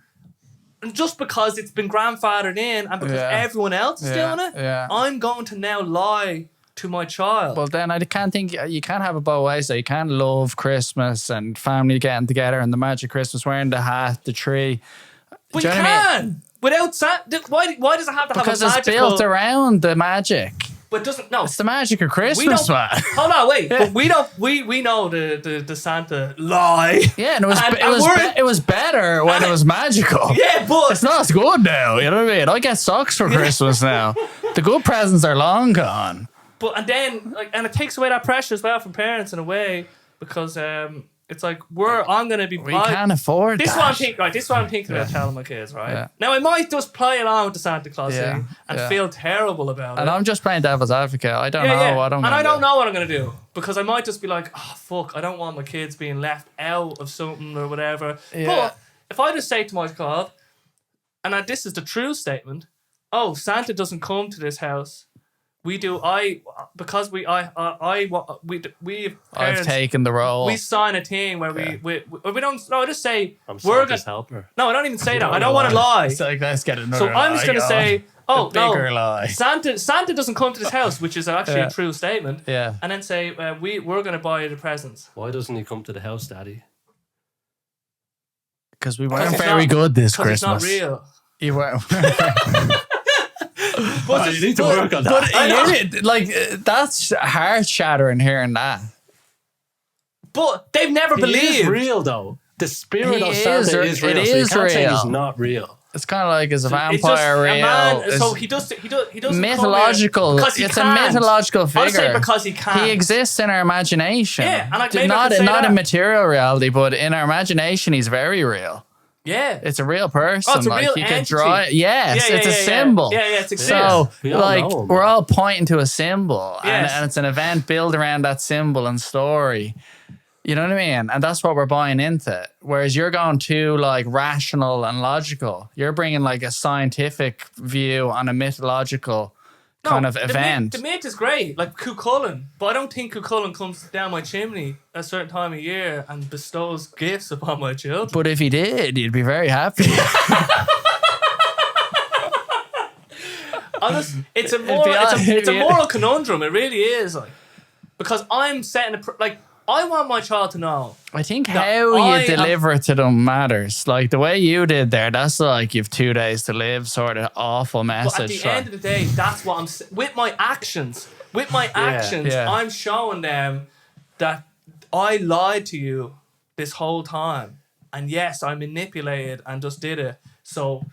And just because it's been grandfathered in and because everyone else is doing it, I'm going to now lie to my child. Well, then I can't think you can't have it both ways. Though. You can't love Christmas and family getting together and the magic Christmas, wearing the hat, the tree. But you can without Santa. Why does it have to because have a magical? Because it's built around the magic. But doesn't no. It's the magic of Christmas, man. Hold on, wait. But we don't. We know the Santa lie. Yeah, and it was better when it was magical. Yeah, but it's not as good now. You know what I mean? I get socks for Christmas now. The good presents are long gone. But and then and it takes away that pressure as well from parents in a way because it's like I'm gonna be. We can't afford this. That. Is what I'm thinking. Right, this is what I'm thinking about telling my kids. Right now, I might just play along with the Santa Claus thing and feel terrible about it. And I'm just playing devil's advocate. I don't know what I'm. And I don't know what I'm gonna do because I might just be like, oh fuck, I don't want my kids being left out of something or whatever. Yeah. But if I just say to my child, and this is the true statement, oh, Santa doesn't come to this house. We do. Because we parents, I've taken the role. We sign a thing where we don't. No, I just say I'm Santa's helper. No, I don't even say that. I don't want to lie. It's like let's get another. So I'm just gonna say, bigger lie. Santa doesn't come to this house, which is actually a true statement. Yeah. And then say we're gonna buy you the presents. Why doesn't he come to the house, Daddy? Because we weren't very good this Christmas. It's not real. You weren't. But you need to work on that. That's heart shattering hearing that. But they've never believed. It is real though. The spirit of Santa is real. It so is you can't say real. he's not real. It's kind of like is a vampire real? A man, so he does mythological. It's a mythological figure. I'll say because he can. He exists in our imagination. Yeah, and not in material reality, but in our imagination, he's very real. Yeah, it's a real person. Oh, it's a real you entity. Can draw it. Yes, it's a symbol. Yeah, it's exists. So we're all pointing to a symbol, yes. and it's an event built around that symbol and story. You know what I mean? And that's what we're buying into. Whereas you're going too rational and logical. You're bringing a scientific view on a mythological kind of event. The myth is great, like Cuchulainn, but I don't think Cuchulainn comes down my chimney at a certain time of year and bestows gifts upon my children. But if he did, you'd be very happy. It's a moral conundrum. It really is, because I'm setting I want my child to know. I think how you deliver it to them matters. Like the way you did there, that's you've 2 days to live sort of awful message. But at the end of the day, that's what I'm with my actions. With my actions, I'm showing them that I lied to you this whole time. And yes, I manipulated and just did it. So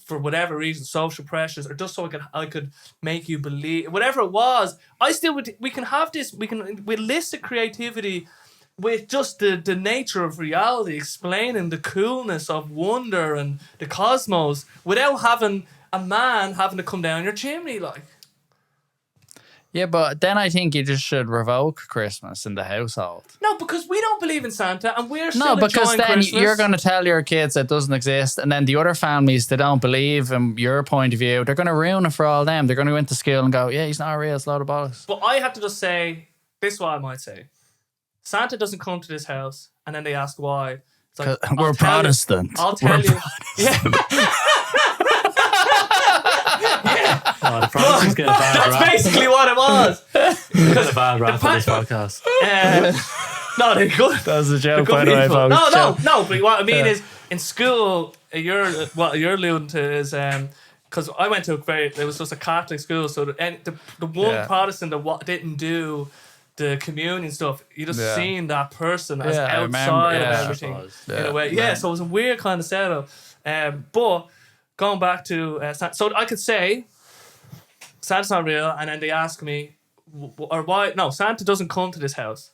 for whatever reason, social pressures, or just so I could make you believe, whatever it was, we can have this, with illicit creativity, with just the nature of reality, explaining the coolness of wonder and the cosmos, without having a man having to come down your chimney, Yeah, but then I think you just should revoke Christmas in the household. No, because we don't believe in Santa and we're still enjoying Christmas. No, because then you're going to tell your kids it doesn't exist, and then the other families that don't believe in your point of view, they're going to ruin it for all them. They're going to go into school and go, yeah, he's not real, it's a load of bollocks. But I have to just say, this is what I might say. Santa doesn't come to this house, and then they ask why. It's we're Protestant. I'll tell you. Yeah. Oh, the Protestants get a bad That's rap. basically what it was. Get a bad rap for this podcast. No, they're good. That was a joke, by the way, folks. No. But what I mean is, in school, what you're alluding to is because I went to it was just a Catholic school, so the one Protestant that didn't do the communion stuff, you just seen that person as outside of everything in a way. Yeah, so it was a weird kind of setup. But going back to so I could say Santa's not real, and then they ask me or why. No, Santa doesn't come to this house.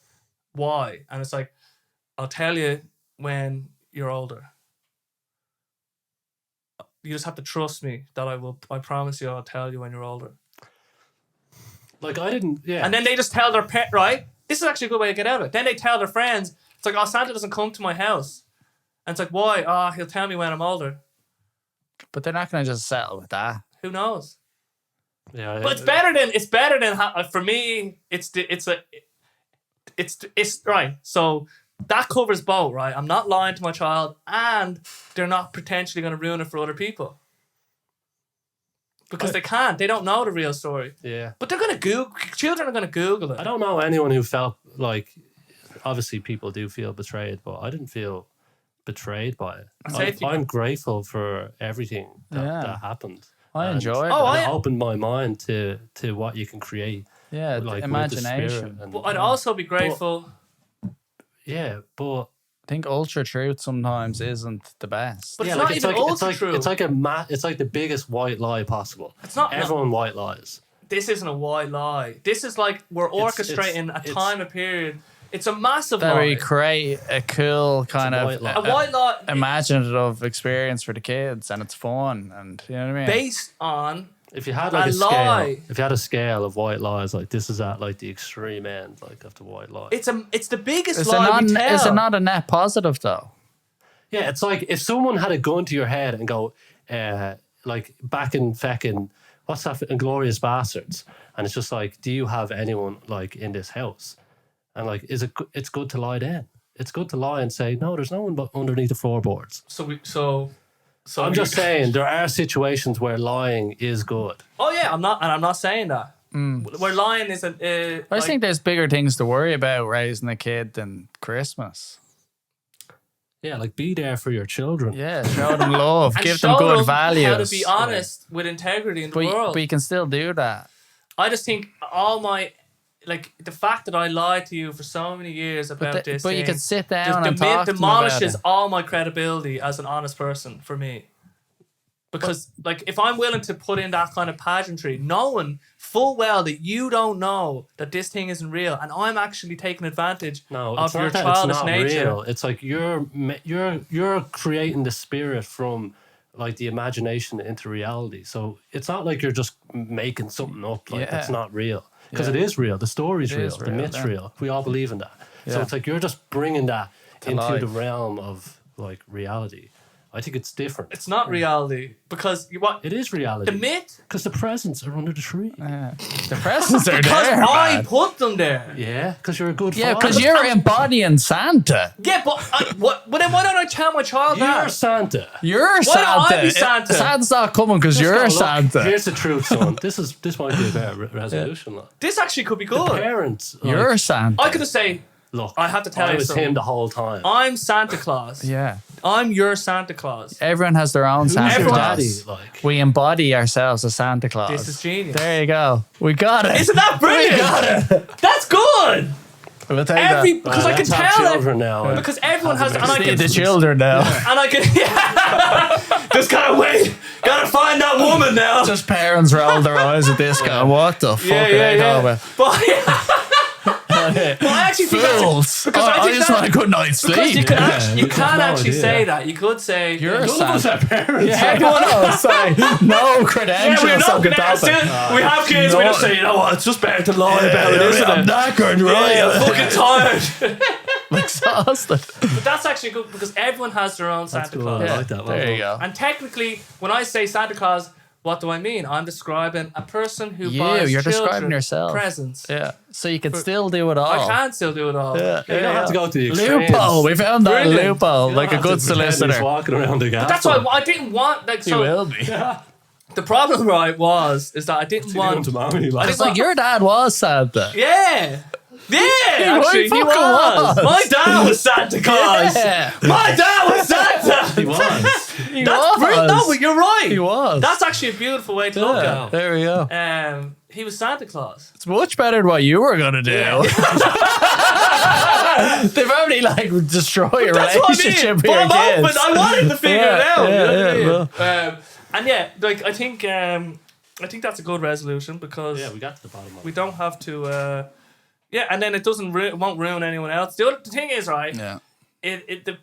Why? And it's I'll tell you when you're older. You just have to trust me that I will. I promise you, I'll tell you when you're older. I didn't. Yeah. And then they just tell their pet, right? this is actually a good way to get out of it. Then they tell their friends, it's like, oh, Santa doesn't come to my house. And it's like, why? Oh, he'll tell me when I'm older. But they're not going to just settle with that. Who knows? Yeah, but it's better than for me. It's right. So that covers both, right? I'm not lying to my child, and they're not potentially going to ruin it for other people because they can't. They don't know the real story. Yeah, but they're going to Google. Children are going to Google it. I don't know anyone who felt like. Obviously, people do feel betrayed, but I didn't feel betrayed by it. I'm grateful for everything that happened. I enjoyed it. I opened my mind to what you can create. Yeah, like imagination. But I'd also be grateful. But I think ultra truth sometimes isn't the best. But it's not even ultra truth. It's like it's like the biggest white lie possible. It's not. Everyone white lies. This isn't a white lie. This is like we're orchestrating a time, a period. It's a massive lie. We create a cool kind of a white lie, imaginative experience for the kids, and it's fun, and you know what I mean. Based on if you had like a scale, if you had a scale of white lies, like this is at like the extreme end, like of the white lie. It's the biggest lie we tell. Is it not a net positive though? Yeah, it's like if someone had a gun to your head and go, like back in feckin' what's that? Inglorious Bastards, and it's just like, do you have anyone like in this house? And like, it's good to lie then. It's good to lie and say, no, there's no one but underneath the floorboards. So I'm just saying there are situations where lying is good. Oh yeah, I'm not saying that. Where lying is I think there's bigger things to worry about raising a kid than Christmas. Yeah, like be there for your children. Yeah, show them love, give them good values. How to be honest with integrity in the world. But you can still do that. I just think like the fact that I lied to you for so many years about this, but you can sit down and talk demolishes all my credibility as an honest person for me. Because like if I'm willing to put in that kind of pageantry, knowing full well that you don't know that this thing isn't real, and I'm actually taking advantage of your childish nature. Real. It's like you're creating the spirit from like the imagination into reality. So it's not like you're just making something up like that's not real. Because it is real. The story's real. The myth's real. We all believe in that. So it's like you're just bringing that into the realm of like reality. I think it's different. It's not reality because it is reality. The myth, because the presents are under the tree. The presents are because there. I put them there. Yeah, because you're a good father. Yeah, because you're embodying Santa. Yeah, but then why don't I tell my child that? You're Santa. You're Santa. Why don't I be Santa? Santa's not coming because you're Santa. Here's the truth, son. This might be a better resolution. This actually could be good. The parents. You're Santa. I could just say, look, I have to tell you something. I was him the whole time. I'm Santa Claus. Yeah. I'm your Santa Claus. Everyone has their own Santa Claus. Daddy, like? We embody ourselves as Santa Claus. This is genius. There you go. We got it. Isn't that brilliant? We got it. That's good. We'll take that. Because I can tell children now. Because everyone has, and I can the children now. And I can, just gotta wait. Gotta find that woman now. Just parents roll their eyes at this guy. What the fuck are they talking about? But I actually think fools. Because I just want a good night's sleep. Because you can't actually say that. You could say you're Santa. Parents. Yeah, everyone else say no credentials. Yeah, we have kids. We just say, you know what? It's just better to lie about it, isn't it? I'm knackered, right? I'm fucking tired. I'm exhausted. But that's actually good because everyone has their own Santa Claus. I like that. There you go. And technically, when I say Santa Claus, what do I mean? I'm describing a person who buys you're children describing yourself. presents. Yeah. So you can still do it all. I can still do it all. Yeah. You don't have to go to the extremes. Loophole. We found that Brilliant. loophole. Like a good solicitor. He's walking around the gas. But that's why I didn't want. Like, so You will be. the problem, right, is that I didn't want. It's like your dad was Santa. Yeah. Yeah, actually, he was. My dad was Santa Claus. Yeah. My dad was Santa. He was. He was. No, but you're right. He was. That's actually a beautiful way to look at it. There we go. He was Santa Claus. It's much better than what you were gonna do. Yeah. They've already like destroyed your That's what relationship with I your mean. But I'm kids. open. I wanted to figure it out. Yeah, You know what yeah, I mean? And yeah, like I think that's a good resolution because We got to the bottom of it. we don't have to. And then it won't ruin anyone else. The thing is, right? Yeah. The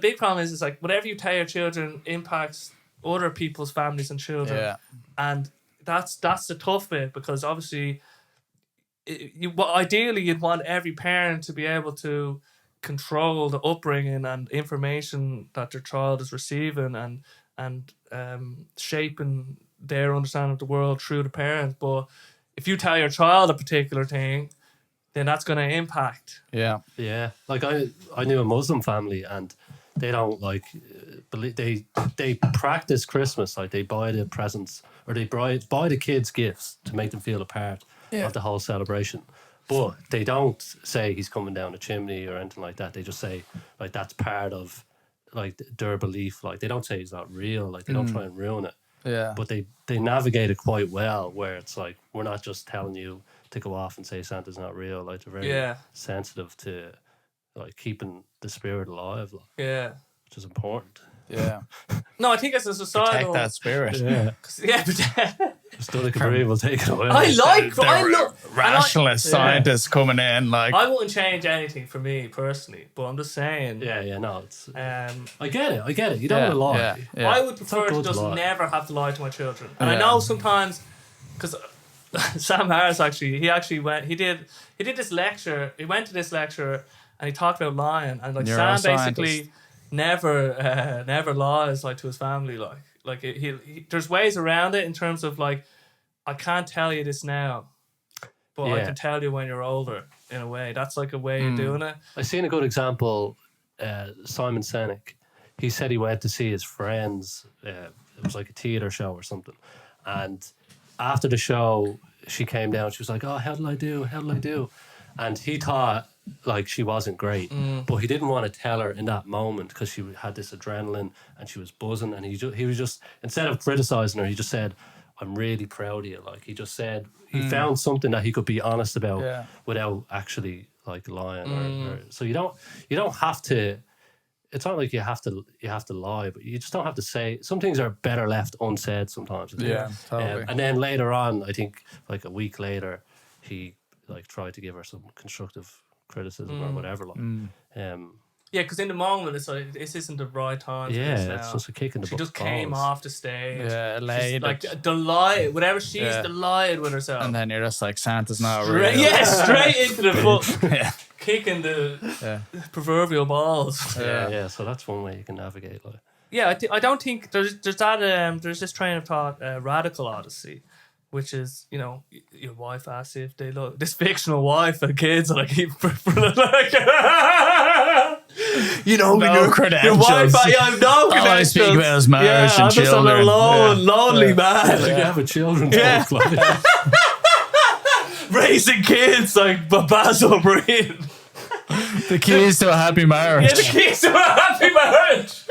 big problem is like whatever you tell your children impacts other people's families and children. Yeah. And that's the tough bit because obviously ideally you'd want every parent to be able to control the upbringing and information that their child is receiving and shaping their understanding of the world through the parent. But if you tell your child a particular thing, then that's going to impact. Yeah. Like I knew a Muslim family, and they don't like believe they practice Christmas. Like they buy the presents, or they buy the kids gifts to make them feel a part of the whole celebration. But they don't say he's coming down the chimney or anything like that. They just say like that's part of like their belief. Like they don't say he's not real. Like they don't try and ruin it. Yeah. But they navigate it quite well, where it's like, we're not just telling you to go off and say Santa's not real. Like they're very sensitive to like keeping the spirit alive. Like, which is important. Yeah. No, I think as a societal... Protect that spirit. But Study Breen will take it away. I love rationalist scientists coming in. Like, I wouldn't change anything for me personally, but I'm just saying. No, it's. I get it. You don't want to lie. I would prefer to just never have to lie to my children. And I know sometimes, because Sam Harris he did this lecture. He went to this lecture and he talked about lying, and like Sam basically never lies like to his family. Like he there's ways around it in terms of like, I can't tell you this now, but I can tell you when you're older. In a way, that's like a way of doing it. I seen a good example. Simon Sinek. He said he went to see his friends. It was like a theater show or something, and after the show, she came down. She was like, "Oh, how did I do?" And he thought like she wasn't great, but he didn't want to tell her in that moment because she had this adrenaline and she was buzzing. And he was just, instead of criticizing her, he just said, "I'm really proud of you." Like he just said he found something that he could be honest about without actually like lying. Or, so you don't have to. It's not like you have to lie, but you just don't have to say. Some things are better left unsaid sometimes. Yeah, totally. And then later on, I think like a week later, he like tried to give her some constructive criticism or whatever. Like, because in the moment it's like, this isn't the right time. It's just a kick in the She balls. just came off the stage. Yeah, she's like delighted, whatever. She's delighted with herself. And then you're just like, Santa's not real. Yeah, straight into the foot. Kicking the proverbial balls. So that's one way you can navigate. Like, I don't think there's there's this train of thought, radical honesty, which is, you know, your wife asks if they love this fictional wife and kids, and I keep like, you know, no credentials. Your wife, I have no credentials. All I speak about is marriage and I'm just a children. lonely man. like you have a children's book, like. Raising kids like Basil Breen. The keys to a happy marriage. Yeah, the keys to a happy marriage.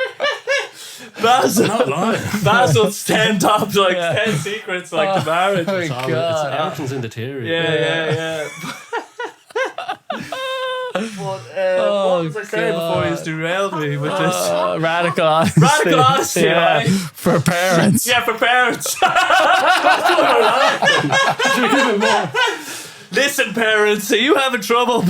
Basil, not lying. Basil's 10 tops, like 10 secrets, like to marriage. Oh my It's everything's in the theory. Yeah. But what was I saying before you derailed me with this? Radical honesty. Radical honesty, right? For parents. Yeah, for parents. Listen, parents, are you having trouble?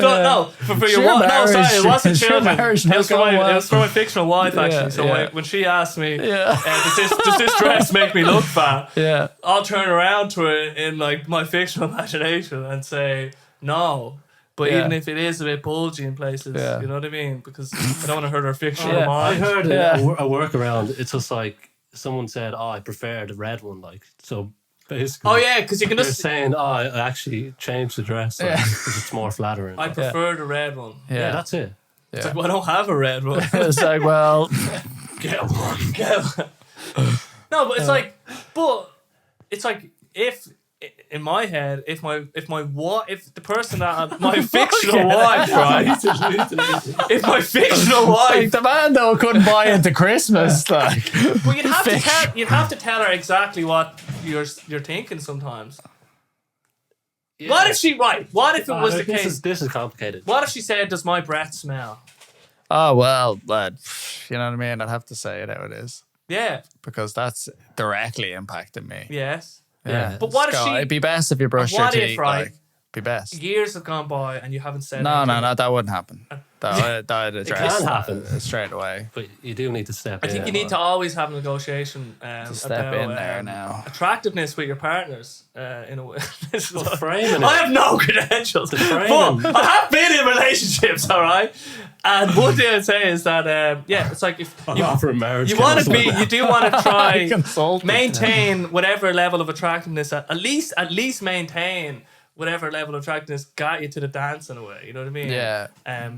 No, for your wife. No, sorry, it wasn't children. It was for my fictional wife, actually. So when she asked me, does this dress make me look fat? Yeah. I'll turn around to it in like my fictional imagination and say no. But even if it is a bit bulgy in places, you know what I mean? Because I don't want to hurt her fictional mind. I heard a workaround. It's just like someone said, "Oh, I prefer the red one." Like so. Basically, because you can just saying, I actually changed the dress because it's more flattering. I prefer the red one. Yeah, that's it. It's like, well, I don't have a red one. It's like, well, get one. No, but it's like if in my head, if the person that my fictional wife, right? If my fictional wife, like the man though couldn't buy into Christmas, like. Well, you'd have to tell her exactly what you're thinking sometimes. Yeah. What if she What if it was the case? This is complicated. What if she said, "Does my breath smell?" Oh well, lad, you know what I mean. I'd have to say it how it is. Yeah, because that's directly impacting me. Yes. Yeah. But what if she? It'd be best if you brush your teeth. Right? be best. Years have gone by and you haven't said No, anything. that wouldn't happen. That'd address can happen. straight away. But you do need to step in. I think you need to always have a negotiation Step about in there now. attractiveness with your partners in a way. Framing I it. have no credentials, but framing. I have been in relationships, all right? And one thing I'd say is that, it's like if I'm offering marriage you want to counseling. be, you do want to try Consultant. maintain whatever level of attractiveness, at least maintain whatever level of attractiveness got you to the dance in a way. You know what I mean? Yeah.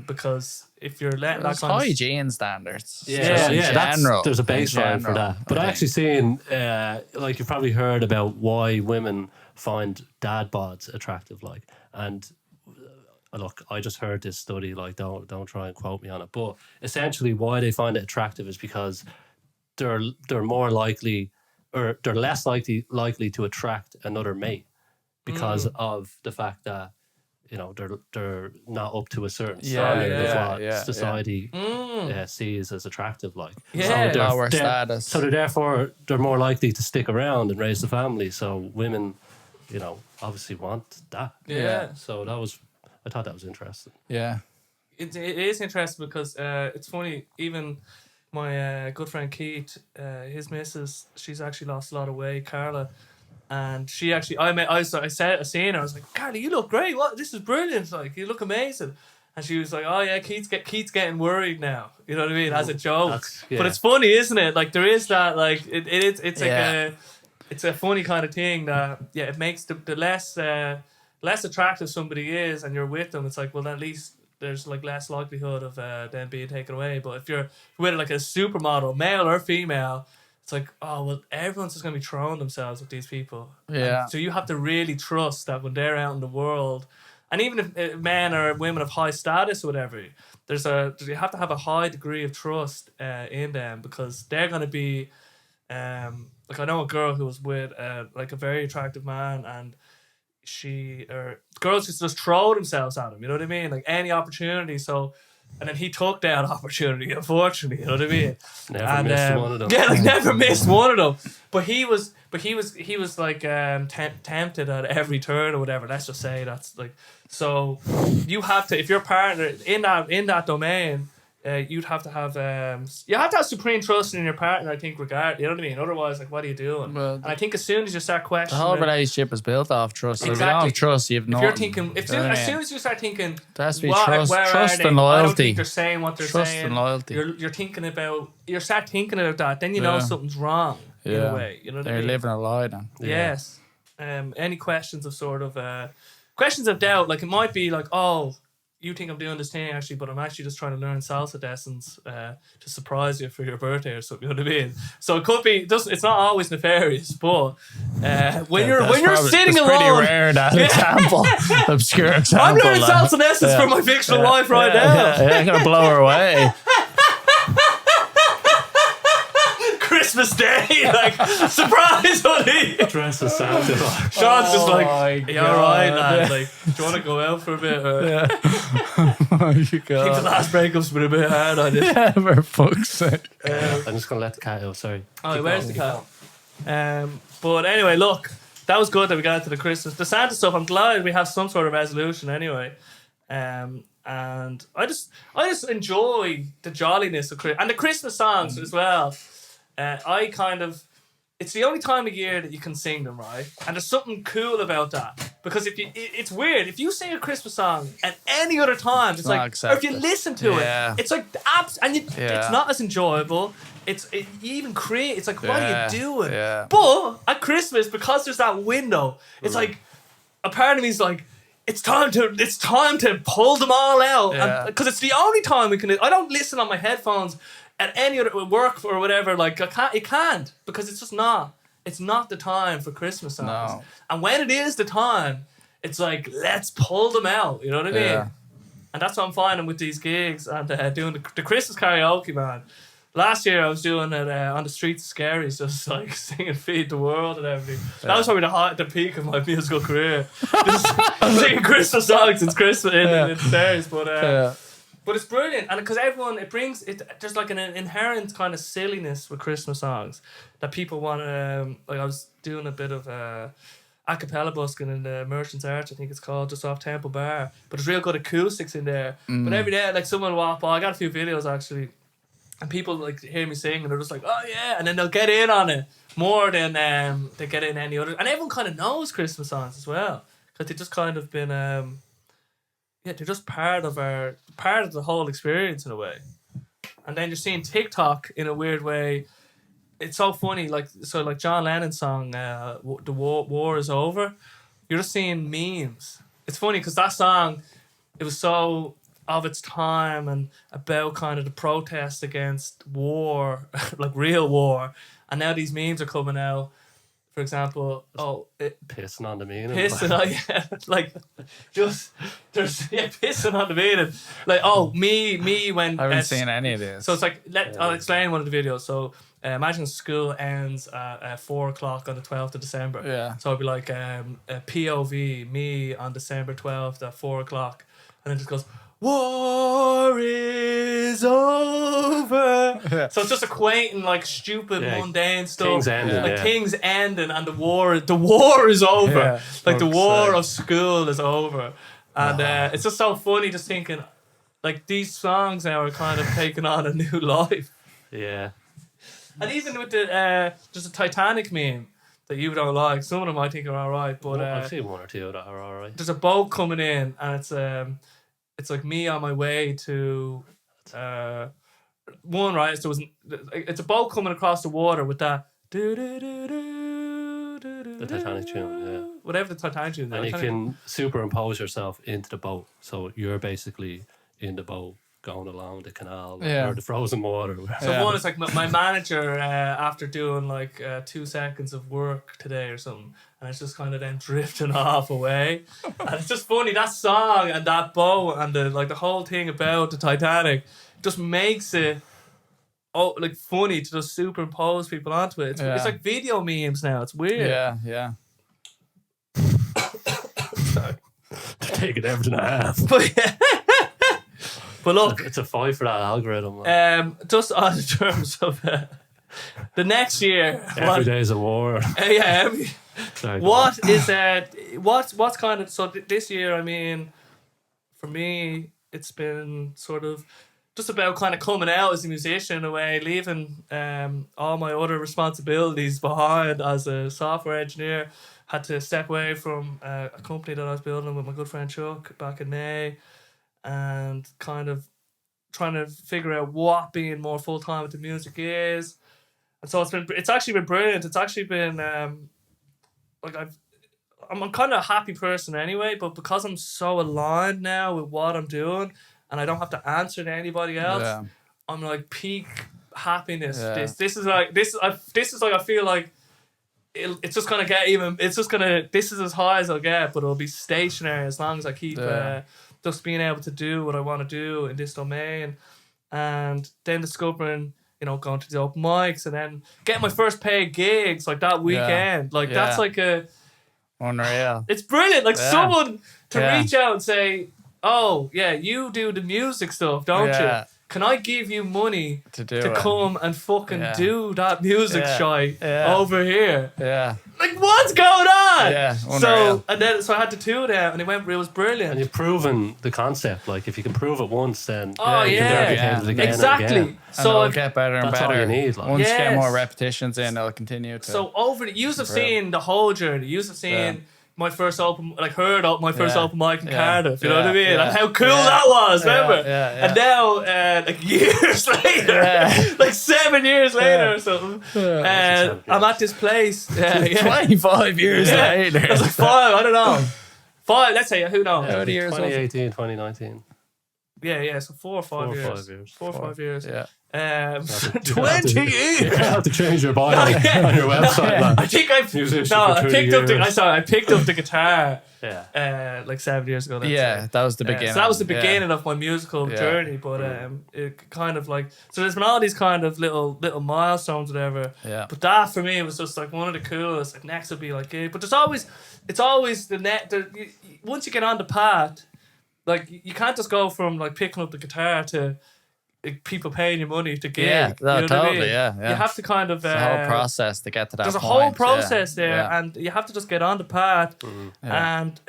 Because if you're letting that There's kind of hygiene standards. Yeah, In general. there's a In baseline for general, that. But I actually seen, like you've probably heard about why women find dad bods attractive, like, and look, I just heard this study, like, don't try and quote me on it, but essentially why they find it attractive is because they're more likely, or they're less likely to attract another mate because of the fact that, you know, they're not up to a certain standard of what society sees as attractive, like. Yeah. Lower status. So they're more likely to stick around and raise the family. So women, you know, obviously want that. Yeah. So I thought that was interesting. Yeah. It is interesting because it's funny, even my good friend Keith, his missus, she's actually lost a lot of weight, Carla. And she actually, I seen her, I was like, Carla, you look great. What? This is brilliant. Like, you look amazing. And she was like, oh yeah, Keith's getting worried now. You know what I mean? As a joke. But it's funny, isn't it? Like, there is that, like, it's like it's a funny kind of thing that, it makes the less attractive somebody is and you're with them, it's like, well, at least there's like less likelihood of them being taken away. But if you're with like a supermodel, male or female, it's like, oh, well, everyone's just going to be throwing themselves with these people. Yeah. And so you have to really trust that when they're out in the world, and even if men or women of high status or whatever, you have to have a high degree of trust in them, because they're going to be, like, I know a girl who was with like a very attractive man, and girls just throw themselves at him, you know what I mean? Like, any opportunity. So, and then he took that opportunity, unfortunately, you know what I mean? Never missed one of them. Yeah, like, never missed one of them. But he was like tempted at every turn or whatever. Let's just say that's like, so you have to, if your partner in that domain, you'd have to have supreme trust in your partner, I think, regard, you know what I mean? Otherwise, like, what are you doing? Well, and I think as soon as you start The questioning whole it, relationship is built off trust. So Exactly. if you don't have trust, you've no. if you're thinking, as soon as you start thinking, there has to be where trust are they? and I don't loyalty. think they're saying what they're Trust saying. and loyalty. You start thinking about that, then you know something's wrong in a way. You know what I They're mean? living a lie then. Yes. Any questions of sort of questions of doubt? Like, it might be like, oh, you think I'm doing this thing actually, but I'm actually just trying to learn salsa lessons to surprise you for your birthday or something. You know what I mean? So it could be. It's not always nefarious, but when you're sitting alone, pretty rare that example, obscure example. I'm learning salsa lessons for my fictional life right now. Yeah, I'm gonna blow her away. Christmas Day, like, surprise, honey. Dress as Santa. Sean's just like, my "Are you alright, God. lad? Like, do you want to go out for a bit? Or Oh, you I think the God. last breakup's been a bit hard on it." Yeah, for fuck's sake. I'm just gonna let the cat out. Sorry. Oh, where's the cat? But anyway, look, that was good that we got into the Christmas, the Santa stuff. I'm glad we have some sort of resolution anyway. And I just enjoy the jolliness of Christmas and the Christmas songs as well. It's the only time of year that you can sing them, right? And there's something cool about that, because it's weird if you sing a Christmas song at any other time, it's not like, or if you accepted. listen to it, it's like it's not as enjoyable. It's like, what are you doing? Yeah. But at Christmas, because there's that window, it's like a part of me's like, it's time to pull them all out, because it's the only time we can. I don't listen on my headphones at any other work or whatever. Like, it can't, because it's just not. It's not the time for Christmas songs. No. And when it is the time, it's like, let's pull them out. You know what I mean? Yeah. And that's what I'm finding with these gigs and doing the Christmas karaoke, man. Last year I was doing it on the streets of Scaries, just like singing "Feed the World" and everything. That was probably the peak of my musical career. Just singing Christmas songs in Scaries, but it's brilliant, and because there's like an inherent kind of silliness with Christmas songs that people want to. Like, I was doing a bit of a cappella busking in the Merchant's Arch, I think it's called, just off Temple Bar. But there's real good acoustics in there. But every day, like, someone will walk by. I got a few videos actually, and people like hear me sing and they're just like, oh yeah, and then they'll get in on it more than they get in any other. And everyone kind of knows Christmas songs as well, because they just kind of been they're just part of the whole experience in a way. And then you're seeing TikTok in a weird way. It's so funny, like John Lennon's song, "The War Is Over." You're just seeing memes. It's funny because that song, it was so of its time and about kind of the protest against war, like real war. And now these memes are coming out. For example, pissing on the meaning. Like just pissing on the meaning. Like me when I haven't seen any of this. So it's like I'll explain one of the videos. So imagine school ends at 4:00 on the 12th of December. Yeah. So it'd be like POV me on December 12th at 4:00, and then it just goes, "War is over." Yeah. So it's just acquainting like stupid mundane stuff. King's ending, like King's ending, and the war is over. Yeah, like the war of school is over, and it's just so funny just thinking, like these songs now are kind of taking on a new life. Yeah. And even with the just a Titanic meme that you don't like, some of them I think are alright, but I've seen one or two that are alright. There's a boat coming in, and it's like me on my way to one, right? So it's a boat coming across the water with that the Titanic tune, yeah. Whatever the Titanic tune is. And you can superimpose yourself into the boat, so you're basically in the boat going along the canal or the frozen water. So one is like my manager after doing like 2 seconds of work today or something, and it's just kind of then drifting off away. And it's just funny, that song and that boat and the whole thing about the Titanic just makes it like funny to just superimpose people onto it. It's like video memes now. It's weird. Yeah. Sorry. They're taking everything I have. But yeah. But look, it's a fight for that algorithm. Just on the terms of the next year, every day is a war. What is what's kind of this year? I mean, for me, it's been sort of just about kind of coming out as a musician in a way, leaving all my other responsibilities behind as a software engineer. Had to step away from a company that I was building with my good friend Chuck back in May. And kind of trying to figure out what being more full time with the music is, and so it's actually been brilliant. It's actually been I'm kind of a happy person anyway, but because I'm so aligned now with what I'm doing, and I don't have to answer to anybody else, I'm like peak happiness. Yeah. This is like I feel like it's just gonna get even. It's just gonna. This is as high as I'll get, but it'll be stationary as long as I keep. Just being able to do what I want to do in this domain, and then discovering, going to the open mics, and then getting my first paid gigs like that weekend. That's like unreal. It's brilliant. Like someone to reach out and say, "Oh yeah, you do the music stuff, don't you? Can I give you money to come and fucking do that music shite over here?" Yeah. Like, what's going on? Yeah. So I had to tune it out, and it was brilliant. And you've proven the concept. Like, if you can prove it once, then you can replicate it again exactly. and again. So it'll get better and that's better. All you need. Like. Once you get more repetitions in, it'll continue to. So you've seen the whole journey. You've seen my first open, heard of my first open mic in Cardiff. You know what I mean? Like how cool that was. Remember? And now, years later, 7 years later or something, I'm at this place. 25 years later. I was like 5. I don't know. 5. Let's say who knows? 30 years. 2018, 2019 Yeah. So 4 or 5 years. 4 or 5 years. Yeah. 20 years. You have to change your bio on your website. I think I picked up the guitar. 7 years ago. That was the beginning. So that was the beginning of my musical journey. But it kind of so there's been all these kind of little milestones, whatever. Yeah. But that for me was just one of the coolest. Like next would be but it's always the net. Once you get on the path, you can't just go from picking up the guitar to people paying you money to gig. Yeah, you know what I totally. mean? Yeah. You have to kind of It's a whole process to get to that. There's a point. whole process there, Yeah. and you have to just get on the path and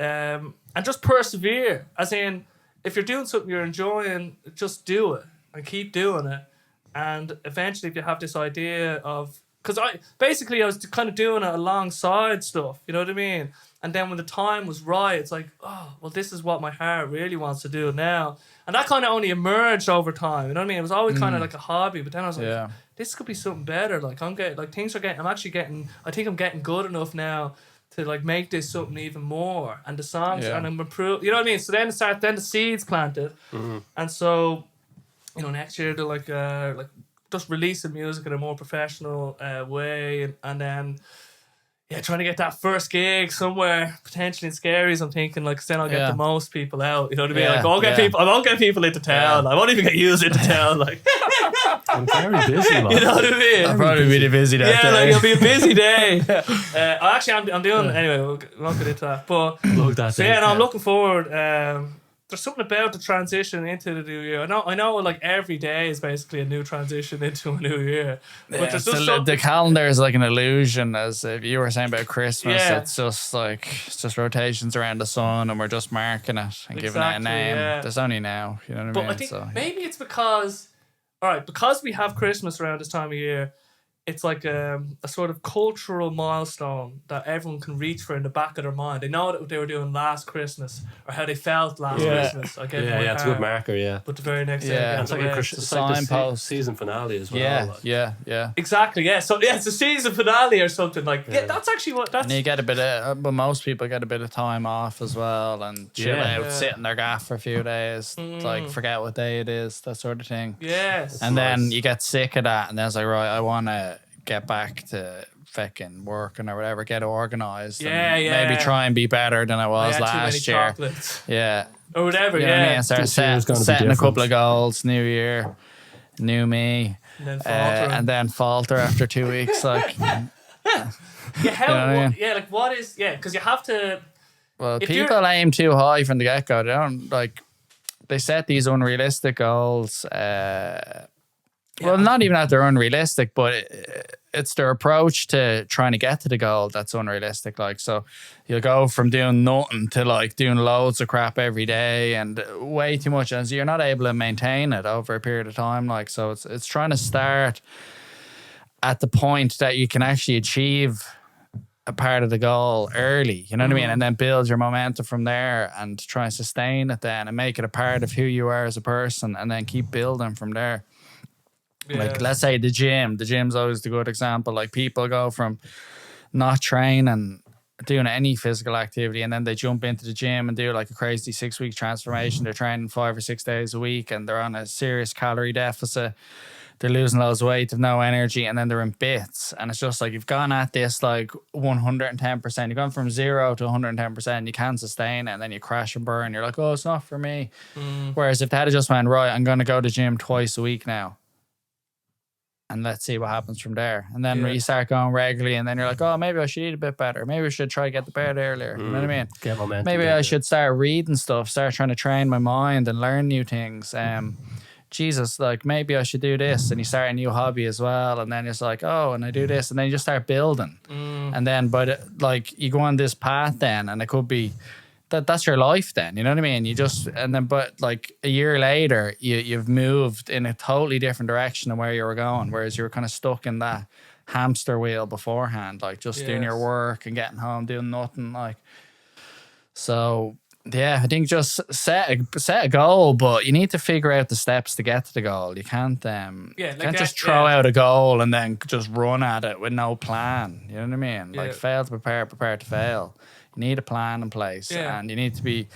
just persevere. As in, if you're doing something you're enjoying, just do it and keep doing it. And eventually, if you have this idea of, because I was kind of doing it alongside stuff, you know what I mean? And then when the time was right, it's like, oh, well, this is what my heart really wants to do now. And that kind of only emerged over time, you know what I mean? It was always kind of like a hobby, but then I was like, this could be something better. Like I think I'm getting good enough now to like make this something even more. And the songs, and I'm improved, you know what I mean? So then the seeds planted. And so, you know, next year they're like just releasing music in a more professional way, and then trying to get that first gig somewhere potentially in Scaries. I'm thinking like, 'cause then I'll get the most people out. You know what I mean? Like I won't get people into town. I won't even get used into town. Like I'm very busy, man. you know what I mean? I'll probably be busy that day. Like it'll be a busy day. I'm doing anyway. We won't get into that. But I'm looking forward. There's something about the transition into the new year. I know like every day is basically a new transition into a new year. But there's just the calendar is like an illusion, as if you were saying about Christmas. It's just rotations around the sun, and we're just marking it and giving it a name. There's only now, you know what I mean? But I think maybe it's because we have Christmas around this time of year. It's like a sort of cultural milestone that everyone can reach for in the back of their mind. They know what they were doing last Christmas or how they felt last Christmas. It's a good marker, But the very next day. It's like the season finale as well. Yeah. Exactly, yeah. So, it's a season finale or something. Like, that's actually what that's... And you get a bit of... But most people get a bit of time off as well and chill out, sit in their gaff for a few days, like forget what day it is, that sort of thing. Yes. And then you get sick of that, and then it's like, right, I want to get back to fucking working or whatever, get organised, and maybe try and be better than I was last year. Chocolates. Yeah. Or whatever, you know what I mean? Start setting a couple of goals, new year, new me, and then falter after 2 weeks. Like, what is, because you have to. Well, people aim too high from the get go. They don't they set these unrealistic goals. Well, not even that they're unrealistic, but it's their approach to trying to get to the goal that's unrealistic. Like, so you'll go from doing nothing to like doing loads of crap every day and way too much, and so you're not able to maintain it over a period of time. Like, so it's trying to start at the point that you can actually achieve a part of the goal early, you know what I mean? And then build your momentum from there and try and sustain it then and make it a part of who you are as a person, and then keep building from there. Like, let's say the gym's always the good example. Like, people go from not training, doing any physical activity, and then they jump into the gym and do like a crazy 6-week transformation. They're training 5 or 6 days a week, and they're on a serious calorie deficit. They're losing loads of weight, they've no energy, and then they're in bits. And it's just like, you've gone at this like 110%. You've gone from 0 to 110%. You can't sustain it, and then you crash and burn. You're like, oh, it's not for me. Whereas if they had just went, right, I'm going to go to the gym twice a week now, and let's see what happens from there. And then you start going regularly, and then you're like, oh, maybe I should eat a bit better. Maybe I should try to get to bed earlier. You know what I mean? Get momentum. Maybe I should start reading stuff, start trying to train my mind and learn new things. Jesus, like, maybe I should do this. And you start a new hobby as well. And then it's like, oh, and I do this. And then you just start building. And then, you go on this path then, and it could be, that's your life then, you know what I mean? But like a year later, you've moved in a totally different direction than where you were going, whereas you were kind of stuck in that hamster wheel beforehand, like just doing your work and getting home, doing nothing. Like, so yeah, I think just set a goal, but you need to figure out the steps to get to the goal. You can't just throw out a goal and then just run at it with no plan. You know what I mean? Like, fail to prepare to fail. You need a plan in place, and you need to be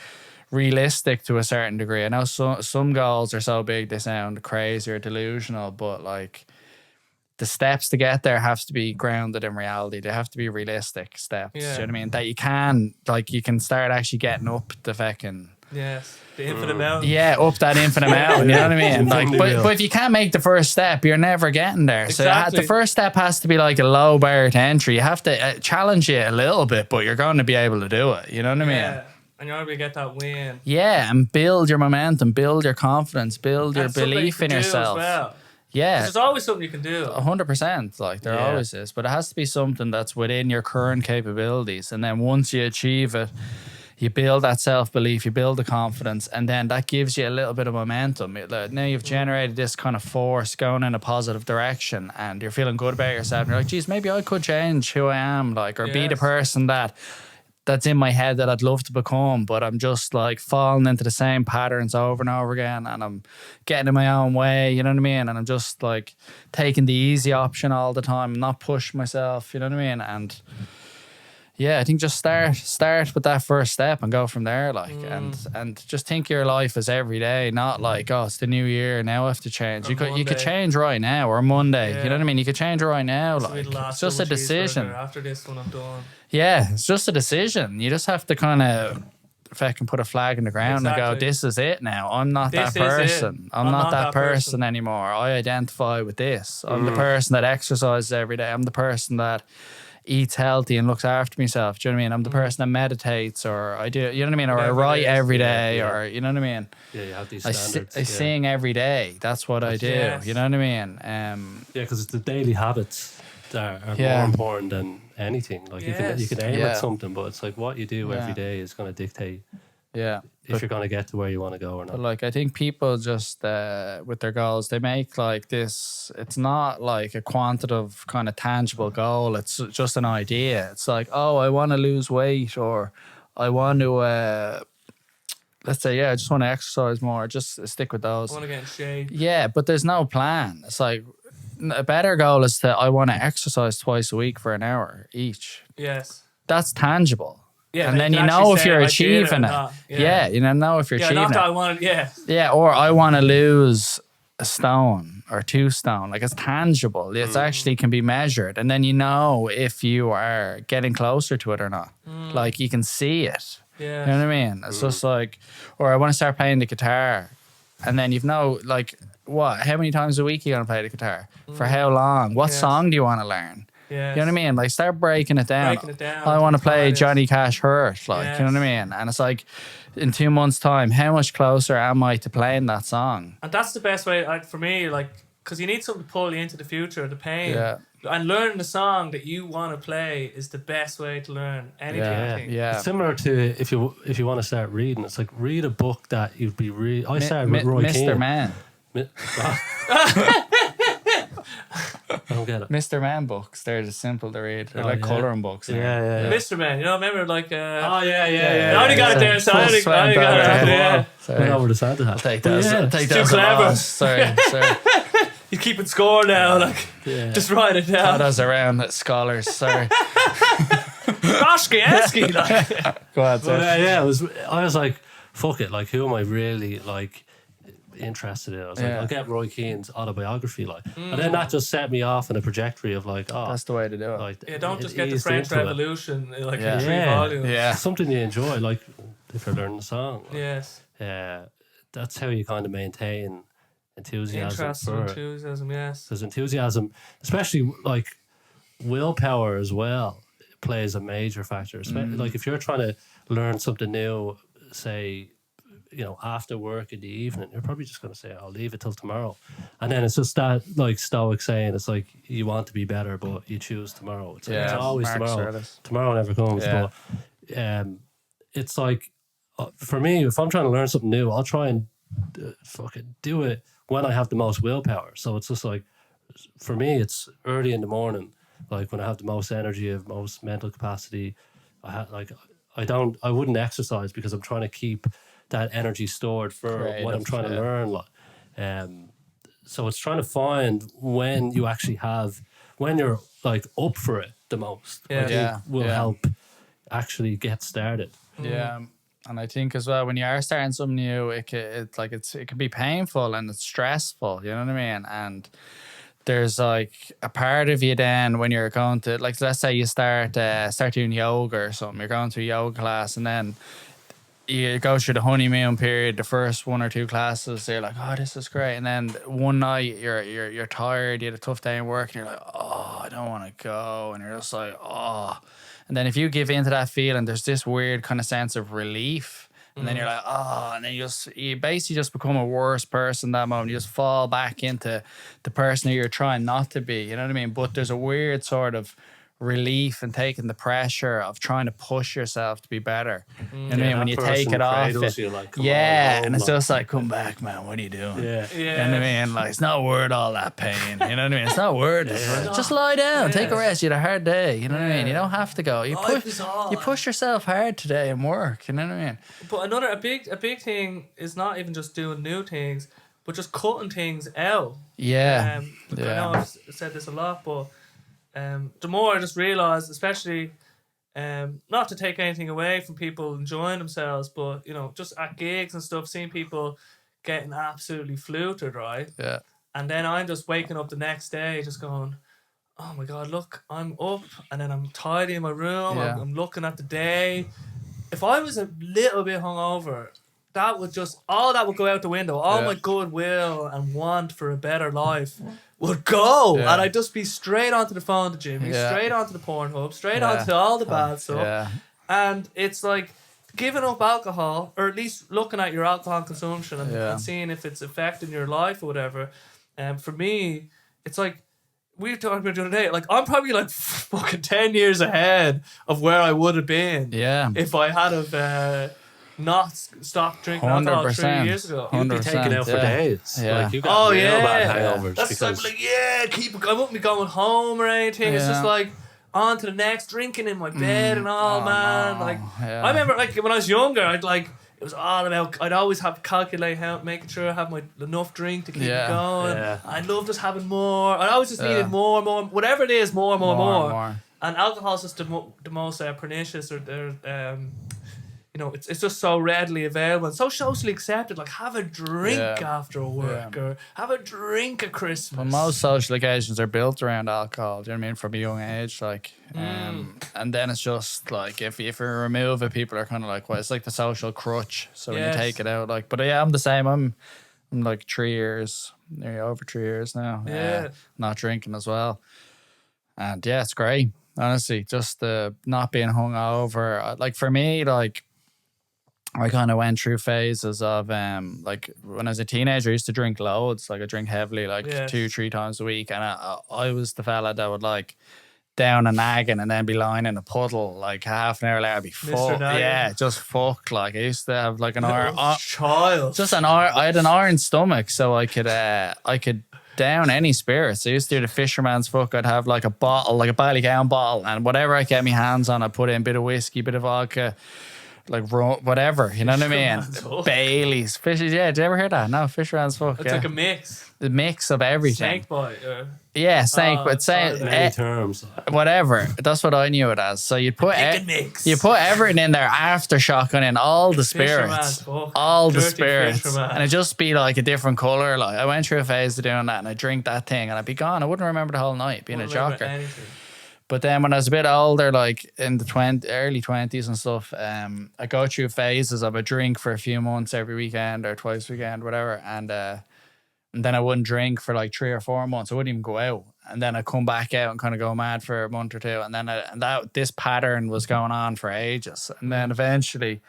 realistic to a certain degree. I know some goals are so big they sound crazy or delusional, but like, the steps to get there have to be grounded in reality. They have to be realistic steps. You know what I mean? That you can start actually getting up the fucking... Yes, the infinite mountain. Yeah, up that infinite mountain, you know what I mean? Like, but if you can't make the first step, you're never getting there. Exactly. So the first step has to be like a low bar to entry. You have to challenge it a little bit, but you're going to be able to do it. You know what I mean? And you're able to get that win. Yeah, and build your momentum, build your confidence, build your belief in yourself. Well. Yeah. There's always something you can do. 100%. Like, there always is. But it has to be something that's within your current capabilities. And then once you achieve it, you build that self-belief, you build the confidence, and then that gives you a little bit of momentum. Now you've generated this kind of force going in a positive direction, and you're feeling good about yourself. And you're like, geez, maybe I could change who I am, like, or be the person that's in my head that I'd love to become, but I'm just like falling into the same patterns over and over again, and I'm getting in my own way, you know what I mean? And I'm just like taking the easy option all the time, not pushing myself, you know what I mean? And yeah, I think just start with that first step and go from there, like, and just think your life is every day, not like, oh, it's the new year, now I have to change. You could change right now, or Monday, you know what I mean? You could change right now, like, it's just a decision. After this one, I'm done. Yeah, it's just a decision. You just have to kind of fucking put a flag in the ground and go, this is it now. I'm not that person. I'm not that person anymore. I identify with this. I'm the person that exercises every day. I'm the person that eats healthy and looks after myself. Do you know what I mean? I'm the person that meditates, or I do, you know what I mean? Or I write every day, or you know what I mean? Yeah, you have these standards. I sing every day. That's what I do. Yes. You know what I mean? Yeah, because it's the daily habits that are more important than anything. Like, you can aim at something, but it's like what you do every day is going to dictate if you're going to get to where you want to go or not. But like, I think people just with their goals, they make like this, it's not like a quantitative kind of tangible goal, it's just an idea. It's like, oh, I want to lose weight, or I want to let's say, I just want to exercise more. Just stick with those. I want to get in shape. Yeah, but there's no plan. It's like, a better goal is that I want to exercise twice a week for an hour each. Yes. That's tangible. Yeah, and then you know if you're achieving it. Yeah, you know if you're achieving not it. that I want. Yeah, or I want to lose a stone or 2 stone. Like, it's tangible. It's actually can be measured, and then you know if you are getting closer to it or not. Like, you can see it. Yeah, you know what I mean. It's just like, or I want to start playing the guitar, and then like, what? How many times a week are you gonna play the guitar? For how long? What song do you want to learn? Yeah, you know what I mean. Like, start breaking it down. I want to play Johnny Cash Hurt. Like, you know what I mean. And it's like, in 2 months' time, how much closer am I to playing that song? And that's the best way for me. Like, because you need something to pull you into the future, the pain. Yeah. And learning the song that you want to play is the best way to learn anything. I think. Yeah. It's similar to if you want to start reading. It's like, read a book that you'd be reading. I started with Roy Keane. Mr. Man. I don't get it. Mr. Man books, they're just simple to read. They're like colouring books. Yeah. Mr. Man, you know, remember like... yeah. I only got it there, so I only got it there. Went over the Santa hat. I'll take that. Take that. Too clever. Sorry. He's keeping score now, like, just write it down. Those around scholars, sorry. Roshkieski, like. Go ahead, sir. I was like, fuck it, like, who am I really, like, interested in? I was like, I'll get Roy Keane's autobiography, like, and then that just set me off in a trajectory of like, oh, that's the way to do it. Like, don't just get the French Revolution like in 3 volumes. Yeah, something you enjoy, like if you're learning a song. Like, yes. That's how you kind of maintain enthusiasm. Enthusiasm, yes. Because enthusiasm, especially like willpower as well, plays a major factor. Like, if you're trying to learn something new, say, you know, after work in the evening, you're probably just going to say, I'll leave it till tomorrow. And then it's just that, like, stoic saying, it's like, you want to be better, but you choose tomorrow. It's, like, it's always tomorrow. Tomorrow never comes. But it's like, for me, if I'm trying to learn something new, I'll try and fucking do it when I have the most willpower. So it's just like, for me, it's early in the morning, like when I have the most energy, have most mental capacity. I wouldn't exercise because I'm trying to keep that energy stored for what I'm trying to learn. So it's trying to find when you actually when you're like up for it the most. Will help actually get started. Yeah. And I think as well, when you are starting something new, it can be painful and it's stressful, you know what I mean? And there's like a part of you then when you're going to, like, let's say you start doing yoga or something, you're going to a yoga class, and then you go through the honeymoon period, the first 1 or 2 classes, you're like, oh, this is great. And then one night you're tired, you had a tough day in work, and you're like, oh, I don't want to go. And you're just like, oh. And then if you give into that feeling, there's this weird kind of sense of relief. And then you're like, oh, and then you basically just become a worse person that moment. You just fall back into the person who you're trying not to be. You know what I mean? But there's a weird sort of relief in taking the pressure of trying to push yourself to be better. You know what I mean? When you take it off, and it's just like, come back, man. What are you doing? Yeah. You know what I mean? Like, it's not worth all that pain. You know what I mean? It's not worth it. Just lie down, take a rest. You had a hard day. You know what I mean? You don't have to go. You push yourself hard today and work. You know what I mean? But a big thing is not even just doing new things, but just cutting things out. Yeah. I know I've said this a lot, but the more I just realised, especially not to take anything away from people enjoying themselves, but just at gigs and stuff, seeing people getting absolutely fluted, right? Yeah. And then I'm just waking up the next day just going, oh my God, look, I'm up, and then I'm tidying my room, I'm looking at the day. If I was a little bit hungover, that would go out the window. All my goodwill and want for a better life would go, and I'd just be straight onto the phone to Jimmy, straight onto the Pornhub, straight onto all the bad stuff. And it's like giving up alcohol, or at least looking at your alcohol consumption and seeing if it's affecting your life or whatever. For me, it's like we were talking about the other day. Like, I'm probably like fucking 10 years ahead of where I would have been if I had have not stopped drinking alcohol 3 years ago. You'd be taken out for days. Yeah. Like, you got real bad hangovers. That's because like, I wouldn't be going home or anything. It's just like on to the next, drinking in my bed and all, man. Like, I remember, like, when I was younger, it was all about, I'd always have calculate how, making sure I have enough drink to keep me going. Yeah. I love just having more. I always just needed more, whatever it is, more. And alcohol is just the most pernicious, or it's just so readily available and so socially accepted. Like, have a drink after work or have a drink at Christmas. Well, most social occasions are built around alcohol. Do you know what I mean? From a young age, like, and then it's just like if you remove it, people are kind of like, well, it's like the social crutch. So when you take it out, like, but I'm the same. I'm like 3 years, nearly over 3 years now. Not drinking as well, and it's great. Honestly, just not being hungover. Like, for me, like, I kind of went through phases of like when I was a teenager, I used to drink loads. Like, I drink heavily, like 2-3 times a week, and I was the fella that would like down a nagging and then be lying in a puddle like half an hour later. I'd be fucked. Yeah, just fucked. Like, I used to have like an child. I had an iron stomach, so I could down any spirits. I used to do the fisherman's fuck. I'd have like a bottle, like a Ballygown bottle, and whatever I get my hands on, I put in a bit of whiskey, bit of vodka, like whatever, you know what I mean? Bailey's, fishes. Yeah, did you ever hear that? No, fisherman's fuck. It's like a mix. The mix of everything. Snake boy. Snake, but say many terms. Whatever. That's what I knew it as. So you put everything in there, aftershock in all the spirits, and it just be like a different color. Like, I went through a phase of doing that, and I drink that thing, and I'd be gone. I wouldn't remember the whole night being a jocker. But then when I was a bit older, like in the early 20s and stuff, I go through phases of a drink for a few months every weekend or twice a weekend, whatever. And then I wouldn't drink for like 3 or 4 months. I wouldn't even go out. And then I'd come back out and kind of go mad for a month or two. And then this pattern was going on for ages. And then eventually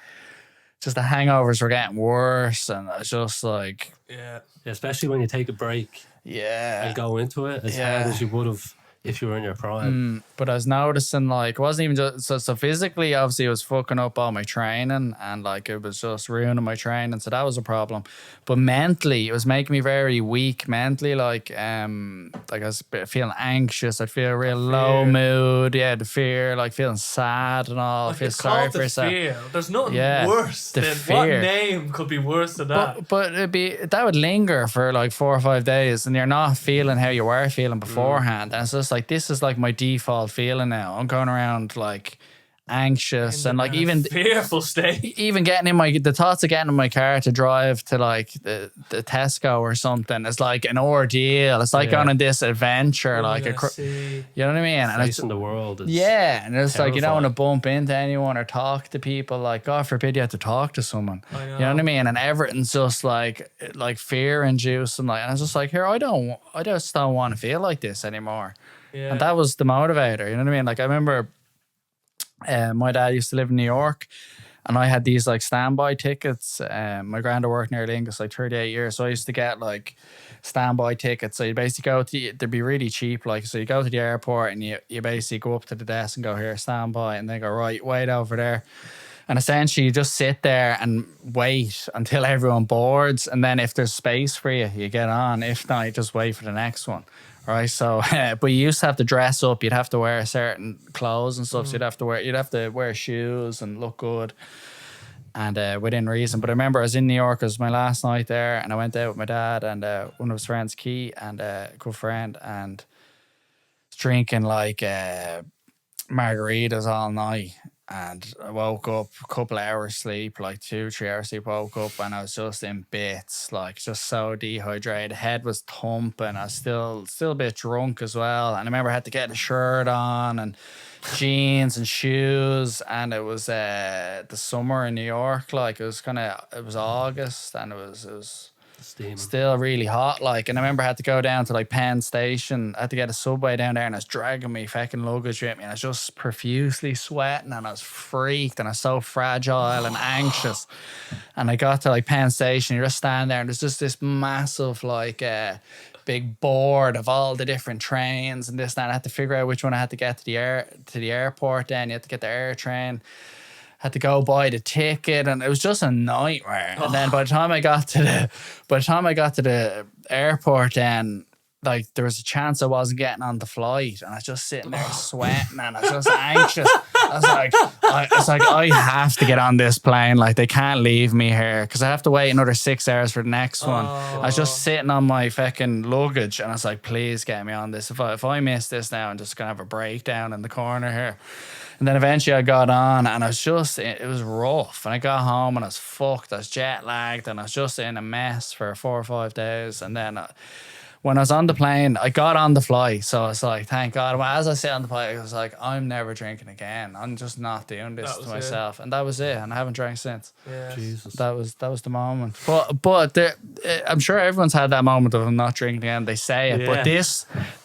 just the hangovers were getting worse. And I was just like... Yeah, especially when you take a break. Yeah. And go into it as hard as you would have if you were in your prime. But I was noticing, like, it wasn't even just so physically, obviously it was fucking up all my training, and like it was just ruining my training, so that was a problem. But mentally, it was making me very weak mentally. Like I was feeling anxious, I'd feel a real low mood, the fear, like feeling sad and all. Like, I feel sorry for yourself. There's nothing worse than fear. What name could be worse than that? But that would linger for like 4 or 5 days, and you're not feeling how you were feeling beforehand. And it's just like, this is like my default feeling now. I'm going around like anxious and like even fearful state. Even getting in the thoughts of getting in my car to drive to like the Tesco or something. It's like an ordeal. It's like going on this adventure, like you know what I mean? And facing the world. And it's terrifying. Like, you don't want to bump into anyone or talk to people. Like, God forbid you have to talk to someone. You know what I mean? And everything's just like fear induced, and I was just like, here, I just don't want to feel like this anymore. And that was the motivator. You know what I mean? Like, I remember My dad used to live in New York, and I had these like standby tickets. My granddad worked near Lingus like 38 years, so I used to get like standby tickets. So you basically go to, they'd be really cheap. Like, so you go to the airport and you basically go up to the desk and go, here, standby, and they go, right, wait over there. And essentially you just sit there and wait until everyone boards, and then if there's space for you, you get on. If not, you just wait for the next one. Right, so but you used to have to dress up. You'd have to wear certain clothes and stuff. So you'd have to wear shoes and look good, and within reason. But I remember I was in New York. It was my last night there, and I went out with my dad and one of his friends, Key, and a good friend, and drinking like margaritas all night. And I woke up, a couple of hours sleep, like 2-3 hours sleep, woke up and I was just in bits, like just so dehydrated. Head was thumping. I was still a bit drunk as well. And I remember I had to get a shirt on and jeans and shoes. And it was the summer in New York, like it was August, and it was Steaming. Still really hot, like. And I remember I had to go down to like Penn Station. I had to get a subway down there, and I was dragging me fucking luggage with me, and I was just profusely sweating, and I was freaked, and I was so fragile and anxious. And I got to like Penn Station, you're just standing there, and there's just this massive like big board of all the different trains and this and that. I had to figure out which one I had to get to the airport. Then you had to get the air train. Had to go buy the ticket, and it was just a nightmare. And then by the time I got to the airport, then like there was a chance I wasn't getting on the flight, and I was just sitting there sweating, and I was just anxious. I was like, I have to get on this plane. Like, they can't leave me here because I have to wait another 6 hours for the next one. I was just sitting on my fucking luggage, and I was like, please get me on this. If I miss this now, I'm just gonna have a breakdown in the corner here. And then eventually I got on, and it was rough. And I got home and I was fucked. I was jet lagged, and I was just in a mess for 4 or 5 days. And then when I was on the plane, I got on the flight. So I was like, thank God. Well, as I sit on the plane, I was like, I'm never drinking again. I'm just not doing this to myself. And that was it. And I haven't drank since. Yeah. Jesus. That was the moment. But I'm sure everyone's had that moment of not drinking again. They say it. Yeah. But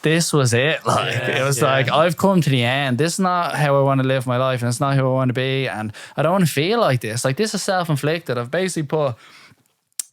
this was it. Like, it was like, I've come to the end. This is not how I want to live my life, and it's not who I want to be. And I don't want to feel like this. Like, this is self-inflicted. I've basically put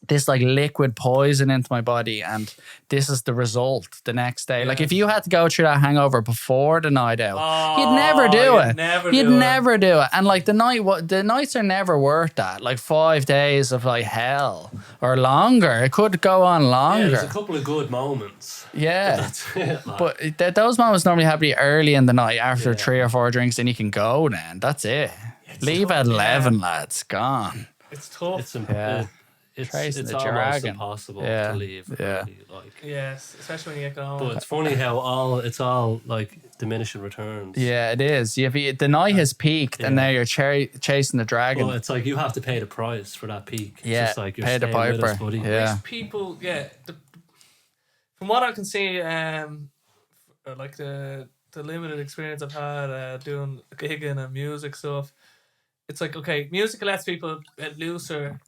this like liquid poison into my body, and this is the result the next day. Like, if you had to go through that hangover before the night out, you'd never do it. You'd never do it. And like the nights are never worth that. Like 5 days of like hell or longer. It could go on longer. Yeah, there's a couple of good moments. Yeah. But that's it. Like. But those moments normally happen early in the night after 3 or 4 drinks, and you can go then. That's it. Leave at 11, lads. Gone. It's tough. It's almost impossible to leave. Yeah. Really, like. Yes, especially when you get going. But it's funny how it's all like diminishing returns. Yeah, it is. The night has peaked, and now you're chasing the dragon. Well, it's like you have to pay the price for that peak. It's Yeah, just like you're pay the staying with piper. us, buddy. Yeah. People, from what I can see, like the limited experience I've had doing gigging and music stuff, it's like, okay, music lets people get looser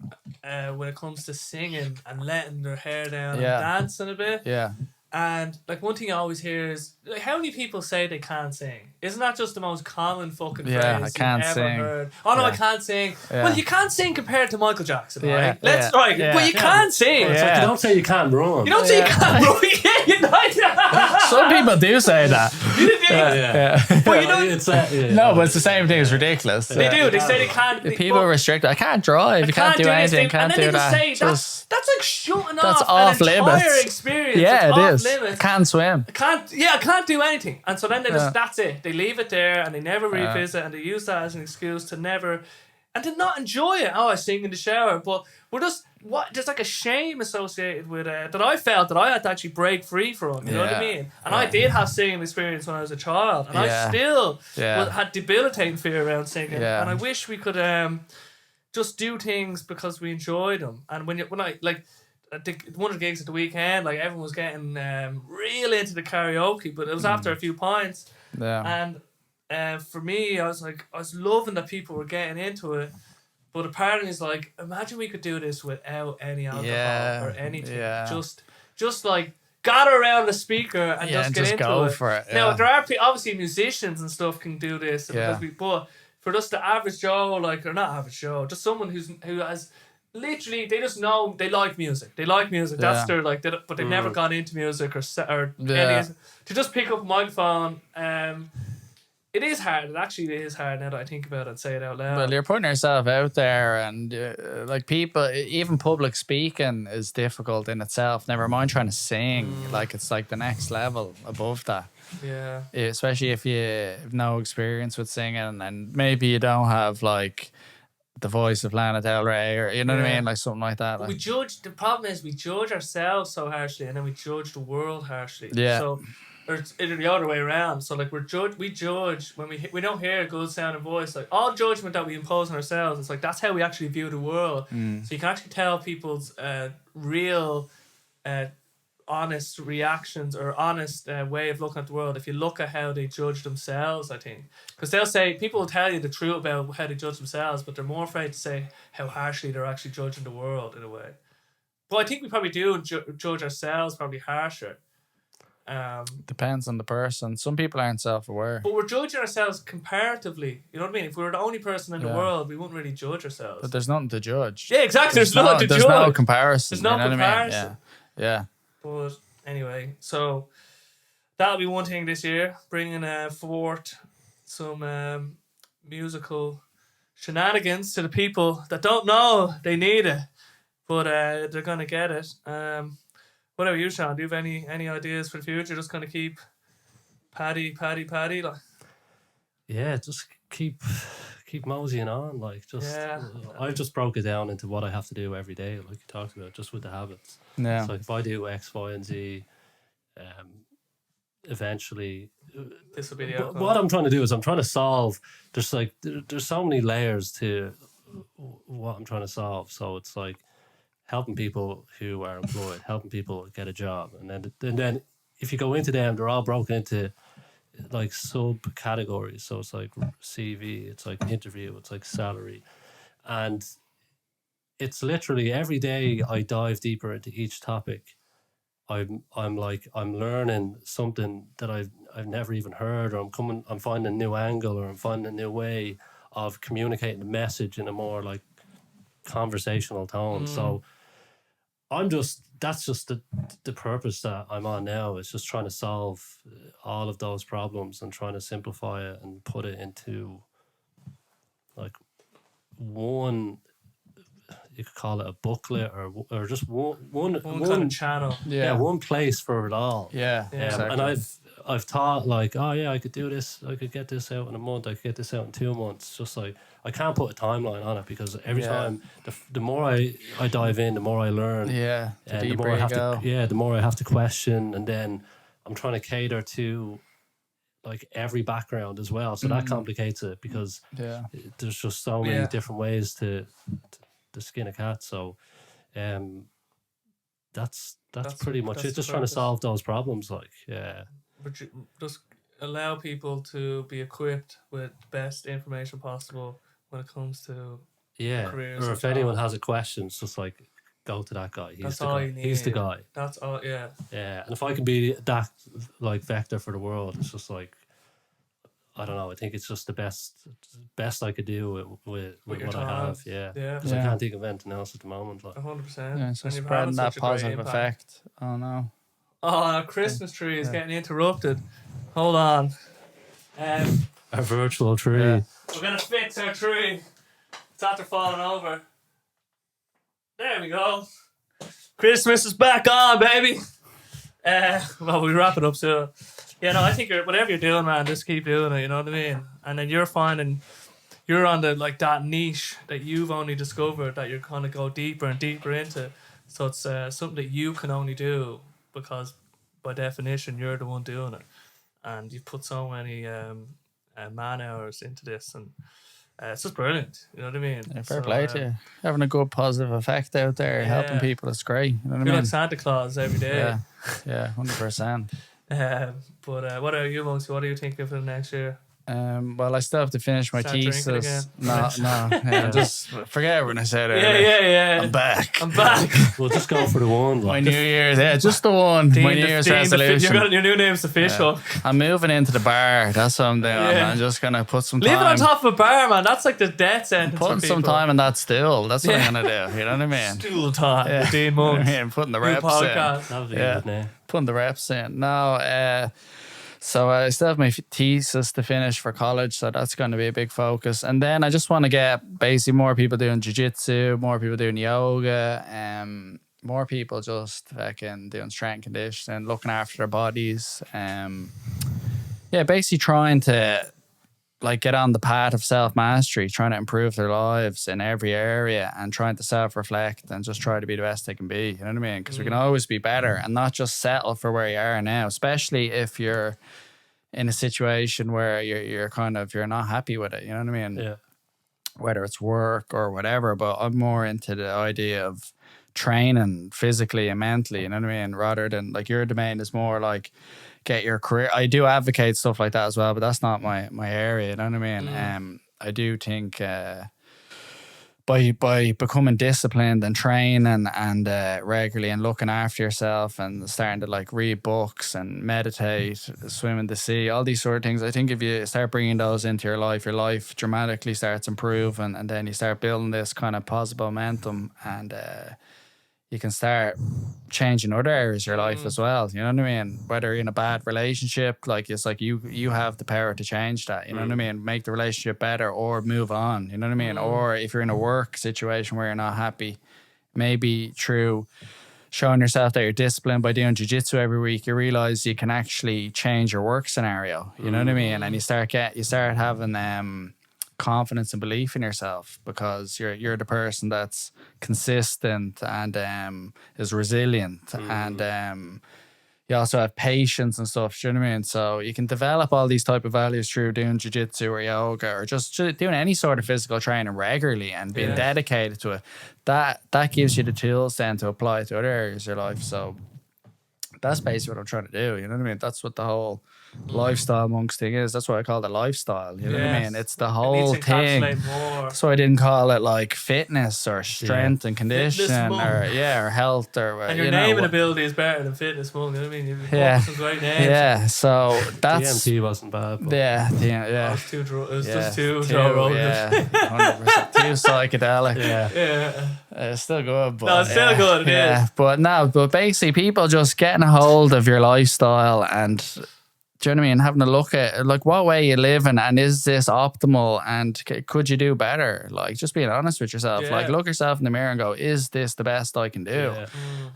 when it comes to singing and letting their hair down and dancing a bit. Yeah. And like one thing I always hear is like, how many people say they can't sing? Isn't that just the most common fucking phrase I can't you've ever sing. heard? Oh no, I can't sing. Yeah. Well, you can't sing compared to Michael Jackson, Yeah. right? Let's Yeah. right. Yeah. Well, you can't sing. It's like you don't say you can't run. You don't say you can't run. Some people do say that. But you know, No, but it's the same thing. It's ridiculous. they do. They say they can't. People are restricted. I can't drive. You can't do anything. Can't do that. Say, that's like shutting That's off off an entire limits. experience. Yeah, it's it off is. Limits. I can't swim. I can't do anything. And so then they just, that's it. They leave it there and they never revisit, and they use that as an excuse to never, and to not enjoy it. Oh, I sing in the shower. But there's like a shame associated with it that I felt that I had to actually break free from. You know what I mean? And I did have singing experience when I was a child, and I still had debilitating fear around singing. And I wish we could just do things because we enjoyed them. And when I like, I think one of the gigs at the weekend, like everyone was getting real into the karaoke, but it was after a few pints. Yeah. And for me, I was loving that people were getting into it. But a part of me is like, imagine we could do this without any alcohol or anything. Yeah. Just like gather around the speaker and just get into go it. for it. Now there are obviously musicians and stuff can do this, but for just the average Joe, like, or not average Joe, just someone who has literally, they just know they like music. They like music. That's their like, but they've never gone into music or any, to just pick up a microphone. It is hard. It actually is hard now that I think about it and say it out loud. Well, you're putting yourself out there, and like people, even public speaking is difficult in itself. Never mind trying to sing. Like it's like the next level above that. Yeah. Especially if you have no experience with singing, and maybe you don't have like the voice of Lana Del Rey, or you know what I mean, like something like that. Like. We judge. The problem is we judge ourselves so harshly, and then we judge the world harshly. Yeah. So, or it's the other way around. So like we judge when we don't hear a good sounding voice. Like all judgment that we impose on ourselves, it's like that's how we actually view the world. So you can actually tell people's real, honest reactions or honest way of looking at the world if you look at how they judge themselves. I think because they'll say people will tell you the truth about how they judge themselves, but they're more afraid to say how harshly they're actually judging the world in a way. But I think we probably do judge ourselves probably harsher. Depends on the person. Some people aren't self-aware. But we're judging ourselves comparatively. You know what I mean? If we were the only person in the world, we wouldn't really judge ourselves. But there's nothing to judge. Yeah, exactly. There's nothing to judge. There's no comparison. There's no comparison. I mean? Yeah. But anyway, so that'll be one thing this year, bringing forth some musical shenanigans to the people that don't know they need it, but they're gonna get it. What about you, Sean? Do you have any ideas for the future? Just kind of keep Paddy, like. Yeah, just keep moseying on. Like I've just broke it down into what I have to do every day, like you talked about, just with the habits. Yeah. So if I do X, Y, and Z, eventually, this will be the outcome. What I'm trying to do is I'm trying to solve. There's so many layers to what I'm trying to solve. So it's like helping people who are employed, helping people get a job, and then if you go into them, they're all broken into like subcategories. So it's like CV, it's like interview, it's like salary, and it's literally every day I dive deeper into each topic. I'm learning something that I've never even heard, or I'm finding a new angle, or I'm finding a new way of communicating the message in a more like conversational tone. So that's just the purpose that I'm on now. It's just trying to solve all of those problems and trying to simplify it and put it into like one, you could call it a booklet or just one kind of channel. Yeah, one place for it all. Yeah, exactly. And I've thought like, oh yeah, I could do this, I could get this out in a month, I could get this out in 2 months. Just like I can't put a timeline on it because every time the more I dive in, the more I learn. Yeah, the more I have the more I have to question, and then I'm trying to cater to like every background as well. So that complicates it because there's just so many different ways to skin a cat. So that's pretty much it. Just trying to solve those problems, like But just allow people to be equipped with the best information possible when it comes to careers. Or if anyone has a question, it's just like go to that guy. He's the guy. He's the guy. That's all. Yeah. Yeah, and if I can be that like vector for the world, it's just like I don't know. I think it's just the best I could do with what I have. Yeah. Because I can't think of anything else at the moment. Like 100%. Yeah, so spreading that positive effect. Oh no. Oh, our Christmas tree is getting interrupted. Hold on. Our virtual tree. Yeah. We're gonna fix our tree. It's after falling over. There we go. Christmas is back on, baby. Well, we wrap it up soon. Yeah, no, I think whatever you're doing, man, just keep doing it. You know what I mean? And then you're finding you're on the like that niche that you've only discovered that you're gonna go deeper and deeper into. So it's something that you can only do because by definition you're the one doing it, and you've put so many man hours into this, and it's just brilliant. You know what I mean? Yeah, fair play to you. Having a good positive effect out there, helping people, it's great. You know what I mean? Like Santa Claus every day. Yeah, 100%. But what are you, Monks? What are you thinking for the next year? Well, I still have to finish my Start drinking again. thesis. No, just forget when I said it. Yeah. I'm back. We'll just go for the one. My Like. New Year's, just the one. My New Year's resolution. Your new name's official. I'm moving into the bar. That's what I'm doing. I'm just gonna put some time. Living on top of a bar, man. That's like the death sentence. Putting for some people. time in that stool. That's what I'm gonna do. You know what I mean? Stool time. Yeah. Dean Monks. Putting the New reps in. podcast. That would be a good name. Putting the reps in. No, so I still have my thesis to finish for college, so that's going to be a big focus. And then I just want to get basically more people doing jiu-jitsu, more people doing yoga, more people just fucking doing strength and conditioning, looking after their bodies. Basically trying to like get on the path of self-mastery, trying to improve their lives in every area and trying to self-reflect and just try to be the best they can be. You know what I mean? Because we can always be better and not just settle for where you are now, especially if you're in a situation where you're not happy with it. You know what I mean? Yeah. Whether it's work or whatever, but I'm more into the idea of training physically and mentally, you know what I mean? Rather than like your domain is more like get your career. I do advocate stuff like that as well, but that's not my area, you know what I mean? I do think by becoming disciplined and training and regularly and looking after yourself and starting to like read books and meditate, swim in the sea, all these sort of things, I think if you start bringing those into your life dramatically starts improving, and then you start building this kind of positive momentum, and you can start changing other areas of your life as well. You know what I mean? Whether you're in a bad relationship, like it's like you have the power to change that. You know what I mean? Make the relationship better or move on. You know what I mean? Or if you're in a work situation where you're not happy, maybe through showing yourself that you're disciplined by doing jiu-jitsu every week, you realize you can actually change your work scenario. You know what I mean? And you start having confidence and belief in yourself because you're the person that's consistent and is resilient, and you also have patience and stuff. Do you know what I mean? So you can develop all these type of values through doing jiu-jitsu or yoga or just doing any sort of physical training regularly and being dedicated to it. That gives you the tools then to apply to other areas of your life. So that's basically what I'm trying to do. You know what I mean? That's what the whole lifestyle monks thing is. That's what I call the lifestyle. You know what I mean? It's the whole thing. That's why I didn't call it like fitness or strength and conditioning or health or and your naming ability is better than fitness monk. You know what I mean? You've some great names. Yeah. So that's DMT wasn't bad. But yeah. It was just two Joe Rogans. Yeah, 100%. Too psychedelic. Yeah. It's still good, but no, it's still good. It is. But basically, people just getting a hold of your lifestyle and. Do you know what I mean? Having a look at like what way you live and is this optimal and could you do better? Like just being honest with yourself. Like look yourself in the mirror and go, is this the best I can do?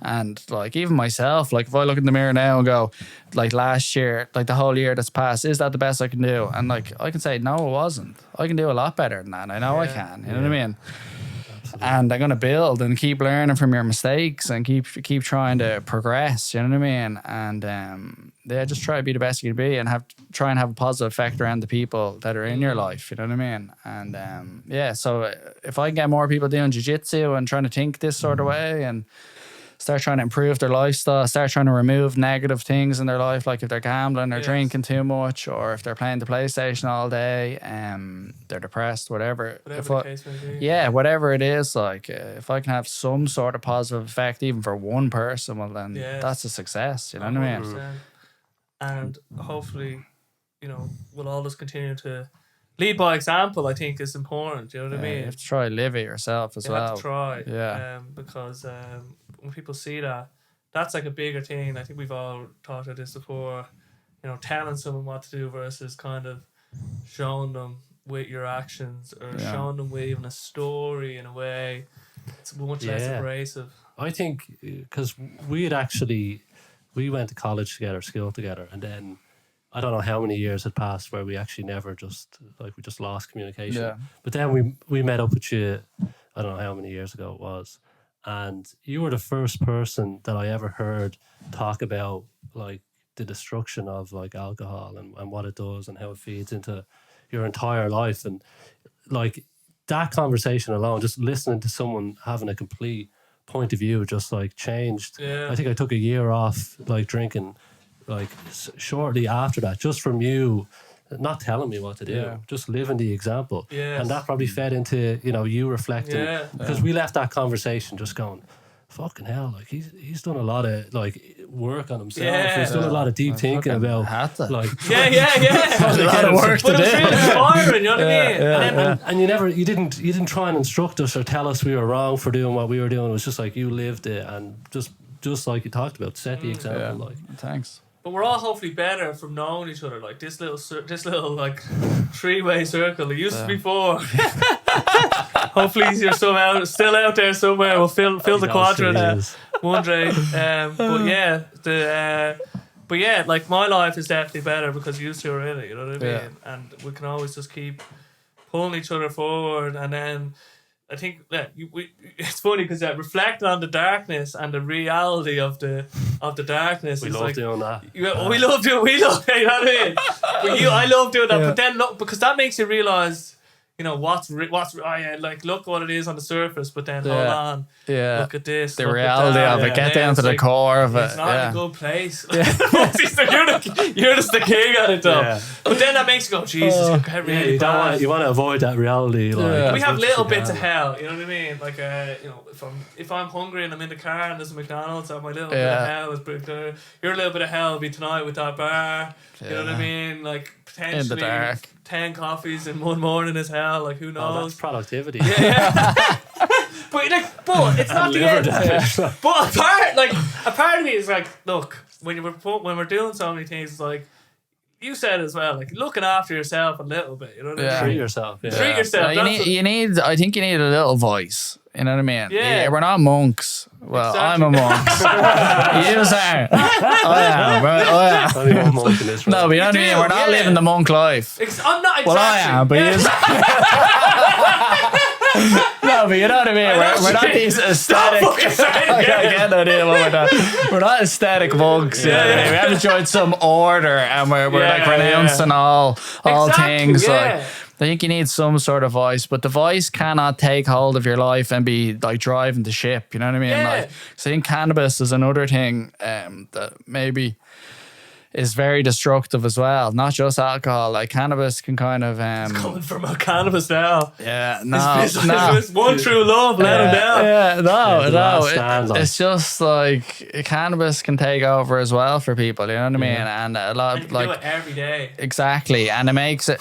And like even myself, like if I look in the mirror now and go, like last year, like the whole year that's passed, is that the best I can do? And like I can say, no, it wasn't. I can do a lot better than that. I know I can. You know what I mean? And I'm gonna build and keep learning from your mistakes and keep trying to progress. You know what I mean? And just try to be the best you can be and try and have a positive effect around the people that are in your life. You know what I mean? And so if I can get more people doing jiu-jitsu and trying to think this sort of way and start trying to improve their lifestyle, start trying to remove negative things in their life, like if they're gambling or drinking too much, or if they're playing the PlayStation all day, they're depressed, whatever. Whatever the case may be. Yeah, whatever it is, like if I can have some sort of positive effect even for one person, well then that's a success, you know what I mean? And hopefully, we'll all just continue to lead by example. I think is important. You know what I mean? You have to try to live it yourself as well. You have to try. Yeah. Because when people see that, that's like a bigger thing. I think we've all talked about this before. Telling someone what to do versus kind of showing them with your actions or showing them with even a story in a way. It's much less abrasive. I think because we went to college together, school together, and then I don't know how many years had passed where we actually never we just lost communication. Yeah. But then we met up with you, I don't know how many years ago it was, and you were the first person that I ever heard talk about like the destruction of like alcohol and what it does and how it feeds into your entire life. And like that conversation alone, just listening to someone having a complete point of view just like changed. I think I took a year off like drinking like shortly after that, just from you not telling me what to do, Yeah. just living the example. Yes. And that probably fed into, you know, you reflecting, because we left that conversation just going, fucking hell, like he's done a lot of like work on himself. Yeah. He's done a lot of deep thinking about like yeah. a lot of work But to it was do. really inspiring, you know what I mean? and you didn't try and instruct us or tell us we were wrong for doing what we were doing. It was just like you lived it, and just like you talked about, set the example. Like, thanks. But we're all hopefully better from knowing each other. Like this little like 3-way circle. It used to be 4. Hopefully you're still out there somewhere. We'll fill the quadrant one day. But yeah, like my life is definitely better because you two are in it. You know what I mean? Yeah. And we can always just keep pulling each other forward, and then. I think that it's funny because reflecting on the darkness and the reality of the darkness. we is love like, doing that. we love it, you know what I mean? I love doing that, but then look, because that makes you realise, you know, what's like look what it is on the surface, but then hold on, look at this, the look reality at that, of it, get down to the like, core of it. It's not in a good place. You're just the king at it though. Yeah. But then that makes you go, Jesus, get really you bad. want to avoid that reality. Like, We have little bits of hell, you know what I mean? Like, you know, if I'm hungry and I'm in the car and there's a McDonald's, I have my little bit of hell is your little bit of hell will be tonight with that bar. You know what I mean? Like potentially In the dark. 10 coffees in one morning is hell. Like who knows? Oh, that's productivity. Yeah. But it's not the end. But a part of me is like, look, when we're doing so many things, it's like you said as well, like looking after yourself a little bit. You know what I mean? Treat yourself. Yeah. Treat yourself. No, you need. I think you need a little voice. You know what I mean? Yeah. We're not monks. Well, Exactly. I'm a monk. Yous are. I am. Right? I am. Only one monk in this room. No, but you know what I mean? We're not living the monk life. I'm not exactly. Well, I am, but yous. No, but you know what I mean? We're not these aesthetic. We're not aesthetic monks. You know what I mean? We haven't joined some order, and we're like renouncing all things. Yeah. Like, I think you need some sort of voice, but the voice cannot take hold of your life and be like driving the ship. You know what I mean? Yeah. Like, so I think cannabis is another thing that maybe is very destructive as well. Not just alcohol. Like cannabis can kind of Coming from a cannabis now. yeah, It's one true love, let him down. Yeah, the last stand, like. It's just like cannabis can take over as well for people. You know what I mean? And a lot And you can like do it every day. exactly, and it makes it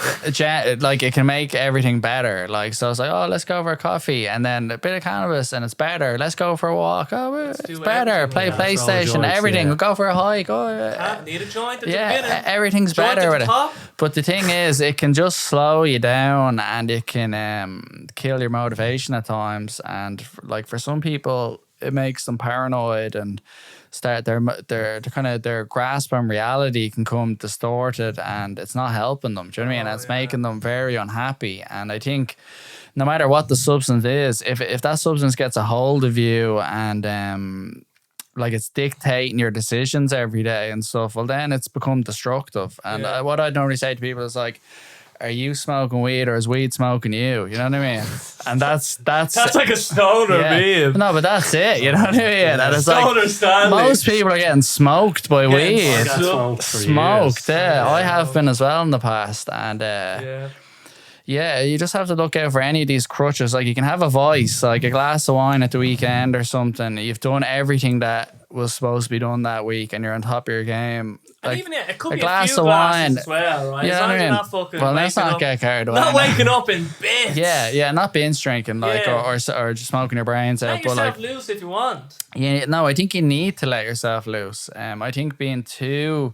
like it can make everything better. Like so, it's like, oh, let's go for a coffee, and then a bit of cannabis, and it's better. Let's go for a walk. Oh, it's do better. everything. Play Yeah, PlayStation. throw joints, Everything. yeah. We'll go for a hike. Oh, Need a joint at the yeah, beginning. everything's Joint better at with the it. top. But the thing is, it can just slow you down, and it can kill your motivation at times. And like for some people, it makes them paranoid and start their grasp on reality can come distorted, and it's not helping them. Do you know what I mean? It's making them very unhappy. And I think no matter what the substance is, if that substance gets a hold of you and like it's dictating your decisions every day and stuff, well then it's become destructive. And what I'd normally say to people is like, are you smoking weed or is weed smoking you? You know what I mean? And that's like a stoner meme. No, but that's it. You know what I mean? And it's Stoner like Stanley. most people are getting smoked by weed. I got smoked for Smoked, years. yeah. I have been as well in the past. And Yeah. you just have to look out for any of these crutches. Like you can have a voice, like a glass of wine at the weekend or something. You've done everything that was supposed to be done that week and you're on top of your game. And Like even it could a be glass a few of glasses wine. as well, right? You know As what long I as you're mean? not fucking Well, let's waking not up, get carried away. not waking up in bits. Yeah, not binge drinking, like, Yeah. or just smoking your brains out. Let But yourself like, loose if you want. I think you need to let yourself loose. I think being too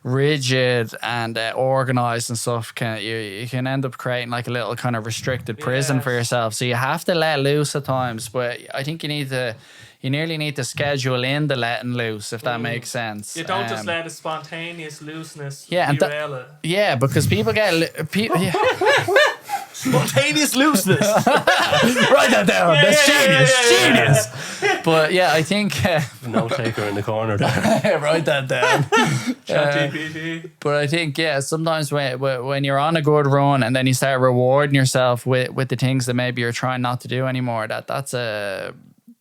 rigid and organized and stuff you can end up creating like a little kind of restricted prison for yourself. So you have to let loose at times, but I think you nearly need to schedule in the letting loose, if that makes sense. You don't just let a spontaneous looseness and derail it. yeah, because people get Spontaneous looseness. write that down. That's genius. But yeah, I think No taker in the corner there. write that down. ChatGPT. But I think, sometimes when you're on a good run and then you start rewarding yourself with the things that maybe you're trying not to do anymore, that's a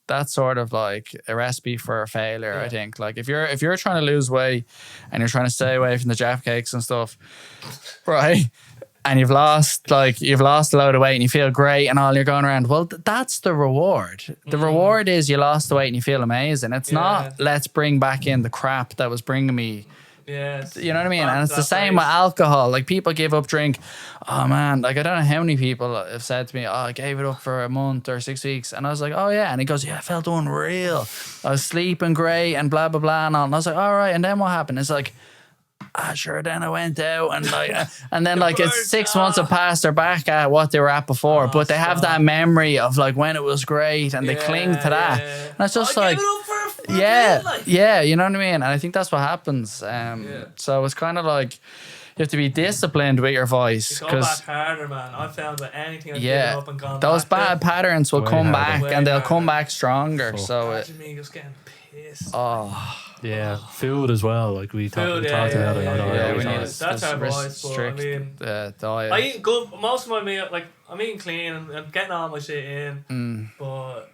that's sort of like a recipe for a failure. I think like if you're trying to lose weight and you're trying to stay away from the Jaffa cakes and stuff, right? And you've lost a load of weight and you feel great and all, you're going around, well, that's the reward. The reward is you lost the weight and you feel amazing. It's not let's bring back in the crap that was bringing me. Yes. You know what I mean? And it's the same with alcohol. Like people give up drink. Oh man, like I don't know how many people have said to me, oh, I gave it up for a month or 6 weeks. And I was like, oh yeah. And he goes, yeah, I felt unreal. I was sleeping great and blah, blah, blah and all. And I was like, all right. And then what happened? It's like, sure, then I went out and like, and then like it's 6 months have passed, they're back at what they were at before, but they have that memory of like when it was great and they cling to that. And it's just like, you know what I mean? And I think that's what happens. So it's kind of like you have to be disciplined with your voice. Go back harder, man. I found that anything I've given up and gone those back bad patterns will come back and they'll come harder. back stronger. So Imagine me just getting pissed. Yeah, food as well. Like we talked about it. We need that's our voice. But I mean, diet. I eat good. Most of my meal, like I'm eating clean and I'm getting all my shit in. But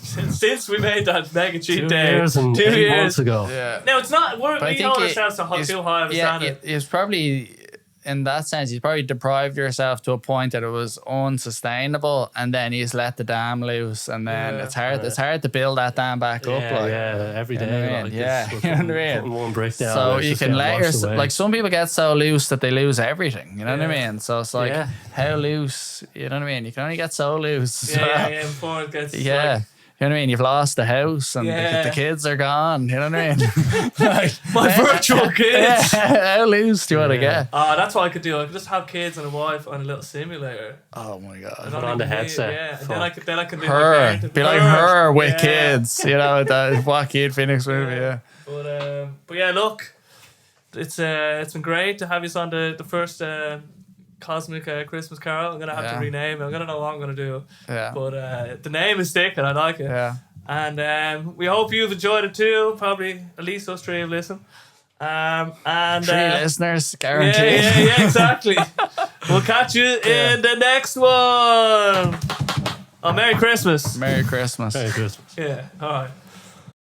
since we made that mega cheat day, 2 years ago. Yeah. No, it's not. We hold ourselves too high of a standard. It's probably. In that sense, you probably deprived yourself to a point that it was unsustainable, and then you just let the dam loose, and then it's hard to build that dam back up. Every day. You know what I mean? One breakdown. So you can let yourself, like some people get so loose that they lose everything. You know what I mean? So it's like how loose. You know what I mean? You can only get so loose. Before it gets You know what I mean? You've lost the house and the kids are gone. You know what I mean? Like, my virtual kids. How loose do you want to get? That's what I could do. I could just have kids and a wife on a little simulator. Oh my god! Put on the headset. And then I could be like her with kids. You know that Joaquin Phoenix movie. Yeah. But yeah, look, it's been great to have you on the first. Cosmic Christmas Carol. I'm gonna have to rename it. I'm gonna know what I'm gonna do. Yeah. But the name is sticking. I like it. Yeah. And we hope you've enjoyed it too. Probably at least us three have listened. And 3 listeners, guaranteed. Yeah, exactly. We'll catch you in the next one. Oh, Merry Christmas. Merry Christmas. Merry Christmas. Yeah. All right.